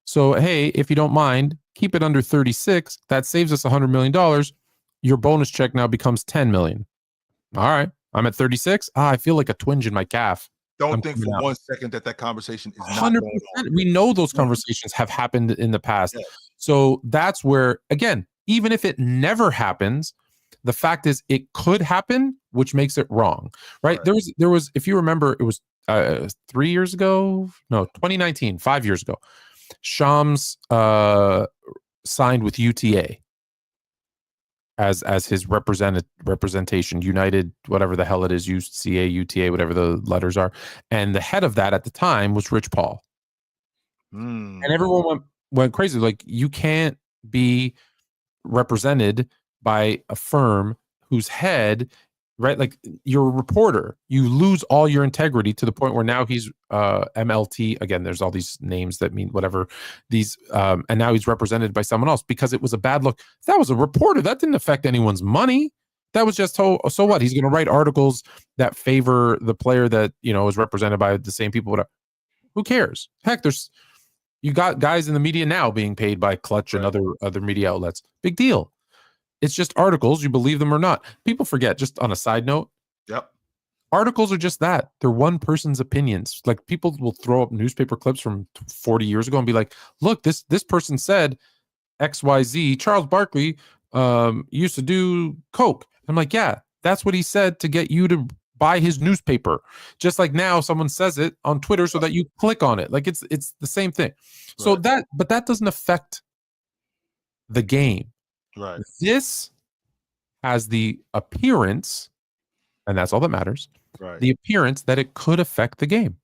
F: So, hey, if you don't mind, keep it under 36. That saves us $100 million. Your bonus check now becomes 10 million. All right. I'm at 36. I feel like a twinge in my calf.
A: Don't think for 1 second that conversation is not
F: 100%.
A: going on.
F: We know those conversations have happened in the past.
A: Yes.
F: So that's where, again, even if it never happens, the fact is it could happen, which makes it wrong, right? There was, if you remember, it was 3 years ago, no, 2019, 5 years ago. Shams signed with UTA as his representation, United, whatever the hell it is, UCA, UTA, whatever the letters are. And the head of that at the time was Rich Paul. And everyone went crazy. Like, you can't be represented by a firm whose head, right? Like, you're a reporter. You lose all your integrity to the point where now he's MLT. Again, there's all these names that mean whatever. These and now he's represented by someone else because it was a bad look. That was a reporter. That didn't affect anyone's money. That was just, so what? He's going to write articles that favor the player that, you know, is represented by the same people. Whatever. Who cares? Heck, you got guys in the media now being paid by Clutch and other media outlets. Big deal. It's just articles. You believe them or not. People forget, just on a side note.
A: Yep.
F: Articles are just that. They're one person's opinions. Like, people will throw up newspaper clips from 40 years ago and be like, look, this person said XYZ. Charles Barkley used to do coke. I'm like, yeah, that's what he said to get you to buy his newspaper. Just like now someone says it on Twitter so that you click on it. Like, it's the same thing. So that doesn't affect the game.
A: Right.
F: This has the appearance, and that's all that matters.
A: Right.
F: The appearance that it could affect the game.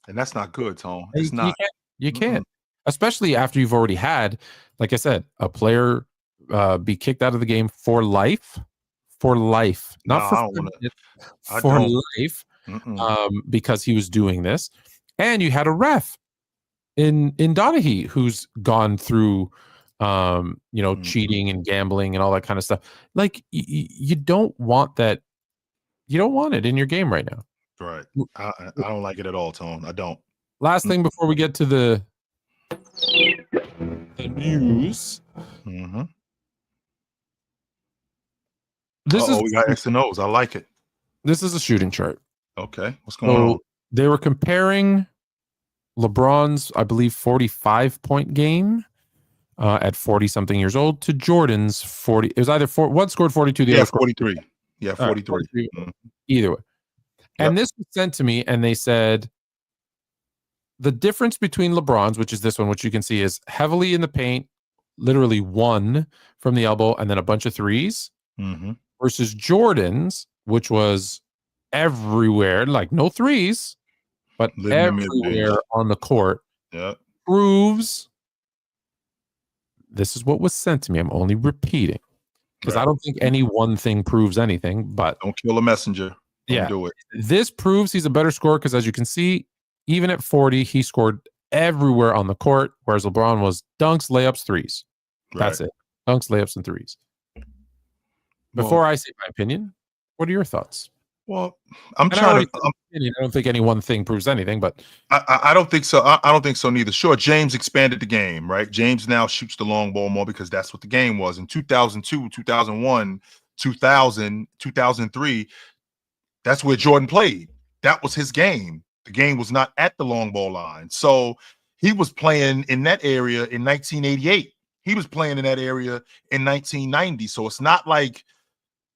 A: And that's not good, Tone. It's not.
F: You can't. Especially after you've already had, like I said, a player be kicked out of the game for life. For life. Not for life. Because he was doing this. And you had a ref in Donaghy who's gone through cheating and gambling and all that kind of stuff. Like, you don't want that. You don't want it in your game right now.
A: Right. I don't like it at all, Tone. I don't.
F: Last thing before we get to the news.
A: We got X and O's. I like it.
F: This is a shooting chart.
A: Okay. What's going on?
F: They were comparing LeBron's, I believe, 45-point game at 40-something years old to Jordan's 40. It was either one scored 42, the other
A: 43. Yeah, 43.
F: Either way. And this was sent to me, and they said the difference between LeBron's, which is this one, which you can see is heavily in the paint, literally one from the elbow, and then a bunch of threes, versus Jordan's, which was everywhere, like no threes, but everywhere on the court, proves. This is what was sent to me. I'm only repeating because I don't think any one thing proves anything, but
A: don't kill a messenger. Don't do it.
F: This proves he's a better scorer because, as you can see, even at 40, he scored everywhere on the court, whereas LeBron was dunks, layups, threes. That's it. Dunks, layups, and threes. Before I say my opinion, what are your thoughts?
A: Well, I
F: don't think any one thing proves anything, but
A: I don't think so. I don't think so neither. Sure, James expanded the game, right? James now shoots the long ball more because that's what the game was. In 2002, 2001, 2000, 2003, that's where Jordan played. That was his game. The game was not at the long ball line. So he was playing in that area in 1988. He was playing in that area in 1990. So it's not like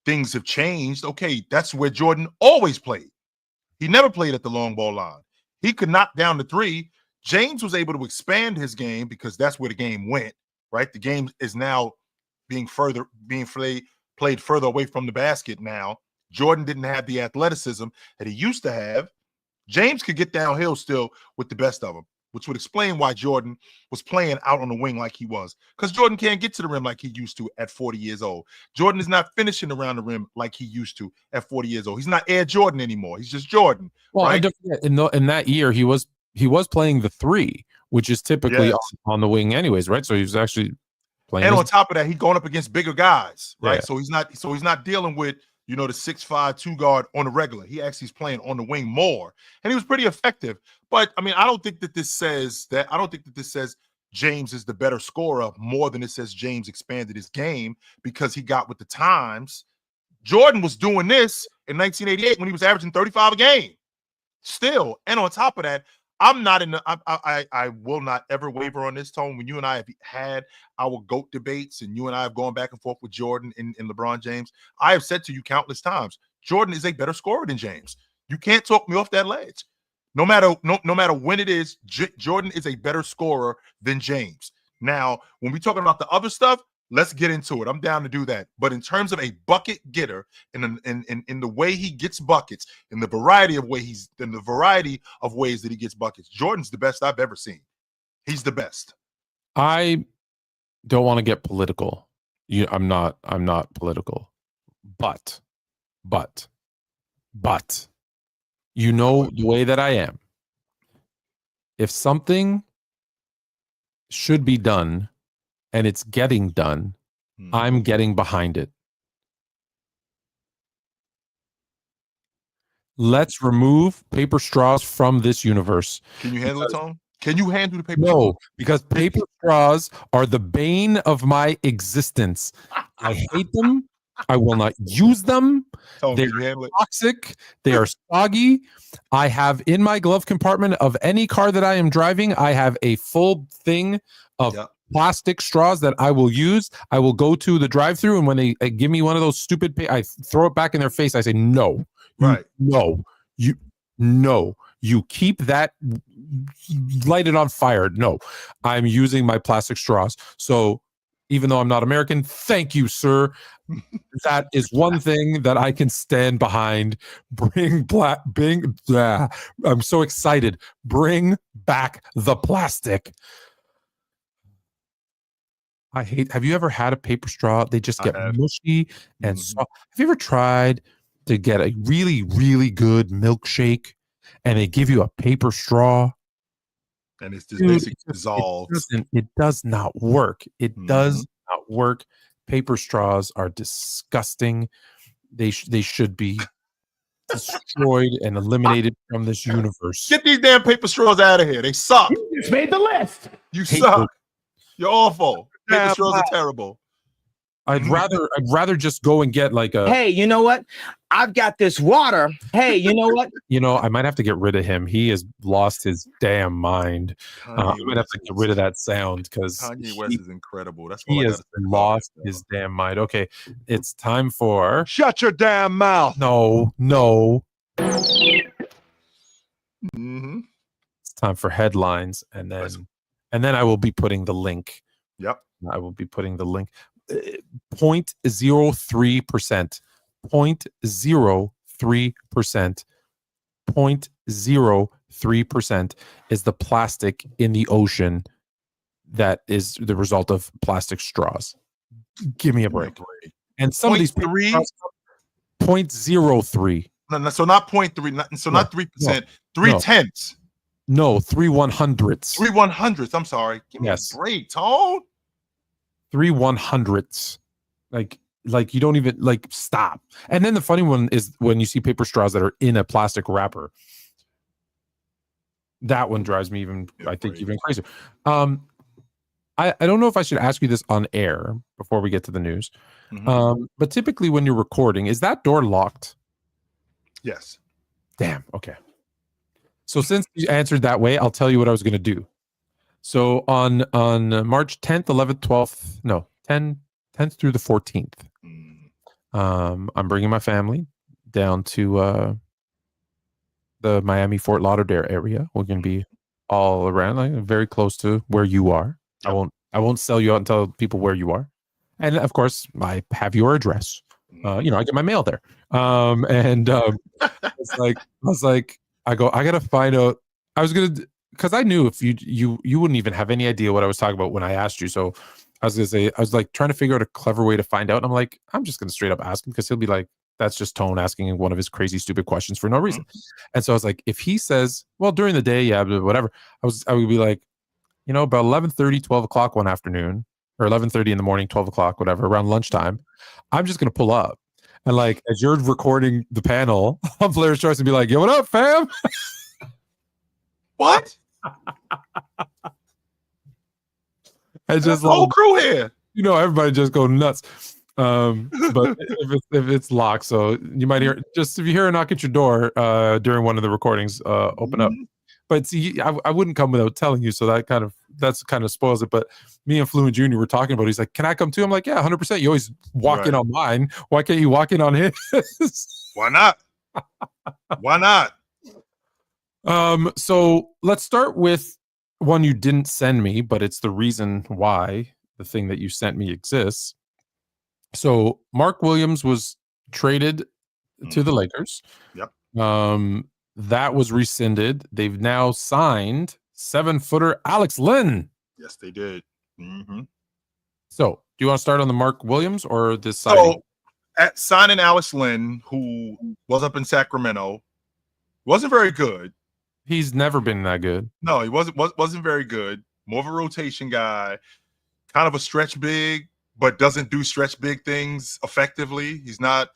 A: things have changed. Okay, that's where Jordan always played. He never played at the long ball line. He could knock down the three. James was able to expand his game because that's where the game went, right? The game is now being played further away from the basket now. Jordan didn't have the athleticism that he used to have. James could get downhill still with the best of them, which would explain why Jordan was playing out on the wing like he was, because Jordan can't get to the rim like he used to at 40 years old. Jordan is not finishing around the rim like he used to at 40 years old. He's not Air Jordan anymore. He's just Jordan.
F: Well,
A: right?
F: in that year, he was playing the three, which is typically on the wing anyways, right? So he was actually playing.
A: And on top of that, he's going up against bigger guys, right?
F: Yeah.
A: So he's not dealing with, the 6'5" 2 guard on the regular. He actually is playing on the wing more, and he was pretty effective. But I mean, I don't think that this says James is the better scorer more than it says James expanded his game because he got with the times. Jordan was doing this in 1988 when he was averaging 35 a game. Still, and on top of that, I will not ever waver on this, Tone. When you and I have had our GOAT debates and you and I have gone back and forth with Jordan and LeBron James, I have said to you countless times, Jordan is a better scorer than James. You can't talk me off that ledge. No matter when it is, Jordan is a better scorer than James. Now, when we're talking about the other stuff, let's get into it. I'm down to do that. But in terms of a bucket getter, in the way he gets buckets, in the variety of ways that he gets buckets, Jordan's the best I've ever seen. He's the best.
F: I don't want to get political. I'm not political. But you know the way that I am. If something should be done and it's getting done, I'm getting behind it. Let's remove paper straws from this universe.
A: Can you handle it, Tom? Can you handle the paper
F: No,
A: straws?
F: because paper straws are the bane of my existence. I hate them. I will not use them.
A: Tone,
F: They're
A: can you handle it?
F: toxic. They are soggy. I have in my glove compartment of any car that I am driving, I have a full thing of plastic straws that I will use. I will go to the drive-through, and when they give me one of those stupid, I throw it back in their face. I say, no,
A: right?
F: You keep that, light it on fire. No, I'm using my plastic straws. So even though I'm not American, thank you, sir. That is one thing that I can stand behind. I'm so excited. Bring back the plastic. Have you ever had a paper straw? They just get mushy and soft. Have you ever tried to get a really, really good milkshake and they give you a paper straw?
A: And it's just basically dissolved.
F: It does not work. It does not work. Paper straws are disgusting. They should be destroyed and eliminated from this universe.
A: Get these damn paper straws out of here. They suck.
H: You just made the list.
A: You suck. You're awful. Paper straws are terrible.
F: I'd rather just go and get like a.
H: Hey, you know what? I've got this water. Hey, you know what?
F: I might have to get rid of him. He has lost his damn mind. I might have to get rid of that sound because
A: Kanye West is incredible. That's
F: he has lost his damn mind. Okay, it's time for.
B: Shut your damn mouth.
F: No.
A: Mm-hmm.
F: It's time for headlines, and then I will be putting the link.
A: Yep.
F: I will be putting the link. 0.03%. 0.03%. 0.03% is the plastic in the ocean that is the result of plastic straws. Give me a break. And some of these 0.03.
A: No, so not 0.3. So not 3%. 0.3.
F: No, 3/100ths.
A: 3/100ths. I'm sorry. Give me a break, Tone.
F: 3/100ths. Like you don't even stop. And then the funny one is when you see paper straws that are in a plastic wrapper. That one drives me even crazier. I don't know if I should ask you this on air before we get to the news. But typically when you're recording, is that door locked?
A: Yes.
F: Damn. Okay. So since you answered that way, I'll tell you what I was going to do. So on March 10th, 11th, 12th, no, 10th through the 14th, I'm bringing my family down to the Miami Fort Lauderdale area. We're going to be all around, very close to where you are. I won't sell you out and tell people where you are. And of course, I have your address. I get my mail there. I gotta find out. Because I knew if you wouldn't even have any idea what I was talking about when I asked you. So I was gonna say, I was like trying to figure out a clever way to find out. And I'm like, I'm just gonna straight up ask him because he'll be like, that's just Tone asking one of his crazy stupid questions for no reason. And so I was like, if he says, well, during the day, yeah, whatever, I would be like, about 11:30, 12 o'clock one afternoon, or 11:30 in the morning, 12 o'clock, whatever, around lunchtime, I'm just gonna pull up. And like as you're recording the panel on Player's Choice and be like, yo, what up, fam?
A: What?
F: And just
A: The whole
F: like,
A: crew here.
F: everybody just go nuts. But if it's locked, so you might hear just if you hear a knock at your door during one of the recordings, open up. But see, I wouldn't come without telling you, so that kind of spoils it. But me and Fluent Jr. were talking about it. He's like, "Can I come too?" I'm like, "Yeah, 100%. You always walk in on mine. Why can't you walk in on his?"
A: Why not? Why not?
F: So let's start with one you didn't send me, but it's the reason why the thing that you sent me exists. So Mark Williams was traded to the Lakers.
A: Yep.
F: That was rescinded. They've now signed 7-footer Alex Len.
A: Yes, they did. Mm-hmm.
F: So, do you want to start on the Mark Williams or this
A: So,
F: signing?
A: at signing Alex Len, who was up in Sacramento, wasn't very good.
F: He's never been that good.
A: No, he wasn't very good. More of a rotation guy, kind of a stretch big, but doesn't do stretch big things effectively. He's not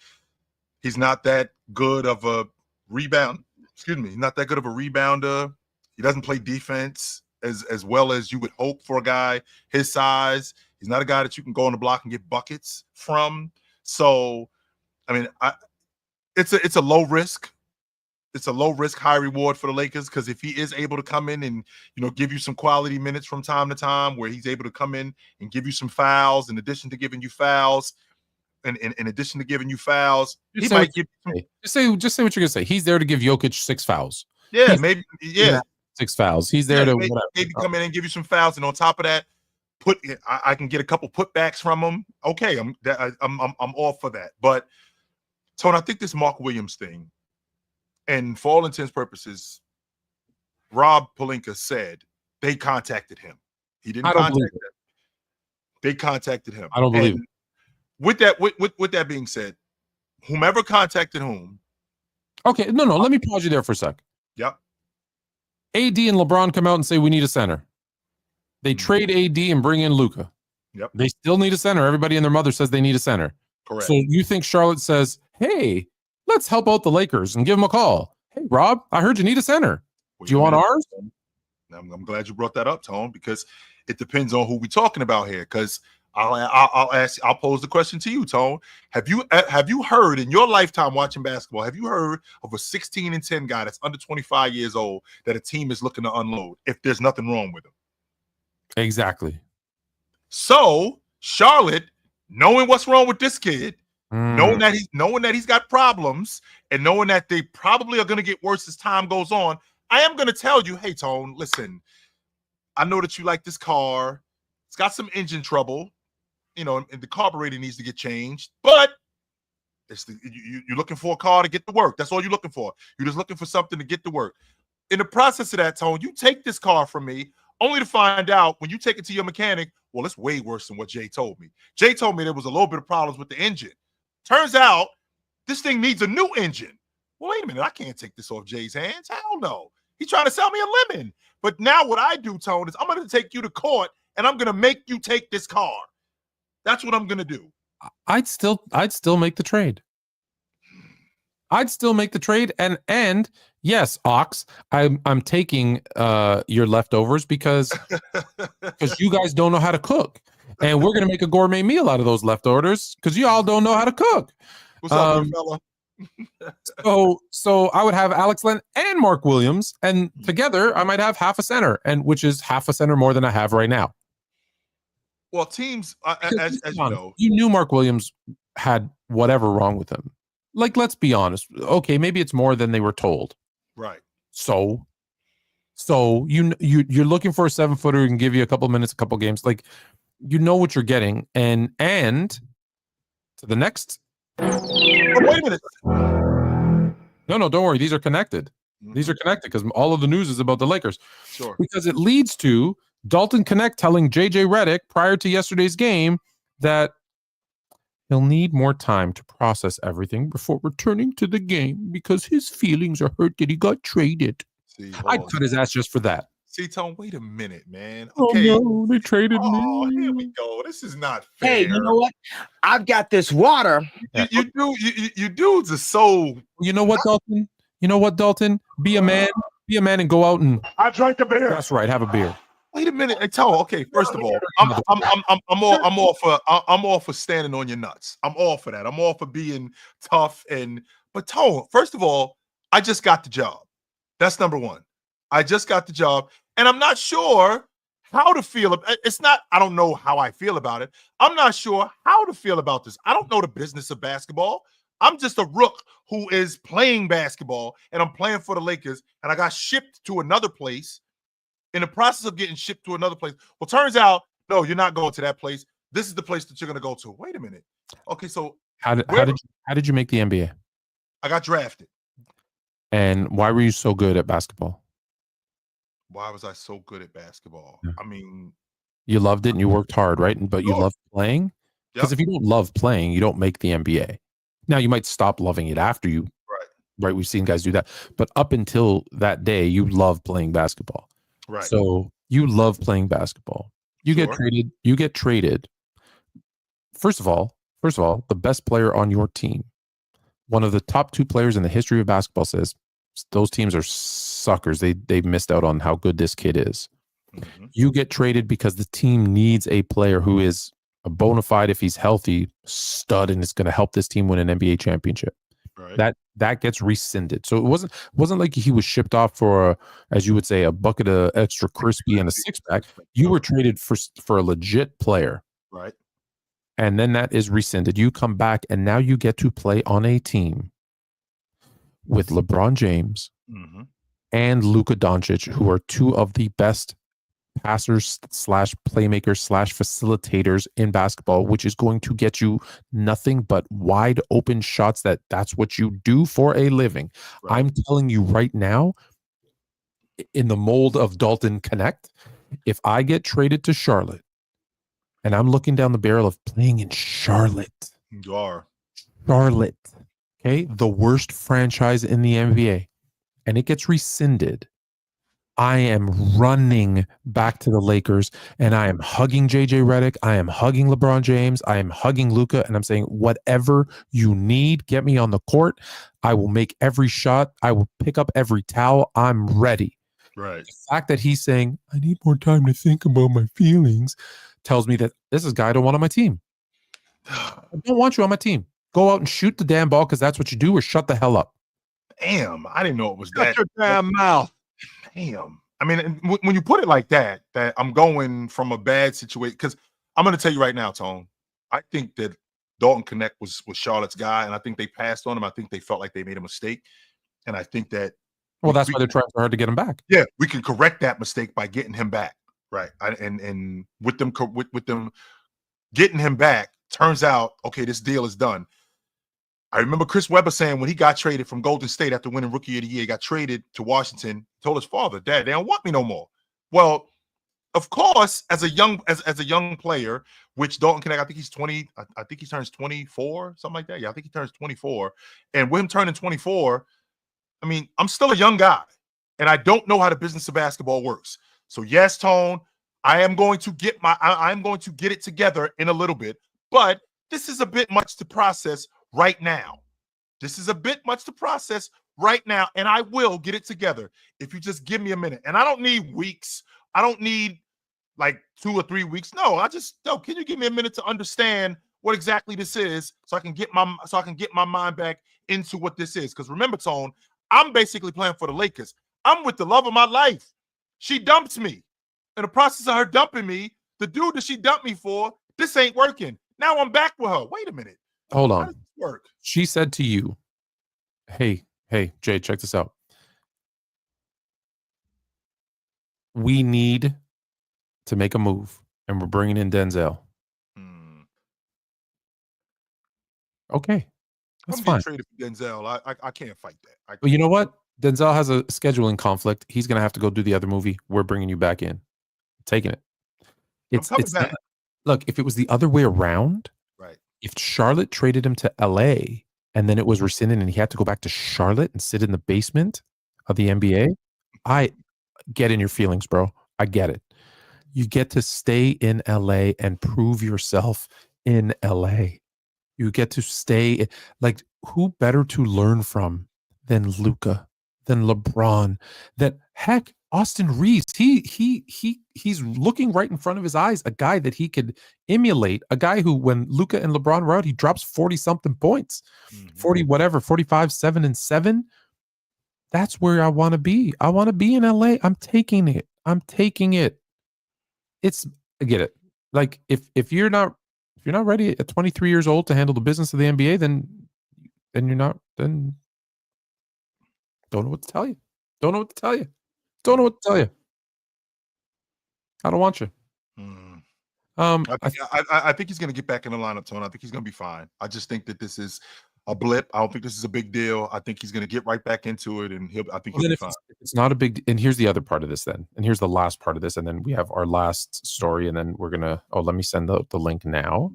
A: that good of a rebound. Excuse me, not that good of a rebounder. He doesn't play defense as well as you would hope for a guy his size. He's not a guy that you can go on the block and get buckets from. So, I mean, it's a low risk. It's a low risk, high reward for the Lakers, because if he is able to come in and give you some quality minutes from time to time, where he's able to come in and give you some fouls, in addition to giving you fouls, and in addition to giving you fouls, he might give you some.
F: Just say what you're gonna say. He's there to give Jokic 6 fouls.
A: Yeah, maybe. Yeah,
F: 6 fouls. He's there to
A: maybe come in and give you some fouls, and on top of that, I can get a couple putbacks from him. Okay, I'm all for that. But Tone, I think this Mark Williams thing, and for all intents and purposes, Rob Pelinka said they contacted him. He didn't contact them. They contacted him.
F: I don't believe it.
A: With that being said, whomever contacted whom.
F: Okay, no, let me pause you there for a sec.
A: Yep.
F: AD and LeBron come out and say we need a center. They trade AD and bring in Luka.
A: Yep.
F: They still need a center. Everybody and their mother says they need a center.
A: Correct.
F: So you think Charlotte says, "Hey, let's help out the Lakers and give them a call. Hey, Rob, I heard you need a center. Do you want ours?"
A: I'm glad you brought that up, Tone, because it depends on who we're talking about here. Because I'll pose the question to you, Tone. Have you heard in your lifetime watching basketball? Have you heard of a 16-10 guy that's under 25 years old that a team is looking to unload if there's nothing wrong with him?
F: Exactly.
A: So Charlotte, knowing what's wrong with this kid, knowing that he's got problems, and knowing that they probably are going to get worse as time goes on, I am going to tell you, hey, Tone, listen, I know that you like this car. It's got some engine trouble. And the carburetor needs to get changed, but you're looking for a car to get to work. That's all you're looking for. You're just looking for something to get to work. In the process of that, Tone, you take this car from me, only to find out when you take it to your mechanic, well, it's way worse than what Jay told me. Jay told me there was a little bit of problems with the engine. Turns out this thing needs a new engine. Well, wait a minute. I can't take this off Jay's hands. Hell no. He's trying to sell me a lemon. But now what I do, Tone, is I'm going to take you to court, and I'm going to make you take this car. That's what I'm going to do.
F: I'd still make the trade. I'd still make the trade, and yes, Ox, I'm taking your leftovers because you guys don't know how to cook, and we're gonna make a gourmet meal out of those leftovers because you all don't know how to cook.
A: What's up, big fella?
F: So I would have Alex Len and Mark Williams, and together I might have half a center, and which is half a center more than I have right now.
A: Well, teams, as you know,
F: you knew Mark Williams had whatever wrong with him. Like, let's be honest. Okay, maybe it's more than they were told.
A: Right.
F: So you're looking for a 7-footer who can give you a couple minutes, a couple games. Like, you know what you're getting, and to the next.
A: Oh, wait a minute.
F: No, don't worry. These are connected. These are connected because all of the news is about the Lakers.
A: Sure.
F: Because it leads to Dalton Connect telling JJ Redick prior to yesterday's game that he'll need more time to process everything before returning to the game because his feelings are hurt that he got traded. I'd cut his ass just for that.
A: See, Tone, wait a minute, man.
F: Oh
A: Okay.
F: no, they traded
A: Oh, here we
F: me.
A: go. This is not fair.
H: Hey, you know what? I've got this water.
A: You dudes are so.
F: You know what, Dalton? You know what, Dalton? Be a man. Be a man and go out and.
B: I drank the beer.
F: That's right. Have a beer.
A: Wait a minute, hey, Tone. Okay, first of all, I'm all for standing on your nuts. I'm all for that. I'm all for being tough but Tone, first of all, I just got the job. That's number one. I just got the job, and I'm not sure how to feel. It's not. I don't know how I feel about it. I'm not sure how to feel about this. I don't know the business of basketball. I'm just a rook who is playing basketball, and I'm playing for the Lakers, and I got shipped to another place. In the process of getting shipped to another place, well, turns out, no, you're not going to that place. This is the place that you're going to go to. Wait a minute. Okay, so
F: how did you make the NBA?
A: I got drafted.
F: And why were you so good at basketball?
A: Why was I so good at basketball?
F: Yeah.
A: I mean,
F: you loved it and you worked hard, right? But you loved playing? Because if you don't love playing, you don't make the NBA. Now, you might stop loving it after you. Right. We've seen guys do that. But up until that day, you loved playing basketball.
A: Right.
F: So you love playing basketball. You get traded. You get traded. First of all, the best player on your team, one of the top 2 players in the history of basketball, says those teams are suckers. They missed out on how good this kid is. Mm-hmm. You get traded because the team needs a player who is a bona fide, if he's healthy, stud, and it's going to help this team win an NBA championship. Right. That gets rescinded. So it wasn't like he was shipped off for as you would say, a bucket of extra crispy and a 6-pack. You were traded for a legit player.
A: Right.
F: And then that is rescinded. You come back and now you get to play on a team with LeBron James and Luka Dončić, who are 2 of the best passers / playmakers / facilitators in basketball, which is going to get you nothing but wide open shots. That's what you do for a living. Right. I'm telling you right now, in the mold of Dalton Connect, if I get traded to Charlotte and I'm looking down the barrel of playing in Charlotte,
A: you are
F: Charlotte, okay, the worst franchise in the NBA, and it gets rescinded, I am running back to the Lakers and I am hugging JJ Redick. I am hugging LeBron James. I am hugging Luka, and I'm saying, whatever you need, get me on the court. I will make every shot. I will pick up every towel. I'm ready.
A: Right.
F: The fact that he's saying, I need more time to think about my feelings, tells me that this is a guy I don't want on my team. I don't want you on my team. Go out and shoot the damn ball because that's what you do, or shut the hell up.
A: Damn, I didn't know it was
B: Shut your damn mouth.
A: Damn. I mean, when you put it like that I'm going from a bad situation, because I'm going to tell you right now, Tone, I think that Dalton Connect was Charlotte's guy, and I think they passed on him. I think they felt like they made a mistake, and I think that
F: that's why they're trying so hard to get him back.
A: Yeah, we can correct that mistake by getting him back, right? And with them getting him back, turns out, okay, this deal is done. I remember Chris Webber saying when he got traded from Golden State after winning Rookie of the Year, he got traded to Washington, told his father, Dad, they don't want me no more. Well, of course, as a young player, which Dalton Connect, I think he's 20, I think he turns 24, something like that. Yeah, I think he turns 24. And with him turning 24, I mean, I'm still a young guy, and I don't know how the business of basketball works. So yes, Tone, I'm going to get it together in a little bit, but this is a bit much to process right now. This is a bit much to process right now, and I will get it together if you just give me a minute. And I don't need weeks. I don't need like 2 or 3 weeks. No, can you give me a minute to understand what exactly this is so I can get my mind back into what this is? Because remember, Tone, I'm basically playing for the Lakers. I'm with the love of my life. She dumped me. In the process of her dumping me, the dude that she dumped me for, this ain't working. Now I'm back with her. Wait a minute.
F: Hold on.
A: How does this work?
F: She said to you, hey, Jay, check this out. We need to make a move, and we're bringing in Denzel. Okay. That's fine.
A: Traded for Denzel. I can't fight that.
F: But you know what? Denzel has a scheduling conflict. He's going to have to go do the other movie. We're bringing you back in. Taking it. It's not, look, if it was the other way around,
A: right?
F: If Charlotte traded him to LA and then it was rescinded and he had to go back to Charlotte and sit in the basement of the NBA, get in your feelings, bro. I get it. You get to stay in LA and prove yourself in LA. You get to stay, like, who better to learn from than Luka, than LeBron, that heck, Austin Reeves. He's looking right in front of his eyes, a guy that he could emulate, a guy who, when Luka and LeBron were out, he drops 40 something points, 40 whatever, 45, 7 and 7. That's where I want to be. I want to be in LA. I'm taking it. I get it. Like, if you're not ready at 23 years old to handle the business of the NBA, then you're not. Then don't know what to tell you. Don't know what to tell you. I don't want you.
A: I think he's going to get back in the lineup, Tony. I think he's going to be fine. I just think that this is a blip. I don't think this is a big deal. I think he's going to get right back into it, and I think he'll be fine.
F: It's not a big. And here's the other part of this. Then, and here's the last part of this, and then we have our last story, and then we're gonna. Oh, let me send the link now,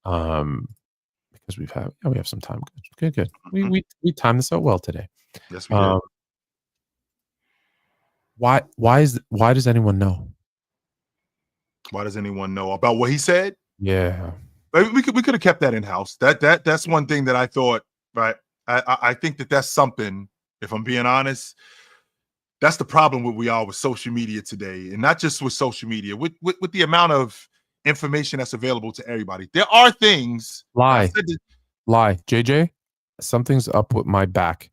F: because we have some time. Good. We timed this out well today.
A: Yes, we did.
F: Why does anyone know?
A: Why does anyone know about what he said?
F: Yeah.
A: We could have kept that in house. That's one thing that I thought. Right, I think that's something. If I'm being honest, that's the problem with social media today, and not just with social media, with the amount of information that's available to everybody. There are things.
F: Lie, JJ. Something's up with my back.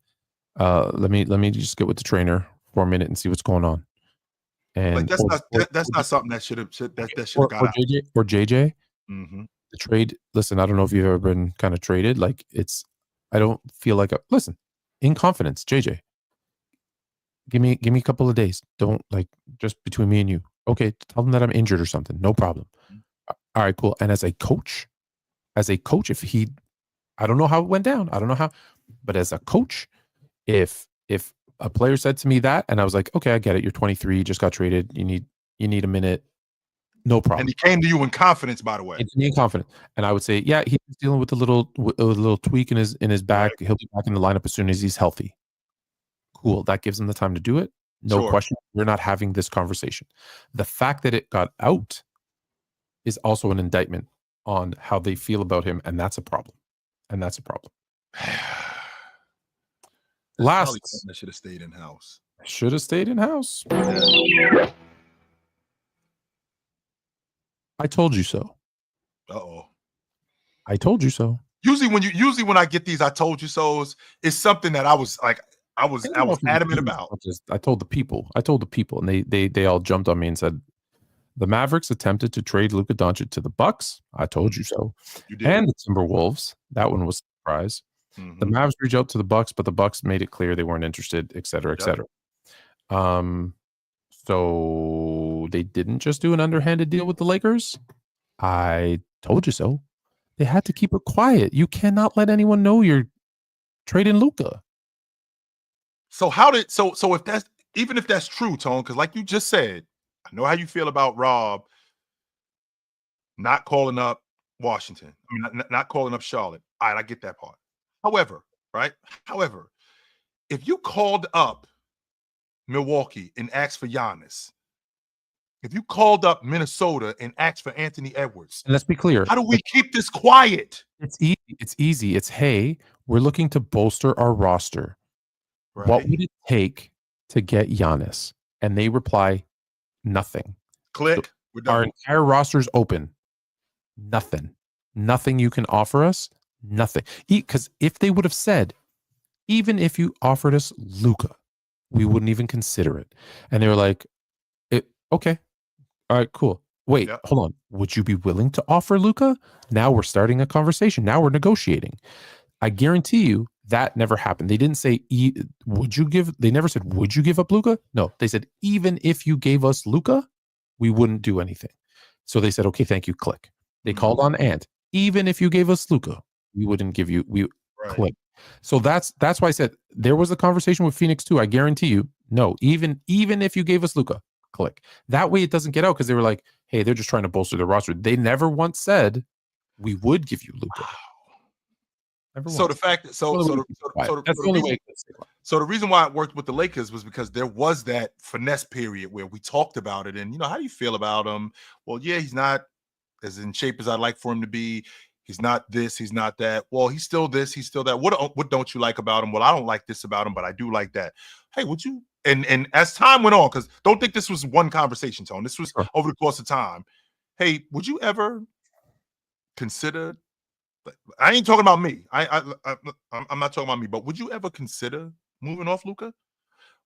F: Let me just get with the trainer for a minute and see what's going on. And
A: like that's not something that should have got out.
F: JJ.
A: Mm-hmm.
F: The trade. Listen, I don't know if you've ever been kind of traded. Like, I don't feel like listen, in confidence, JJ. Give me a couple of days. Don't, like, just between me and you. Okay, tell them that I'm injured or something. No problem. All right, cool. And as a coach, I don't know how it went down. I don't know how, but as a coach, if a player said to me that, and I was like, okay, I get it. You're 23, you just got traded. You need a minute. No problem.
A: And he came to you in confidence, by the way.
F: In confidence. And I would say, yeah, he's dealing with a little tweak in his back. Right. He'll be back in the lineup as soon as he's healthy. Cool. That gives him the time to do it. No question. We're not having this conversation. The fact that it got out is also an indictment on how they feel about him, and that's a problem. Last,
A: I should have stayed in house.
F: I told you so.
A: Uh-oh.
F: I told you so.
A: Usually when I get these I told you so's, it's something that I was adamant about.
F: I told the people, and they all jumped on me and said, the Mavericks attempted to trade Luka Dončić to the Bucks. I told you so.
A: You did.
F: And the Timberwolves. That one was a surprise. Mm-hmm. The Mavs reached out to the Bucks, but the Bucks made it clear they weren't interested, et cetera, et cetera. So they didn't just do an underhanded deal with the Lakers. I told you so. They had to keep it quiet. You cannot let anyone know you're trading Luka.
A: So if that's, even if that's true, Tone, because like you just said, I know how you feel about Rob not calling up Washington. I mean, not calling up Charlotte. All right, I get that part. However, if you called up Milwaukee and asked for Giannis, if you called up Minnesota and asked for Anthony Edwards,
F: and let's be clear,
A: how do we keep this quiet?
F: It's easy. It's, hey, we're looking to bolster our roster. Right. What would it take to get Giannis? And they reply, nothing.
A: Click.
F: So our entire roster's open. Nothing you can offer us. Nothing. Because if they would have said, even if you offered us Luka, we wouldn't even consider it. And they were like, okay. All right, cool. Wait, hold on. Would you be willing to offer Luka? Now we're starting a conversation. Now we're negotiating. I guarantee you that never happened. They didn't say, they never said, would you give up Luka? No, they said, even if you gave us Luka, we wouldn't do anything. So they said, okay, thank you, click. They called on Ant. Even if you gave us Luka, we wouldn't give you, click. So that's why I said there was a conversation with Phoenix too. I guarantee you, no, even if you gave us Luka, click. That way it doesn't get out, because they were like, hey, they're just trying to bolster their roster. They never once said we would give you Luka.
A: So the fact that So the reason why it worked with the Lakers was because there was that finesse period where we talked about it. And, how do you feel about him? Well, yeah, he's not as in shape as I'd like for him to be. He's not this, he's not that. Well, he's still this, he's still that. What don't you like about him? Well, I don't like this about him, but I do like that. Hey, would you? And as time went on, because don't think this was one conversation, Tone. This was over the course of time. Hey, would you ever consider? I ain't talking about me. I'm not talking about me. But would you ever consider moving off Luka?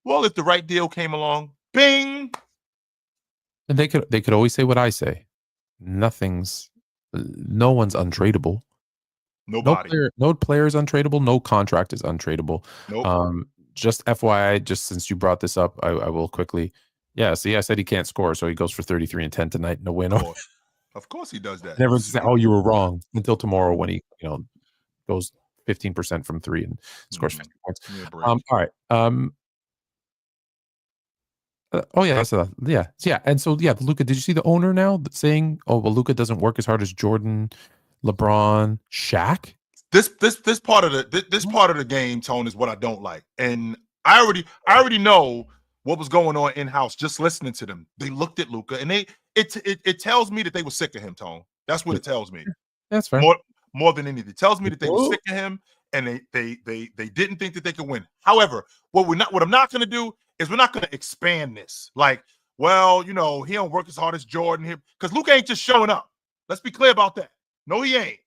A: Well, if the right deal came along, bing.
F: And they could always say what I say. No one's untradeable.
A: Nobody.
F: No player is untradeable. No contract is untradeable.
A: Nope.
F: Just FYI, just since you brought this up, I will quickly. Yeah, see, I said he can't score, so he goes for 33 and 10 tonight in a win.
A: Of course he does that.
F: Never say, "Oh, you were wrong," until tomorrow when he, goes 15% from 3 and scores 50 points. All right. Oh yeah, yeah. And so Luka. Did you see the owner now saying, "Oh, well, Luka doesn't work as hard as Jordan, LeBron, Shaq"?
A: This part of the game, Tone, is what I don't like, and I already know what was going on in house just listening to them. They looked at Luka, and it tells me that they were sick of him, Tone. That's what it tells me.
F: That's fair.
A: More than anything, it tells me that they were sick of him, and they didn't think that they could win. However, what I'm not going to do is we're not going to expand this. Like, well, he don't work as hard as Jordan here, because Luka ain't just showing up. Let's be clear about that. No, he ain't.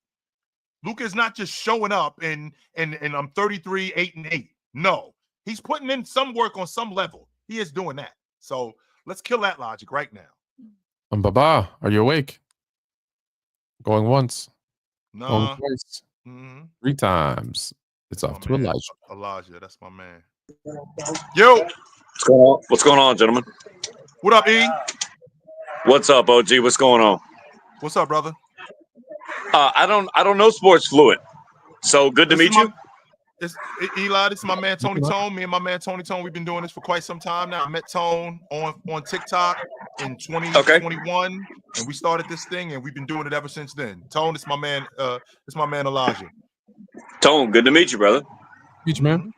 A: Luka is not just showing up and I'm 33, 8-8. No, he's putting in some work on some level. He is doing that. So let's kill that logic right now.
F: Baba, are you awake? Going once.
A: No.
F: Going twice. 3 times. It's off to Elijah.
A: Elijah, that's my man. Yo.
I: What's going on, gentlemen?
A: What up, E?
I: What's up, OG? What's going on?
A: What's up, brother?
I: I don't know sports fluent. So good to meet you.
A: Eli, this is my man Tony Tone. Me and my man Tony Tone, we've been doing this for quite some time now. I met Tone on TikTok in 2021, and we started this thing, and we've been doing it ever since then. Tone, it's my man. It's my man Elijah.
I: Tone, good to meet you, brother.
F: Meet you, man.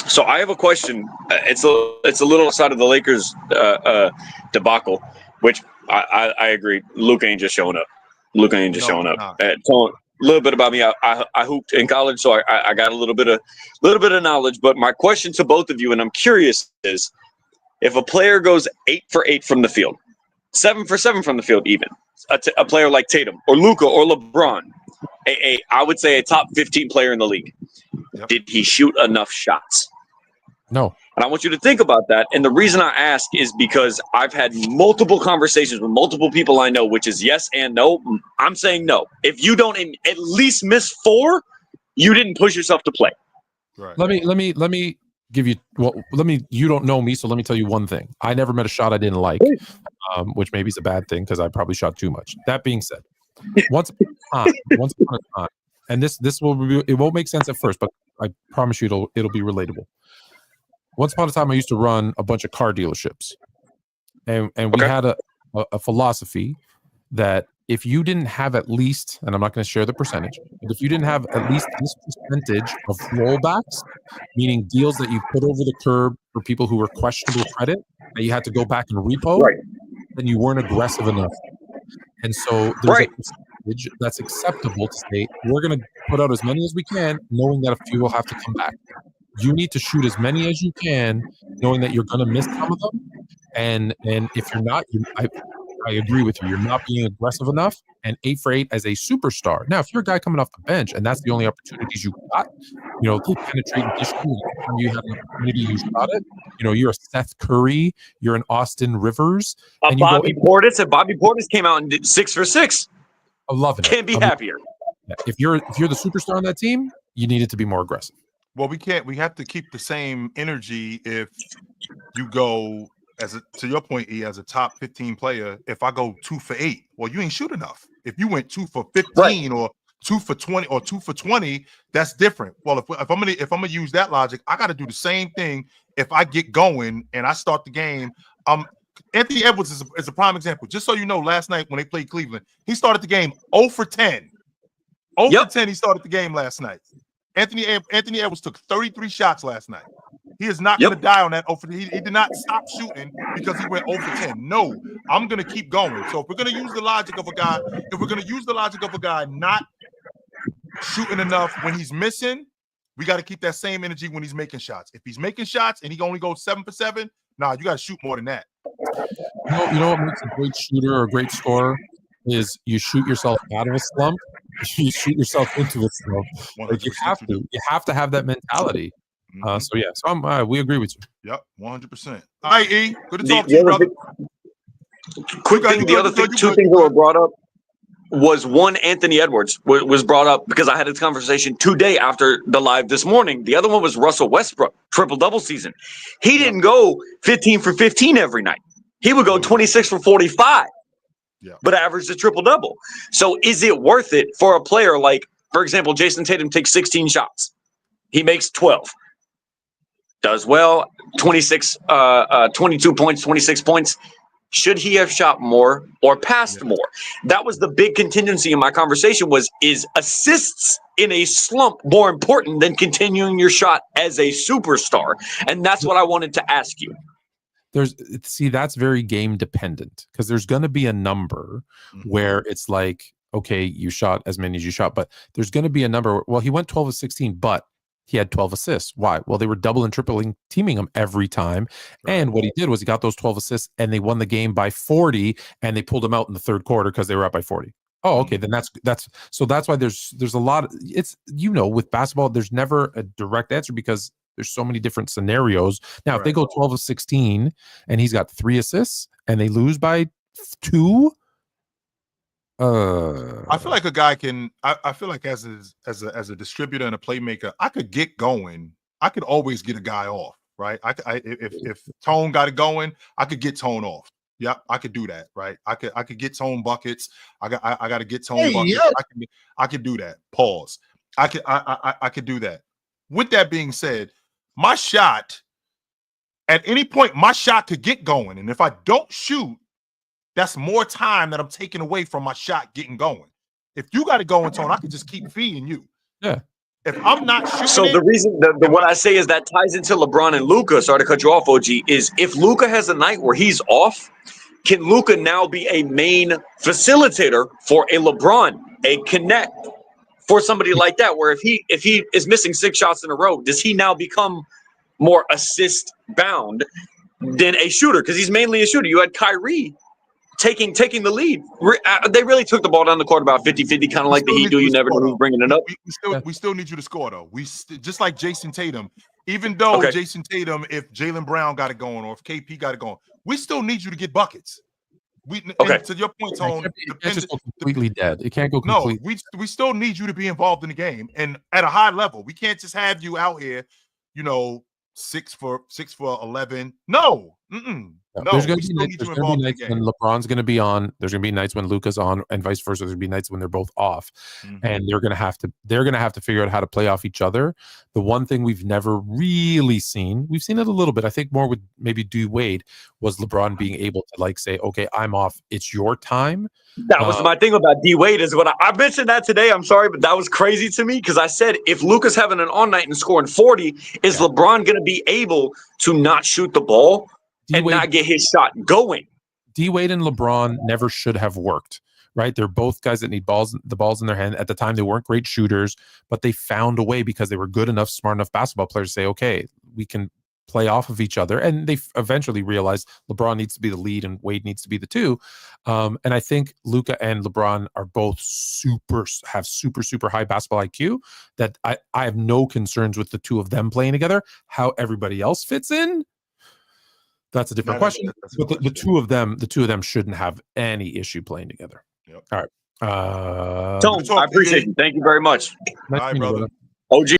I: So I have a question. It's a little outside of the Lakers debacle, which I agree. Luka ain't just showing up. Showing up. Tone, a little bit about me. I hooped in college, so I got a little bit of knowledge. But my question to both of you, and I'm curious, is if a player goes 8 for 8 from the field, 7 for 7 from the field, even a player like Tatum or Luka or LeBron, I would say a top 15 player in the league.
A: Yep.
I: Did he shoot enough shots?
F: No.
I: And I want you to think about that. And the reason I ask is because I've had multiple conversations with multiple people I know, which is yes and no. I'm saying no. If you don't at least miss 4, you didn't push yourself to play.
A: Right.
F: Let me give you. Well, you don't know me, so let me tell you one thing. I never met a shot I didn't like, which maybe is a bad thing because I probably shot too much. That being said, once upon a time, and this it won't make sense at first, but I promise you it'll be relatable. Once upon a time, I used to run a bunch of car dealerships, and we had a philosophy that if you didn't have at least, and I'm not going to share the percentage, but if you didn't have at least this percentage of rollbacks, meaning deals that you put over the curb for people who were questionable credit, that you had to go back and repo, then you weren't aggressive enough. And so there's a percentage that's acceptable to say, we're going to put out as many as we can, knowing that a few will have to come back. You need to shoot as many as you can, knowing that you're going to miss some of them. And if you're not, I agree with you. You're not being aggressive enough. And 8 for 8 as a superstar. Now, if you're a guy coming off the bench and that's the only opportunities you got, to penetrate and distribute, you have an opportunity, you shot it. You're a Seth Curry, you're an Austin Rivers, and
I: Bobby Portis. And Bobby Portis came out and did 6 for 6.
F: I love it.
I: Can't be happier.
F: Yeah. If you're the superstar on that team, you need it to be more aggressive.
A: Well, we have to keep the same energy if you go to your point, E, as a top 15 player. If I go 2 for 8, well, you ain't shoot enough. If you went 2 for 15 or 2 for 20 or 2 for 20, that's different. Well, if I'm gonna use that logic, I got to do the same thing. If I get going and I start the game, Anthony Edwards is a prime example. Just so you know, last night when they played Cleveland, he started the game 0 for 10. 0 for 10, he started the game last night. Anthony Edwards took 33 shots last night. He is not going to die on that. He did not stop shooting because he went 0 for 10. No, I'm going to keep going. So if we're going to use the logic of a guy, not shooting enough when he's missing, we got to keep that same energy when he's making shots. If he's making shots and he only goes 7 for 7, nah, you got to shoot more than that.
F: You know what makes a great shooter or a great scorer is you shoot yourself out of a slump. You shoot yourself into a slump. Like you have to have that mentality. We agree with you.
A: Yep, 100%. All right, E, good to talk to you, brother.
I: Quick thing, two things that were brought up was one, Anthony Edwards was brought up because I had this conversation today after the live this morning. The other one was Russell Westbrook, triple-double season. He didn't go 15 for 15 every night. He would go 26 for 45, but averaged a triple-double. So is it worth it for a player like, for example, Jason Tatum takes 16 shots. He makes 12. Does well, 22 points, 26 points. Should he have shot more or passed more? That was the big contingency in my conversation is assists in a slump more important than continuing your shot as a superstar? And that's what I wanted to ask you.
F: That's very game dependent because there's going to be a number where it's like, okay, you shot as many as you shot, but there's going to be a number. Well, he went 12 of 16, but he had 12 assists. Why? Well, they were double and tripling, teaming him every time. Right. And what he did was he got those 12 assists and they won the game by 40 and they pulled him out in the third quarter because they were up by 40. Oh, okay. Then that's why there's a lot of, it's, with basketball, there's never a direct answer because there's so many different scenarios. Now, if they go 12 of 16 and he's got 3 assists and they lose by 2,
A: I feel like a guy can. I feel like as a distributor and a playmaker, I could get going. I could always get a guy off, right? If Tone got it going, I could get Tone off. Yeah, I could do that, right? I could get Tone buckets. I got to get Tone buckets. Yeah. I could do that. Pause. I could do that. With that being said, my shot at any point, my shot could get going, and if I don't shoot, that's more time that I'm taking away from my shot getting going. If you got to go in, Tone, I could just keep feeding you.
F: Yeah.
A: If I'm not shooting,
I: so the reason what I say is that ties into LeBron and Luka. Sorry to cut you off, OG. Is if Luka has a night where he's off, can Luka now be a main facilitator for a LeBron, a connect for somebody like that? Where if he is missing 6 shots in a row, does he now become more assist bound than a shooter? Because he's mainly a shooter. You had Kyrie taking the lead. They really took the ball down the court about 50-50, kind of like the Heat do. You never know who's bringing it up.
A: We still need you to score, though. Just like Jason Tatum, even though Jason Tatum, if Jaylen Brown got it going or if KP got it going, we still need you to get buckets. And to your point, Tone,
F: it can't just go completely dead. It can't go completely.
A: No, we still need you to be involved in the game and at a high level. We can't just have you out here, 6 for 11. No. No,
F: there's going to be nights when LeBron's going to be on. There's going to be nights when Luka's on, and vice versa. There's going to be nights when they're both off, and they're going to have to figure out how to play off each other. The one thing we've never really seen, we've seen it a little bit. I think more with maybe D Wade, was LeBron being able to say, "Okay, I'm off. It's your time."
I: That was my thing about D Wade is when I mentioned that today. I'm sorry, but that was crazy to me because I said if Luka's having an on night and scoring 40, is LeBron going to be able to not shoot the ball and not get his shot going?
F: D Wade and LeBron never should have worked, right? They're both guys that need the balls in their hand. At the time, they weren't great shooters, but they found a way because they were good enough, smart enough basketball players to say, okay, we can play off of each other. And they eventually realized LeBron needs to be the lead and Wade needs to be the 2. And I think Luka and LeBron are both super high basketball IQ that I have no concerns with the 2 of them playing together. How everybody else fits in, that's a different question. But the two of them shouldn't have any issue playing together.
A: Yep.
F: All right.
I: Tone, I appreciate you. Thank you very much.
A: Bye, brother.
I: OG.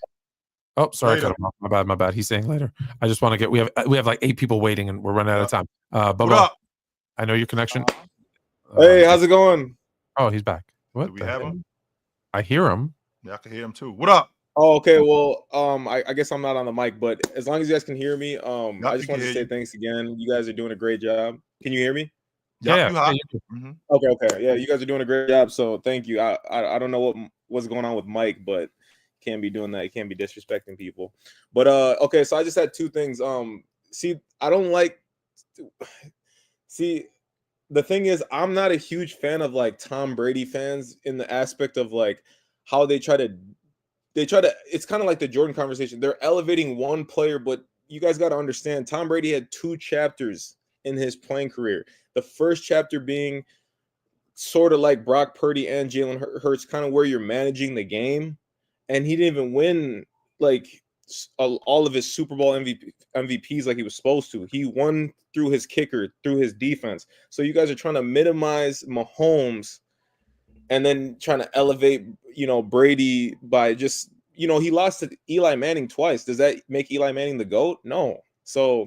F: Oh, sorry, I cut him off. My bad. He's saying later. I just want to get. We have like 8 people waiting, and we're running out of time. Bubba, I know your connection.
J: Hey, how's it going?
F: Oh, he's back. What?
A: Do we have him?
F: I hear him.
A: Yeah, I can hear him too. What up?
J: Oh, okay. Well, I guess I'm not on the mic, but as long as you guys can hear me, I just want to say thanks again. You guys are doing a great job. Can you hear me?
F: Yeah.
J: Okay. Yeah, you guys are doing a great job. So thank you. I don't know what's going on with Mike, but Can't be doing that. You can't be disrespecting people. But okay, so I just had two things. See, I don't like. See, the thing is, I'm not a huge fan of like Tom Brady fans in the aspect of like how they try to. It's kind of like the Jordan conversation. They're elevating one player, but you guys got to understand, Tom Brady had 2 chapters in his playing career. The first chapter being sort of like Brock Purdy and Jalen Hurts, kind of where you're managing the game. And he didn't even win like all of his Super Bowl MVPs like he was supposed to. He won through his kicker, through his defense. So you guys are trying to minimize Mahomes and then trying to elevate, Brady by just, he lost to Eli Manning twice. Does that make Eli Manning the GOAT? No. So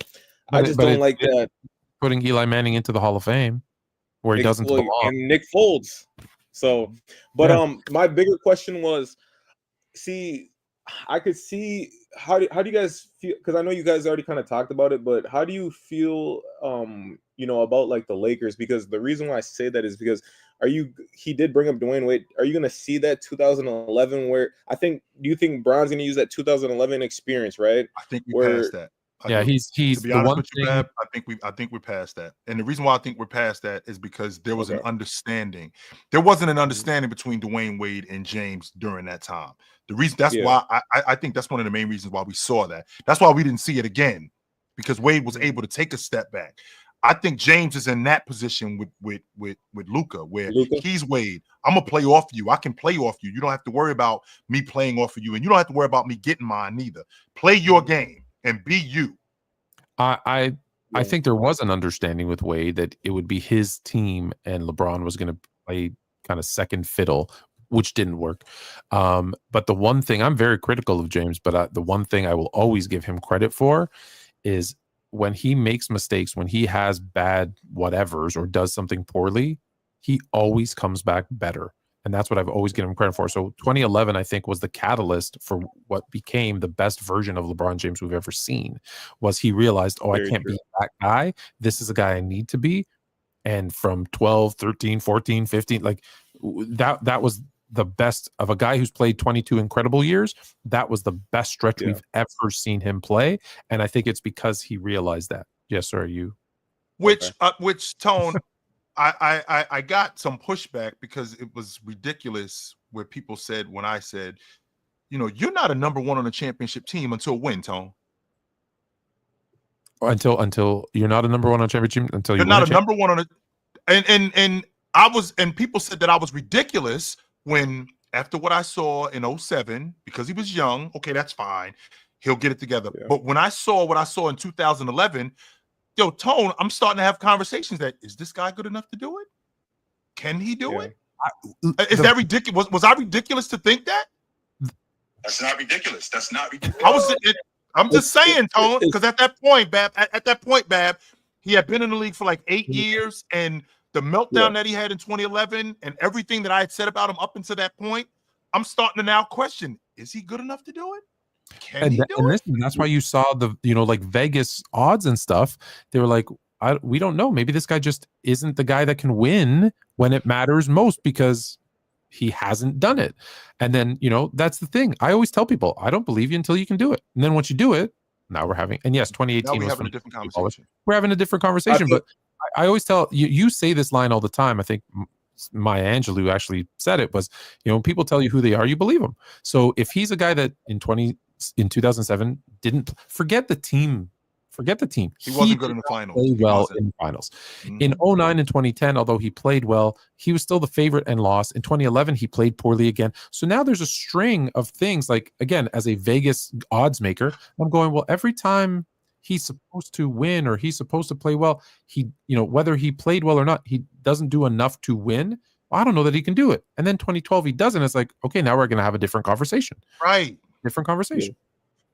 J: I just don't like that.
F: Putting Eli Manning into the Hall of Fame where he doesn't belong.
J: And Nick Foles. So, but my bigger question was, see, I could see how do you guys feel, because I know you guys already kind of talked about it, but how do you feel about like the Lakers? Because the reason why I say that is because he did bring up Dwayne Wade. Are you going to see that 2011 do you think Bron's going to use that 2011 experience, right?
A: I think we passed that.
F: He's
A: to be honest with you, Bab, I think we're past that. And the reason why I think we're past that is because there was an understanding. There wasn't an understanding between Dwayne Wade and James during that time. The reason why I think that's one of the main reasons why we saw that. That's why we didn't see it again, because Wade was able to take a step back. I think James is in that position with Luka, where he's Wade. I'm gonna play off you. I can play off you. You don't have to worry about me playing off of you, and you don't have to worry about me getting mine neither. Play your game and be you.
F: I think there was an understanding with Wade that it would be his team and LeBron was going to play kind of second fiddle, which didn't work. But the one thing, I'm very critical of James, but the one thing I will always give him credit for is when he makes mistakes, when he has bad whatevers or does something poorly, he always comes back better. And that's what I've always given him credit for. So 2011, I think, was the catalyst for what became the best version of LeBron James we've ever seen. Was he realized, I can't be that guy. This is a guy I need to be. And from 12, 13, 14, 15, like that was the best of a guy who's played 22 incredible years. That was the best stretch we've ever seen him play. And I think it's because he realized that. Yes, sir, you.
A: Which Tone, I got some pushback because it was ridiculous where people said, when I said, you're not a number 1 on a championship team until when, Tone?
F: Until you're not a number 1 on a championship, until
A: you're not a number 1 on a, and people said that I was ridiculous when, after what I saw in 2007, because he was young, okay, that's fine. He'll get it together. Yeah. But when I saw what I saw in 2011, Tone, I'm starting to have conversations that, is this guy good enough to do it? Can he do it? Is that ridiculous? Was I ridiculous to think that? That's not ridiculous. That's not ridiculous. I'm just saying, Tone, because at that point, Bab, he had been in the league for like 8 years, and the meltdown that he had in 2011 and everything that I had said about him up until that point, I'm starting to now question, is he good enough to do it? Can he do it?
F: That's why you saw the, like Vegas odds and stuff. They were like, we don't know. Maybe this guy just isn't the guy that can win when it matters most because he hasn't done it. And then, that's the thing. I always tell people, I don't believe you until you can do it. And then once you do it, now we're having, and yes, 2018
A: we're having a different conversation.
F: We're having a different conversation, but I always tell you say this line all the time. I think Maya Angelou actually said it was, when people tell you who they are, you believe them. So if he's a guy that in 2007 didn't forget the team.
A: He wasn't good in the finals.
F: Play well in the finals. Mm-hmm. In 2009 and 2010, although he played well, he was still the favorite and lost. In 2011, he played poorly again. So now there's a string of things like, again, as a Vegas odds maker, I'm going, well, every time he's supposed to win or he's supposed to play well, he, whether he played well or not, he doesn't do enough to win. Well, I don't know that he can do it. And then 2012, he doesn't. It's like, okay, now we're going to have a different conversation.
A: Right.
F: Different conversation.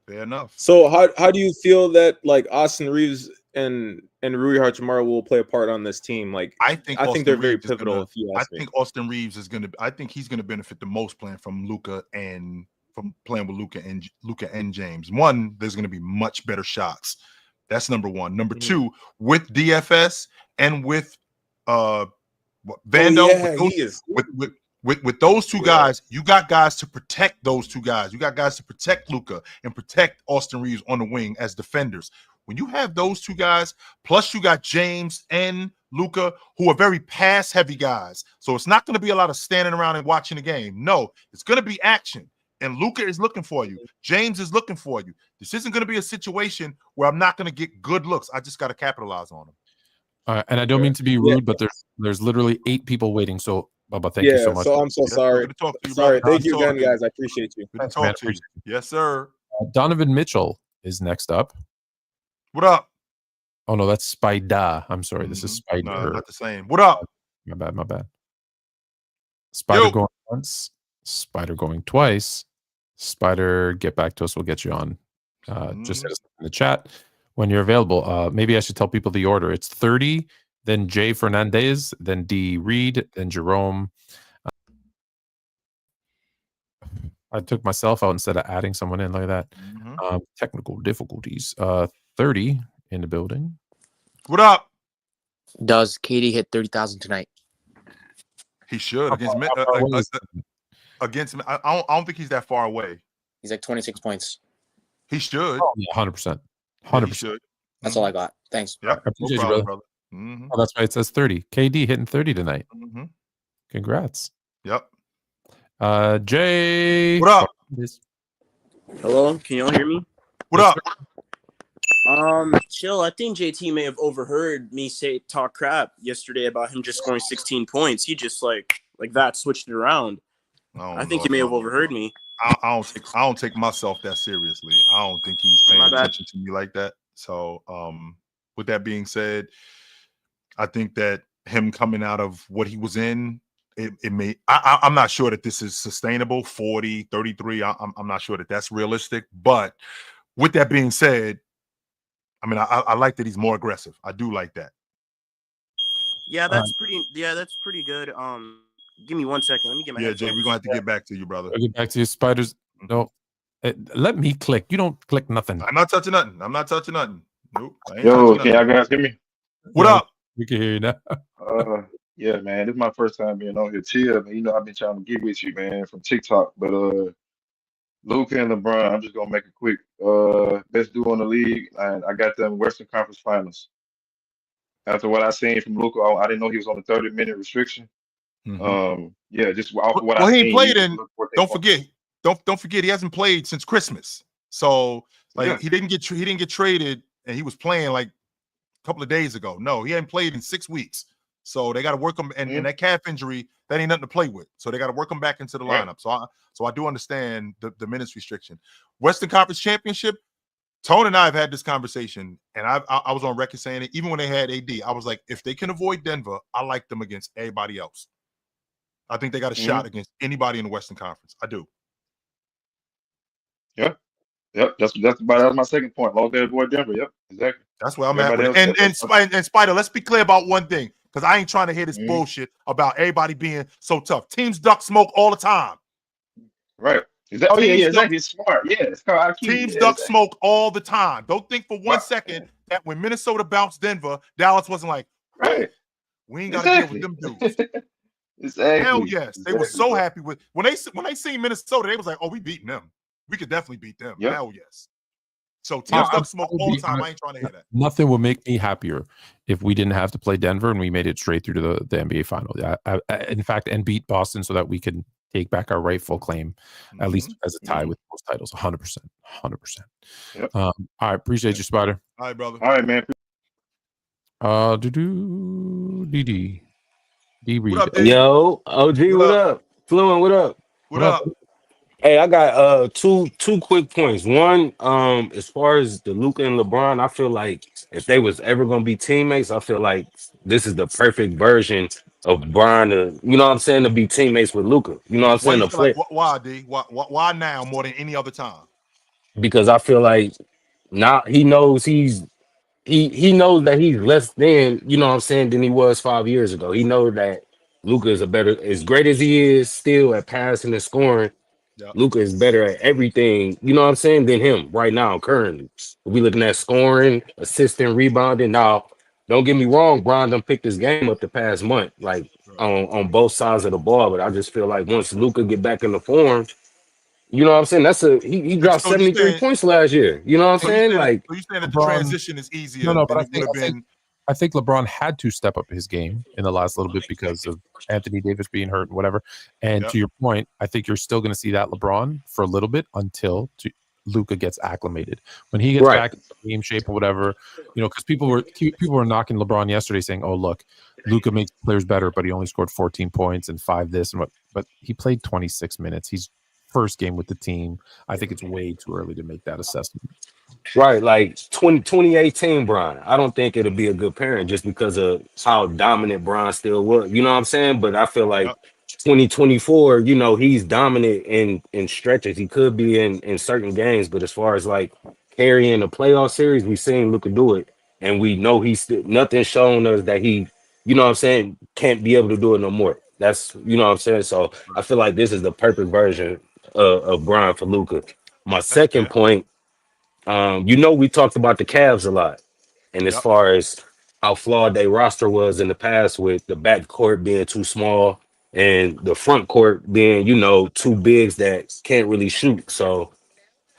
A: Fair enough.
J: So how do you feel that like Austin Reeves and Rui Hachimura will play a part on this team? Like I think they're very pivotal.
A: I think Austin Reeves is going to. I think he's going to benefit the most playing from Luka and from playing with Luka and James. One, there's going to be much better shots. That's number one. Number two, with DFS and with Vando, With those two guys, you got guys to protect those two guys. You got guys to protect Luka and protect Austin Reeves on the wing as defenders. When you have those two guys, plus you got James and Luka, who are very pass-heavy guys. So it's not going to be a lot of standing around and watching the game. No, it's going to be action. And Luka is looking for you. James is looking for you. This isn't going to be a situation where I'm not going to get good looks. I just got to capitalize on them.
F: And I don't mean to be rude, but there's literally 8 people waiting. So, Bubba, thank you so much.
J: So I'm so sorry. Sorry. Thank you again, guys. I appreciate you.
A: Good to talk to you. Yes, sir.
F: Donovan Mitchell is next up.
A: What up?
F: Oh, no, that's Spider. I'm sorry. This is Spider.
A: No, not the same. What up?
F: My bad. Spider going once. Spider going twice. Spider, get back to us. We'll get you on. Just hit us in the chat when you're available. Maybe I should tell people the order. It's 30, then Jay Fernandez, then D Reed, then Jerome. I took myself out instead of adding someone in like that. Technical difficulties. 30 in the building.
A: What up?
H: Does KD hit 30,000 tonight?
A: He should against him. I don't think he's that far away.
H: He's like 26 points.
A: He should.
F: Oh, yeah, 100%. 100%.
H: That's all I got. Thanks.
A: Yep.
F: I appreciate you, brother. Oh, that's right. It says 30. KD hitting 30 tonight. Congrats.
A: Yep.
F: Jay.
A: What up?
K: Hello, can y'all hear me?
A: What up?
K: Chill. I think JT may have overheard me talk crap yesterday about him just scoring 16 points. He just like that switched it around. I think he may have overheard me.
A: I don't take myself that seriously. I don't think he's paying attention to me like that. So, with that being said, I think that him coming out of what he was in, it may. I'm not sure that this is sustainable. 40, 33. I'm not sure that that's realistic. But with that being said, I mean, I like that he's more aggressive. I do like that.
K: Yeah, that's pretty. Yeah, that's pretty good. Give me 1 second. Let me get my.
A: Yeah, Jay, we're gonna have to get back to you, brother.
F: I'll get back to you, Spiders. No, let me click. You don't click nothing.
A: I'm not touching nothing. Nope.
L: Yo, can y'all guys hear me?
A: What up?
F: We can hear you now.
L: Yeah, man, this is my first time being on here. Chill, man. You know, I've been trying to get with you, man, from TikTok. But Luka and LeBron, I'm just gonna make it quick. Best duo in the league, and I got them Western Conference Finals. After what I seen from Luka, I didn't know he was on the 30-minute restriction. Yeah, just off what I
A: he
L: seen.
A: Played in. Don't forget, he hasn't played since Christmas. So he didn't get traded, and he was playing like a couple of days ago. No, he hadn't played in 6 weeks. So they got to work him, and that calf injury, that ain't nothing to play with. So they got to work him back into the lineup. So I do understand the minutes restriction. Western Conference Championship. Tone and I have had this conversation, and I was on record saying it. Even when they had AD, I was like, if they can avoid Denver, I like them against everybody else. I think they got a shot against anybody in the Western Conference. I do.
L: Yep. That's my second point. Long they avoid Denver. Yep, exactly.
A: That's where I'm at. With it. And Spider, let's be clear about one thing, because I ain't trying to hear this bullshit about everybody being so tough. Teams duck smoke all the time.
L: Right. Exactly. Exactly. It's smart. Yeah, it's called IQ.
A: Teams duck smoke all the time. Don't think for one second that when Minnesota bounced Denver, Dallas wasn't like, we ain't got to deal with them dudes.
L: Exactly.
A: Hell yes. They were so happy with when they seen Minnesota, they was like, oh, we beating them. We could definitely beat them.
L: Yep.
A: Hell yes. So teams duck smoke all the time. I ain't trying to hear that.
F: Nothing would make me happier if we didn't have to play Denver and we made it straight through to the NBA final. In fact, and beat Boston so that we can take back our rightful claim, at least as a tie with most titles. 100%. 100%.
L: Yep.
F: All right. Appreciate you, Spider.
A: All right, brother.
L: All right, man.
F: DD. D-Reed.
A: What up, Dave?
M: Yo, OG, what up? Fluent, what up?
A: What up?
M: Hey, I got two quick points. One, as far as the Luka and LeBron, I feel like if they was ever gonna be teammates, I feel like this is the perfect version of Bron to, you know what I'm saying, to be teammates with Luka. You know what I'm saying?
A: Why, D? Why now more than any other time?
M: Because I feel like now he knows he knows that he's less than, you know what I'm saying, than he was 5 years ago. He knows that Luka is as great as he is still at passing and scoring. Yep. Luka is better at everything, you know what I'm saying, than him right now, currently. We looking at scoring, assisting, rebounding. Now, don't get me wrong, Bron done picked his game up the past month. Like, on both sides of the ball. But I just feel like once Luka get back in the form, you know what I'm saying? He dropped
A: So you
M: 73
A: saying
M: points last year. You know what I'm saying? Like
A: so you saying that the
F: LeBron,
A: transition is easier
F: but
A: than it would have been.
F: I think LeBron had to step up his game in the last little bit because of Anthony Davis being hurt and whatever. And to your point, I think you're still going to see that LeBron for a little bit until Luka gets acclimated. When he gets back in game shape or whatever, because people were knocking LeBron yesterday saying, "Oh, look, Luka makes players better, but he only scored 14 points and 5 this and what." But he played 26 minutes. He's first game with the team. I think it's way too early to make that assessment.
M: Right, like 2018 Bron. I don't think it'll be a good pairing just because of how dominant Bron still was. You know what I'm saying? But I feel like 2024, he's dominant in stretches. He could be in certain games, but as far as like carrying a playoff series, we've seen Luka do it, and we know he's still nothing showing us that he, can't be able to do it no more. That's what I'm saying. So I feel like this is the perfect version of Bron for Luka. My second point. We talked about the Cavs a lot, and as far as how flawed their roster was in the past, with the back court being too small and the front court being, two bigs that can't really shoot. So,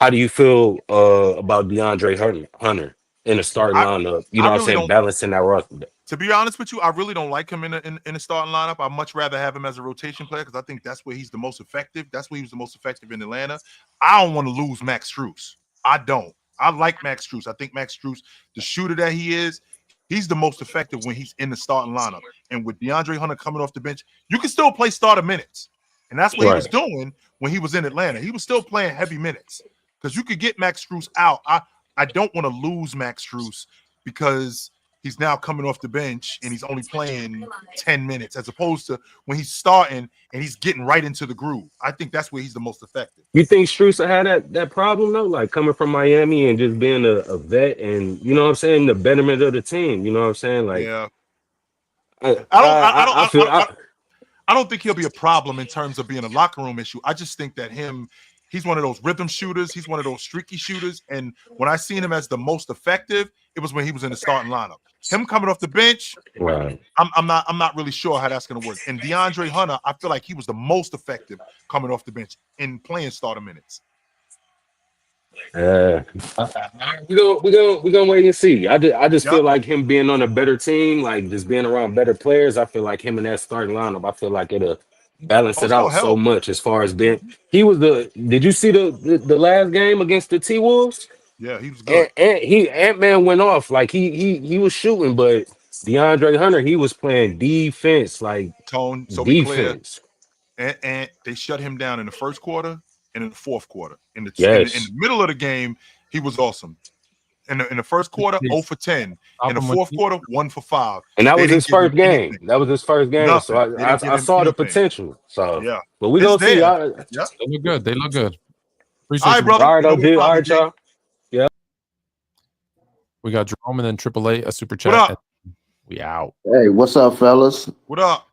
M: how do you feel about DeAndre Hunter in the starting lineup? You know what I'm saying, balancing that roster.
A: To be honest with you, I really don't like him in a starting lineup. I'd much rather have him as a rotation player because I think that's where he's the most effective. That's where he was the most effective in Atlanta. I don't want to lose Max Strus. I don't. I like Max Strus. I think Max Strus, the shooter that he is, he's the most effective when he's in the starting lineup. And with DeAndre Hunter coming off the bench, you can still play starter minutes. And that's what he was doing when he was in Atlanta. He was still playing heavy minutes because you could get Max Strus out. I don't want to lose Max Strus because he's now coming off the bench and he's only playing 10 minutes as opposed to when he's starting and he's getting right into the groove. I think that's where he's the most effective.
M: You think Strus had that problem though, like coming from Miami and just being a vet and the betterment of the team. You know what I'm saying? Like,
A: yeah.
M: I
A: don't think he'll be a problem in terms of being a locker room issue. I just think that he's one of those rhythm shooters. He's one of those streaky shooters. And when I seen him as the most effective, it was when he was in the starting lineup. Him coming off the bench, I'm not really sure how that's going to work. And DeAndre Hunter, I feel like he was the most effective coming off the bench in playing starter minutes.
M: We're gonna wait and see. I just feel like him being on a better team, like just being around better players. I feel like him in that starting lineup, I feel like it'll balance it out so much as far as being. He was Did you see the last game against the T-Wolves?
A: Yeah, he was good.
M: And Ant-Man went off. Like he was shooting, but DeAndre Hunter, he was playing defense, like
A: Tone. So
M: defense.
A: And they shut him down in the first quarter and in the fourth quarter. In the middle of the game, he was awesome. In the first quarter, 0 for 10. In the fourth quarter, 1 for 5.
M: And that was his first game. That was his first game. So I saw the potential. So
A: yeah,
M: but we gonna see.
F: They look good. They look good.
A: All right, brother.
M: All right, y'all. Yeah.
F: We got Jerome and then AAA, a super chat.
A: What up?
F: We out.
N: Hey, what's up, fellas?
A: What up?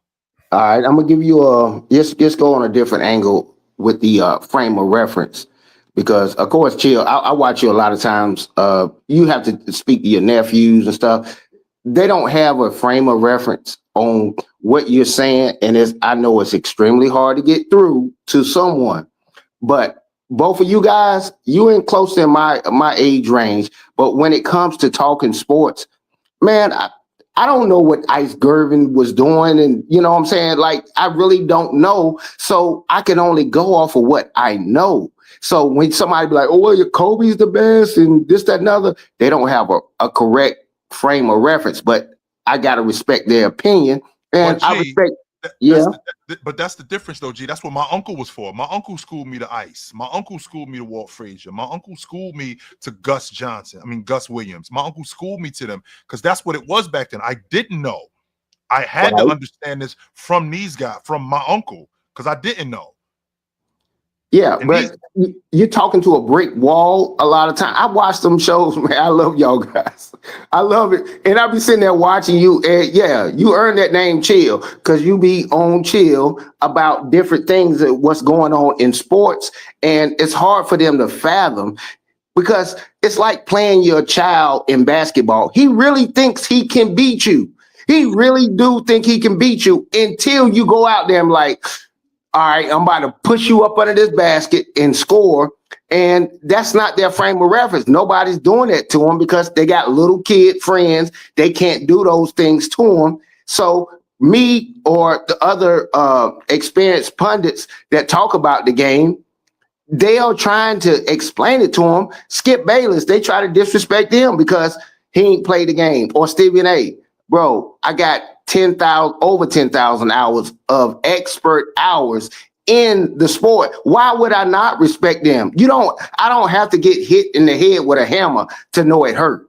N: All right, I'm gonna give you just go on a different angle with the frame of reference, because of course, Chill, I watch you a lot of times. You have to speak to your nephews and stuff. They don't have a frame of reference on what you're saying, and I know it's extremely hard to get through to someone. But both of you guys, you ain't close in my age range. But when it comes to talking sports, man, I don't know what Ice Gervin was doing, and you know what I'm saying? Like, I really don't know. So I can only go off of what I know. So when somebody be like, oh, well, your Kobe's the best and this, that, and other, they don't have a correct frame of reference. But I gotta respect their opinion. And I respect
A: but that's the difference though, G. That's what my uncle was for. My uncle schooled me to Ice. My uncle schooled me to Walt Frazier. My uncle schooled me to Gus Williams. My uncle schooled me to them because that's what it was back then. I didn't know. I had to understand this from these guys, from my uncle, because I didn't know.
N: Yeah, but you're talking to a brick wall a lot of time. I watch them shows, man. I love y'all guys. I love it. And I be sitting there watching you. And yeah, you earned that name Chill because you be on Chill about different things and what's going on in sports. And it's hard for them to fathom because it's like playing your child in basketball. He really thinks he can beat you. He really do think he can beat you until you go out there and like, all right, I'm about to push you up under this basket and score. And that's not their frame of reference. Nobody's doing that to them because they got little kid friends. They can't do those things to them. So me or the other experienced pundits that talk about the game, they are trying to explain it to him. Skip Bayless, they try to disrespect him because he ain't played the game. Or Stephen A. Bro, I got over 10,000 hours of expert hours in the sport. Why would I not respect them? I don't have to get hit in the head with a hammer to know it hurt.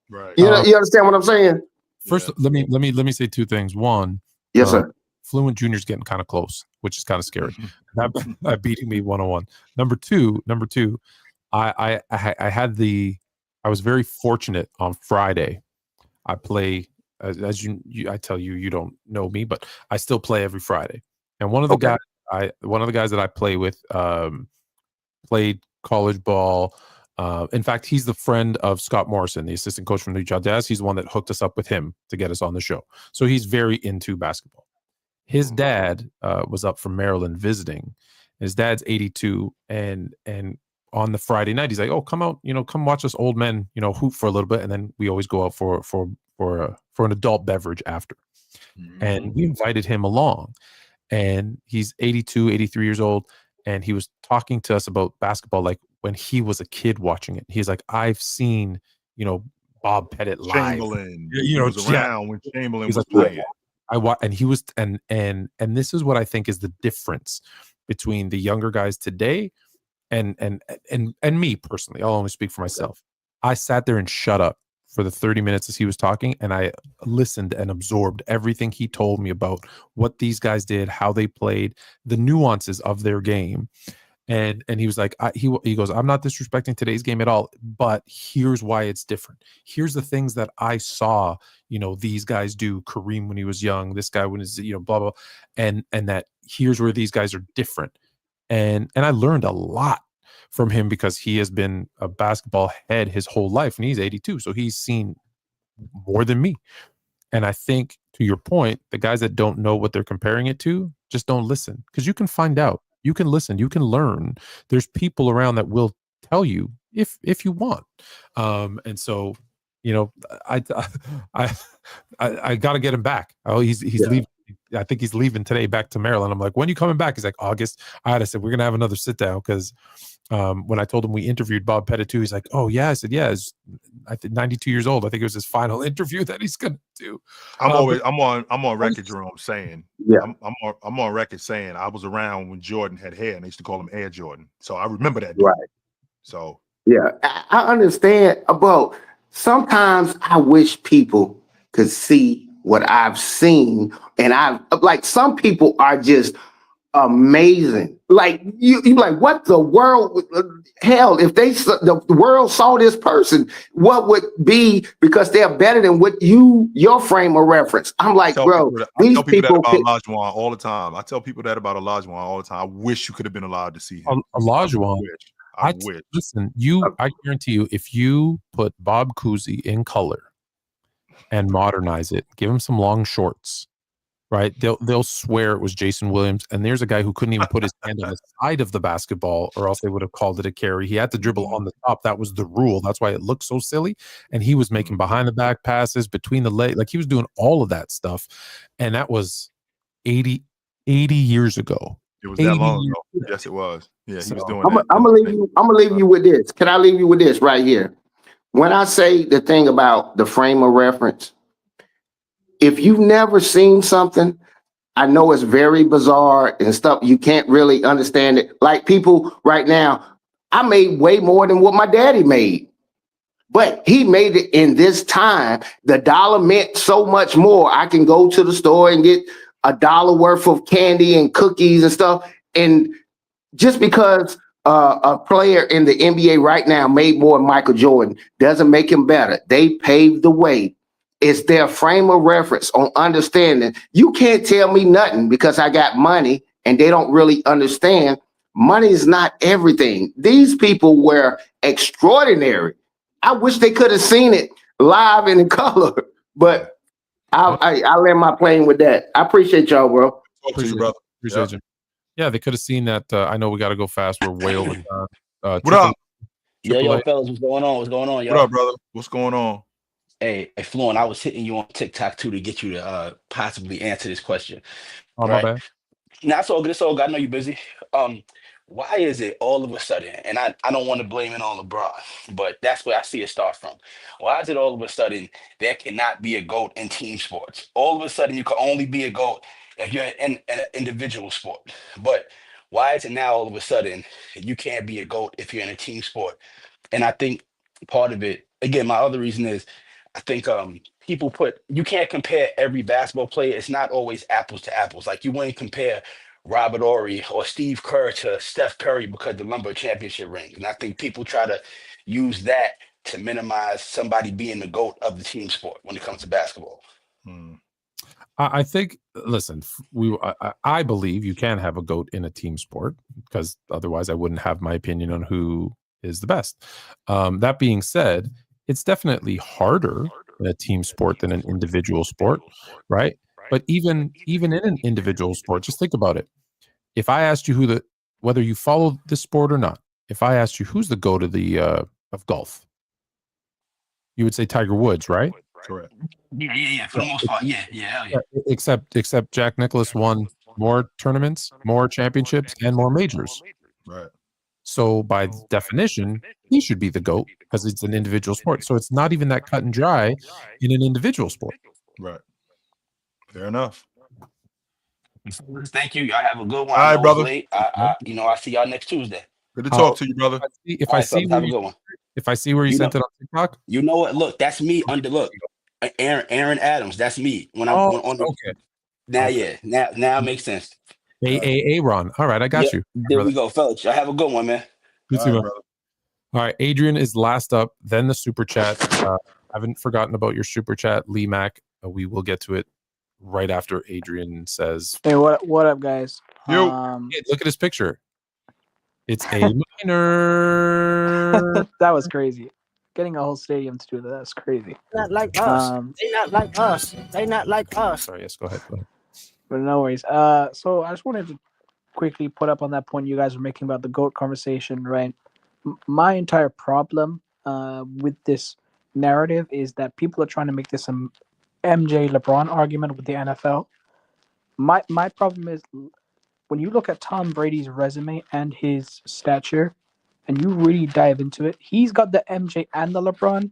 A: Right.
N: You understand what I'm saying?
F: First, let me say two things. One,
N: yes, sir.
F: Fluent Junior's getting kind of close, which is kind of scary. Not beating me 1-on-1. Number two, I was very fortunate on Friday. I play as I tell you, you don't know me, but I still play every Friday. And one of the guys that I play with played college ball. In fact, he's the friend of Scott Morrison, the assistant coach from the Utah Jazz. He's the one that hooked us up with him to get us on the show. So he's very into basketball. His dad was up from Maryland visiting. His dad's 82, and on the Friday night, he's like, "Oh, come out, come watch us old men, hoop for a little bit," and then we always go out for an adult beverage after. And we invited him along, and he's 82, 83 years old, and he was talking to us about basketball like when he was a kid watching it. He's like, "I've seen, Bob Pettit live.
A: Chamberlain, he was around when Chamberlain was
F: like,
A: playing."
F: And he was, and this is what I think is the difference between the younger guys today and me personally. I'll only speak for myself. I sat there and shut up for the 30 minutes as he was talking, and I listened and absorbed everything he told me about what these guys did, how they played, the nuances of their game. And he was like, he goes, "I'm not disrespecting today's game at all, but here's why it's different. Here's the things that I saw, these guys do. Kareem when he was young, this guy when he's, blah, blah. And that here's where these guys are different." And I learned a lot from him because he has been a basketball head his whole life, and he's 82. So he's seen more than me. And I think, to your point, the guys that don't know what they're comparing it to, just don't listen, because you can find out. You can listen, you can learn. There's people around that will tell you if you want. And so, I got to get him back. Oh, he's leaving. I think he's leaving today back to Maryland. I'm like, "When are you coming back?" He's like, "August." I said, "We're gonna have another sit down," because when I told him we interviewed Bob Pettit too, he's like, "Oh yeah." I said, "Yeah." I think 92 years old. I think it was his final interview that he's gonna do.
A: I'm on record, Jerome, saying,
N: yeah,
A: I'm on record saying I was around when Jordan had hair, and they used to call him Air Jordan. So I remember that.
N: Right.
A: So
N: yeah, I understand. But sometimes I wish people could see what I've seen, and some people are just amazing. Like you like, what the world? Hell, if the world saw this person, what would be, because they're better than what your frame of reference. I'm like, bro, these people
A: that about Olajuwon all the time. I tell people that about Olajuwon all the time. I wish you could have been allowed to see him.
F: Olajuwon.
A: I wish.
F: Listen, I guarantee you, if you put Bob Cousy in color and modernize it, give him some long shorts, right? They'll swear it was Jason Williams. And there's a guy who couldn't even put his hand on the side of the basketball, or else they would have called it a carry. He had to dribble on the top. That was the rule. That's why it looked so silly. And he was making behind the back passes, between the leg. Like, he was doing all of that stuff. And that was 80 years ago.
A: It was that long ago. Yes, it was. Yeah, he was doing that.
N: I'm gonna leave you with this. Can I leave you with this right here? When I say the thing about the frame of reference, if you've never seen something, I know it's very bizarre and stuff. You can't really understand it. Like people right now, I made way more than what my daddy made. But he made it in this time. The dollar meant so much more. I can go to the store and get $1 worth of candy and cookies and stuff. And just because a player in the NBA right now made more than Michael Jordan doesn't make him better. They paved the way. It's their frame of reference on understanding. You can't tell me nothing because I got money and they don't really understand. Money is not everything. These people were extraordinary. I wish they could have seen it live and in color, but I'll land my plane with that. I appreciate y'all, bro.
A: Talk to you, brother.
F: Appreciate you. Yeah, they could have seen that. I know we got to go fast. We're way over time.
A: What up?
O: Yo, fellas, what's going on? What's going on, y'all?
A: What up, brother? What's going on?
O: Hey, Fluent, I was hitting you on TikTok too to get you to possibly answer this question.
F: Oh, my bad.
O: Nah, it's all good. It's all good. I know you're busy. Why is it all of a sudden, and I don't want to blame it on LeBron, but that's where I see it start from. Why is it all of a sudden there cannot be a GOAT in team sports? All of a sudden you can only be a GOAT if you're in an individual sport. But why is it now all of a sudden you can't be a GOAT if you're in a team sport? And I think part of it, again, my other reason is I think you can't compare every basketball player. It's not always apples to apples. Like you wouldn't compare Robert Ory or Steve Kerr to Steph Curry because the number of championship rings. And I think people try to use that to minimize somebody being the GOAT of the team sport when it comes to basketball.
F: I think, listen, I believe you can have a GOAT in a team sport because otherwise I wouldn't have my opinion on who is the best. That being said, it's definitely harder in a team sport than an individual sport, right? But even in an individual sport, just think about it. If I asked you whether you follow this sport or not, if I asked you who's the GOAT of golf, you would say Tiger Woods, right?
A: Correct.
O: Yeah. For the most part, yeah. Hell yeah.
F: Except Jack Nicklaus won more tournaments, more championships, and more majors.
A: Right.
F: So by definition, he should be the GOAT because it's an individual sport. So it's not even that cut and dry in an individual sport.
A: Right. Fair enough.
O: Thank you. Y'all have a good one.
A: All right, brother.
O: Late. I see y'all next Tuesday.
A: Good to talk to you, brother.
F: If I see where you sent it on TikTok,
O: you know what? Look, that's me. Aaron Adams. That's me. When I'm on the.
F: Okay.
O: Now, yeah. Now it makes sense.
F: Aaron. All right, I got you.
O: There we go, fellas. Y'all have a good one, man.
F: You too, brother. All right, Adrian is last up. Then the super chat. I haven't forgotten about your super chat, Lee Mack. We will get to it right after Adrian says.
P: Hey, what up, guys?
F: Hey, look at his picture. It's a minor.
P: That was crazy. Getting a whole stadium to do that, that's crazy.
H: Not like us. They not like us. They not like us.
F: Sorry, yes, go ahead.
P: But no worries. So I just wanted to quickly put up on that point you guys were making about the GOAT conversation, right? My entire problem with this narrative is that people are trying to make this an MJ LeBron argument with the NFL. My problem is when you look at Tom Brady's resume and his stature, and you really dive into it, he's got the MJ and the LeBron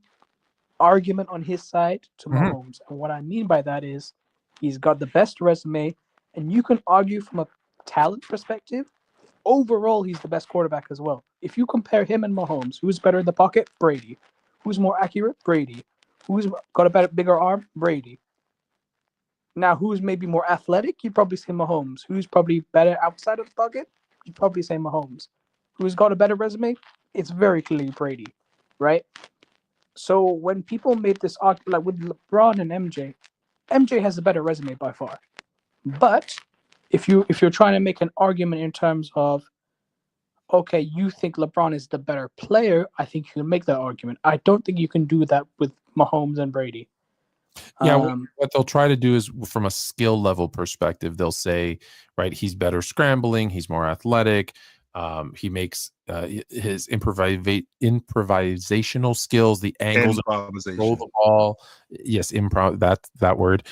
P: argument on his side to Mahomes. And what I mean by that is he's got the best resume, and you can argue from a talent perspective, overall he's the best quarterback as well. If you compare him and Mahomes, who's better in the pocket? Brady. Who's more accurate? Brady. Who's got a bigger arm? Brady. Now, who's maybe more athletic? You'd probably say Mahomes. Who's probably better outside of the pocket? You'd probably say Mahomes. Who's got a better resume? It's very clearly Brady, right? So when people made this argument, like with LeBron and MJ has a better resume by far. But if you're trying to make an argument in terms of, okay, you think LeBron is the better player, I think you can make that argument. I don't think you can do that with Mahomes and Brady.
F: Yeah, what they'll try to do is from a skill level perspective, they'll say, right, he's better scrambling, he's more athletic, he makes his improvisational skills, the angles, roll the ball, yes, improv, that word.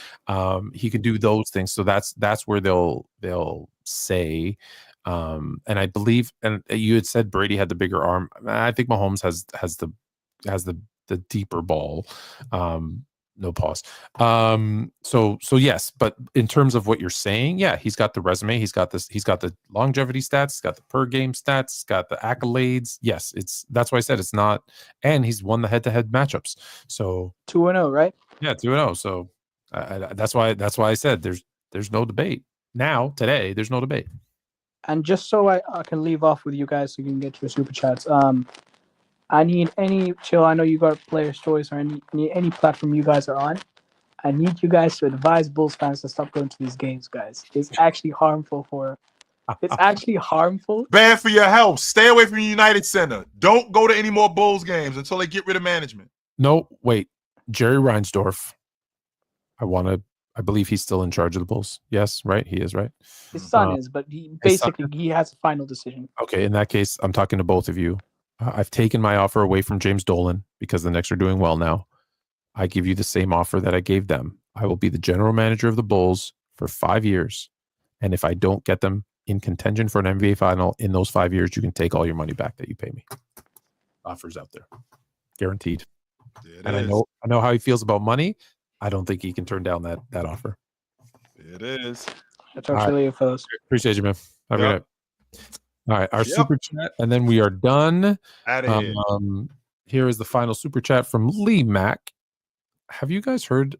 F: He can do those things, so that's where they'll say. And I believe, and you had said Brady had the bigger arm. I think Mahomes has the deeper ball. No pause. So yes, but in terms of what you're saying, yeah, he's got the resume, he's got the longevity stats, he's got the per game stats, he's got the accolades. Yes, that's why I said it's not, and he's won the head-to-head matchups. So
P: 2-0, right?
F: Yeah, 2-0. So that's why I said there's no debate. Now, today, there's no debate.
P: And just so I can leave off with you guys so you can get your super chats. I need any chill. I know you got Player's Choice or any platform you guys are on. I need you guys to advise Bulls fans to stop going to these games, guys. It's actually harmful
A: Bad for your health. Stay away from the United Center. Don't go to any more Bulls games until they get rid of management.
F: No, wait. Jerry Reinsdorf. I believe he's still in charge of the Bulls. Yes, right? He is, right?
P: His son is, but he has a final decision.
F: Okay, in that case, I'm talking to both of you. I've taken my offer away from James Dolan because the Knicks are doing well now. I give you the same offer that I gave them. I will be the general manager of the Bulls for 5 years. And if I don't get them in contention for an NBA final in those 5 years, you can take all your money back that you pay me. Offers out there. Guaranteed. And I know how he feels about money. I don't think he can turn down that offer.
A: It is.
P: I'll talk to you later, fellas.
F: Appreciate you, man. Have a good night. All right, our super chat, and then we are done. Here is the final super chat from Lee Mack. Have you guys heard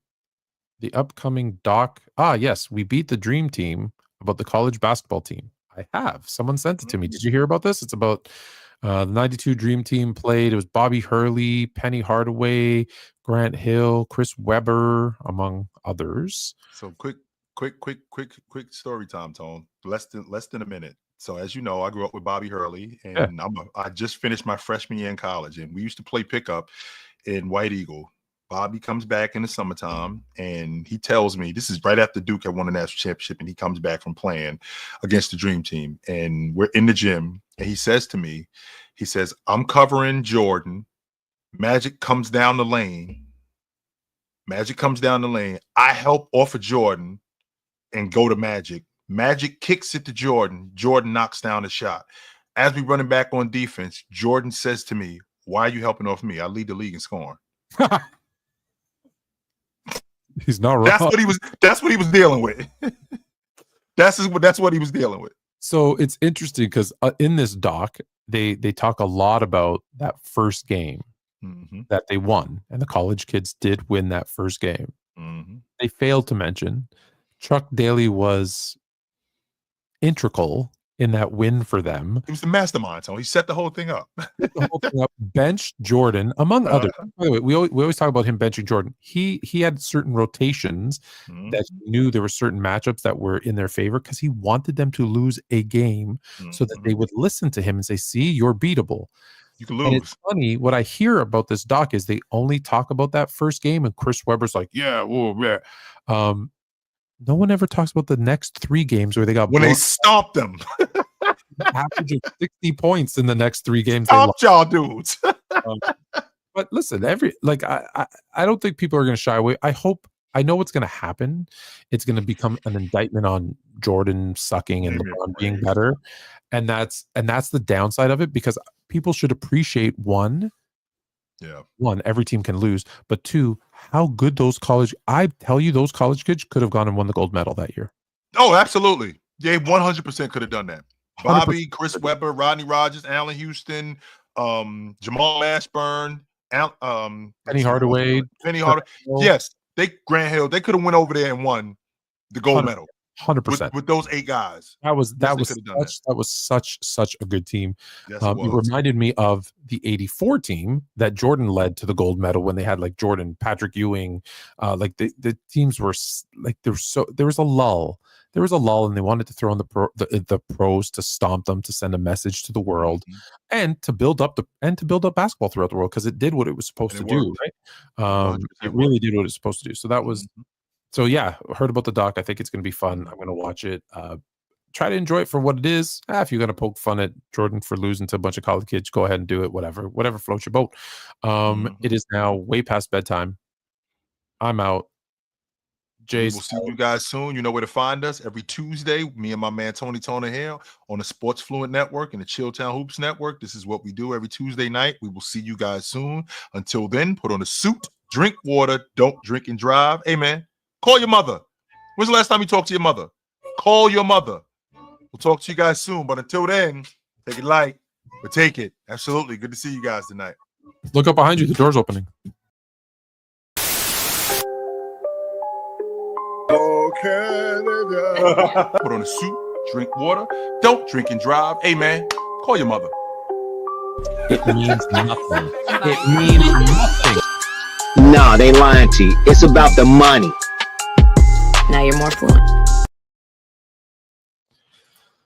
F: the upcoming doc? Yes, we beat the Dream Team about the college basketball team. I have. Someone sent it to me. Did you hear about this? It's about the 92 Dream Team played. It was Bobby Hurley, Penny Hardaway, Grant Hill, Chris Webber, among others.
A: So quick story time, Tone. Less than a minute. So as you know, I grew up with Bobby Hurley, and I just finished my freshman year in college, and we used to play pickup in White Eagle. Bobby comes back in the summertime, and he tells me, this is right after Duke had won the national championship, and he comes back from playing against the Dream Team, and we're in the gym, and he says to me, I'm covering Jordan. Magic comes down the lane. I help off of Jordan and go to Magic. Magic kicks it to Jordan. Jordan knocks down the shot. As we running back on defense, Jordan says to me, why are you helping off me? I lead the league in scoring.
F: He's not wrong.
A: That's what he was dealing with. That's what he was dealing with.
F: So it's interesting because in this doc, they talk a lot about that first game that they won, and the college kids did win that first game. They failed to mention Chuck Daly was integral in that win for them.
A: He was the mastermind, so he set the whole thing up.
F: Benched Jordan, among others. By the way, we always talk about him benching Jordan. He had certain rotations that he knew there were certain matchups that were in their favor because he wanted them to lose a game so that they would listen to him and say, see, you're beatable.
A: You can lose.
F: And it's funny, what I hear about this doc is they only talk about that first game, and Chris Webber's like, yeah. No one ever talks about the next 3 games where they got
A: when they stomped them.
F: Average of 60 points in the next 3 games.
A: Stomped y'all dudes.
F: But listen, I don't think people are going to shy away. I know what's going to happen. It's going to become an indictment on Jordan sucking and LeBron being better, and that's the downside of it, because people should appreciate one, every team can lose, but 2, how good those college kids could have gone and won the gold medal that year.
A: Oh, absolutely. Yeah, 100% could have done that. Bobby, Chris Webber, Rodney Rogers, Allen Houston, Jamal Ashburn,
F: Penny Hardaway.
A: Yes, Grant Hill. They could have went over there and won the gold medal.
F: 100%
A: with those 8 guys.
F: That was such a good team.
A: Yes,
F: it reminded me of the '84 team that Jordan led to the gold medal when they had like Jordan, Patrick Ewing. Like the teams were like there was a lull. There was a lull, and they wanted to throw in the pros to stomp them, to send a message to the world, and to build up basketball throughout the world, because it did what it was supposed to do. Right? It really did what it was supposed to do. So that was. So yeah, heard about the doc. I think it's going to be fun. I'm going to watch it. Try to enjoy it for what it is. If you're going to poke fun at Jordan for losing to a bunch of college kids, go ahead and do it. Whatever floats your boat. It is now way past bedtime. I'm out.
A: We'll see you guys soon. You know where to find us. Every Tuesday, me and my man Tony here on the Sports Fluent Network and the Chilltown Hoops Network. This is what we do every Tuesday night. We will see you guys soon. Until then, put on a suit, drink water, don't drink and drive. Hey, man. Call your mother. When's the last time you talked to your mother? Call your mother. We'll talk to you guys soon. But until then, take it light, but take it. Absolutely. Good to see you guys tonight.
F: Look up behind you. The door's opening.
A: Put on a suit, drink water, don't drink and drive. Hey, man, call your mother.
C: It means nothing. It means nothing.
D: Nah, they lying to you. It's about the money.
E: Now you're more fluent.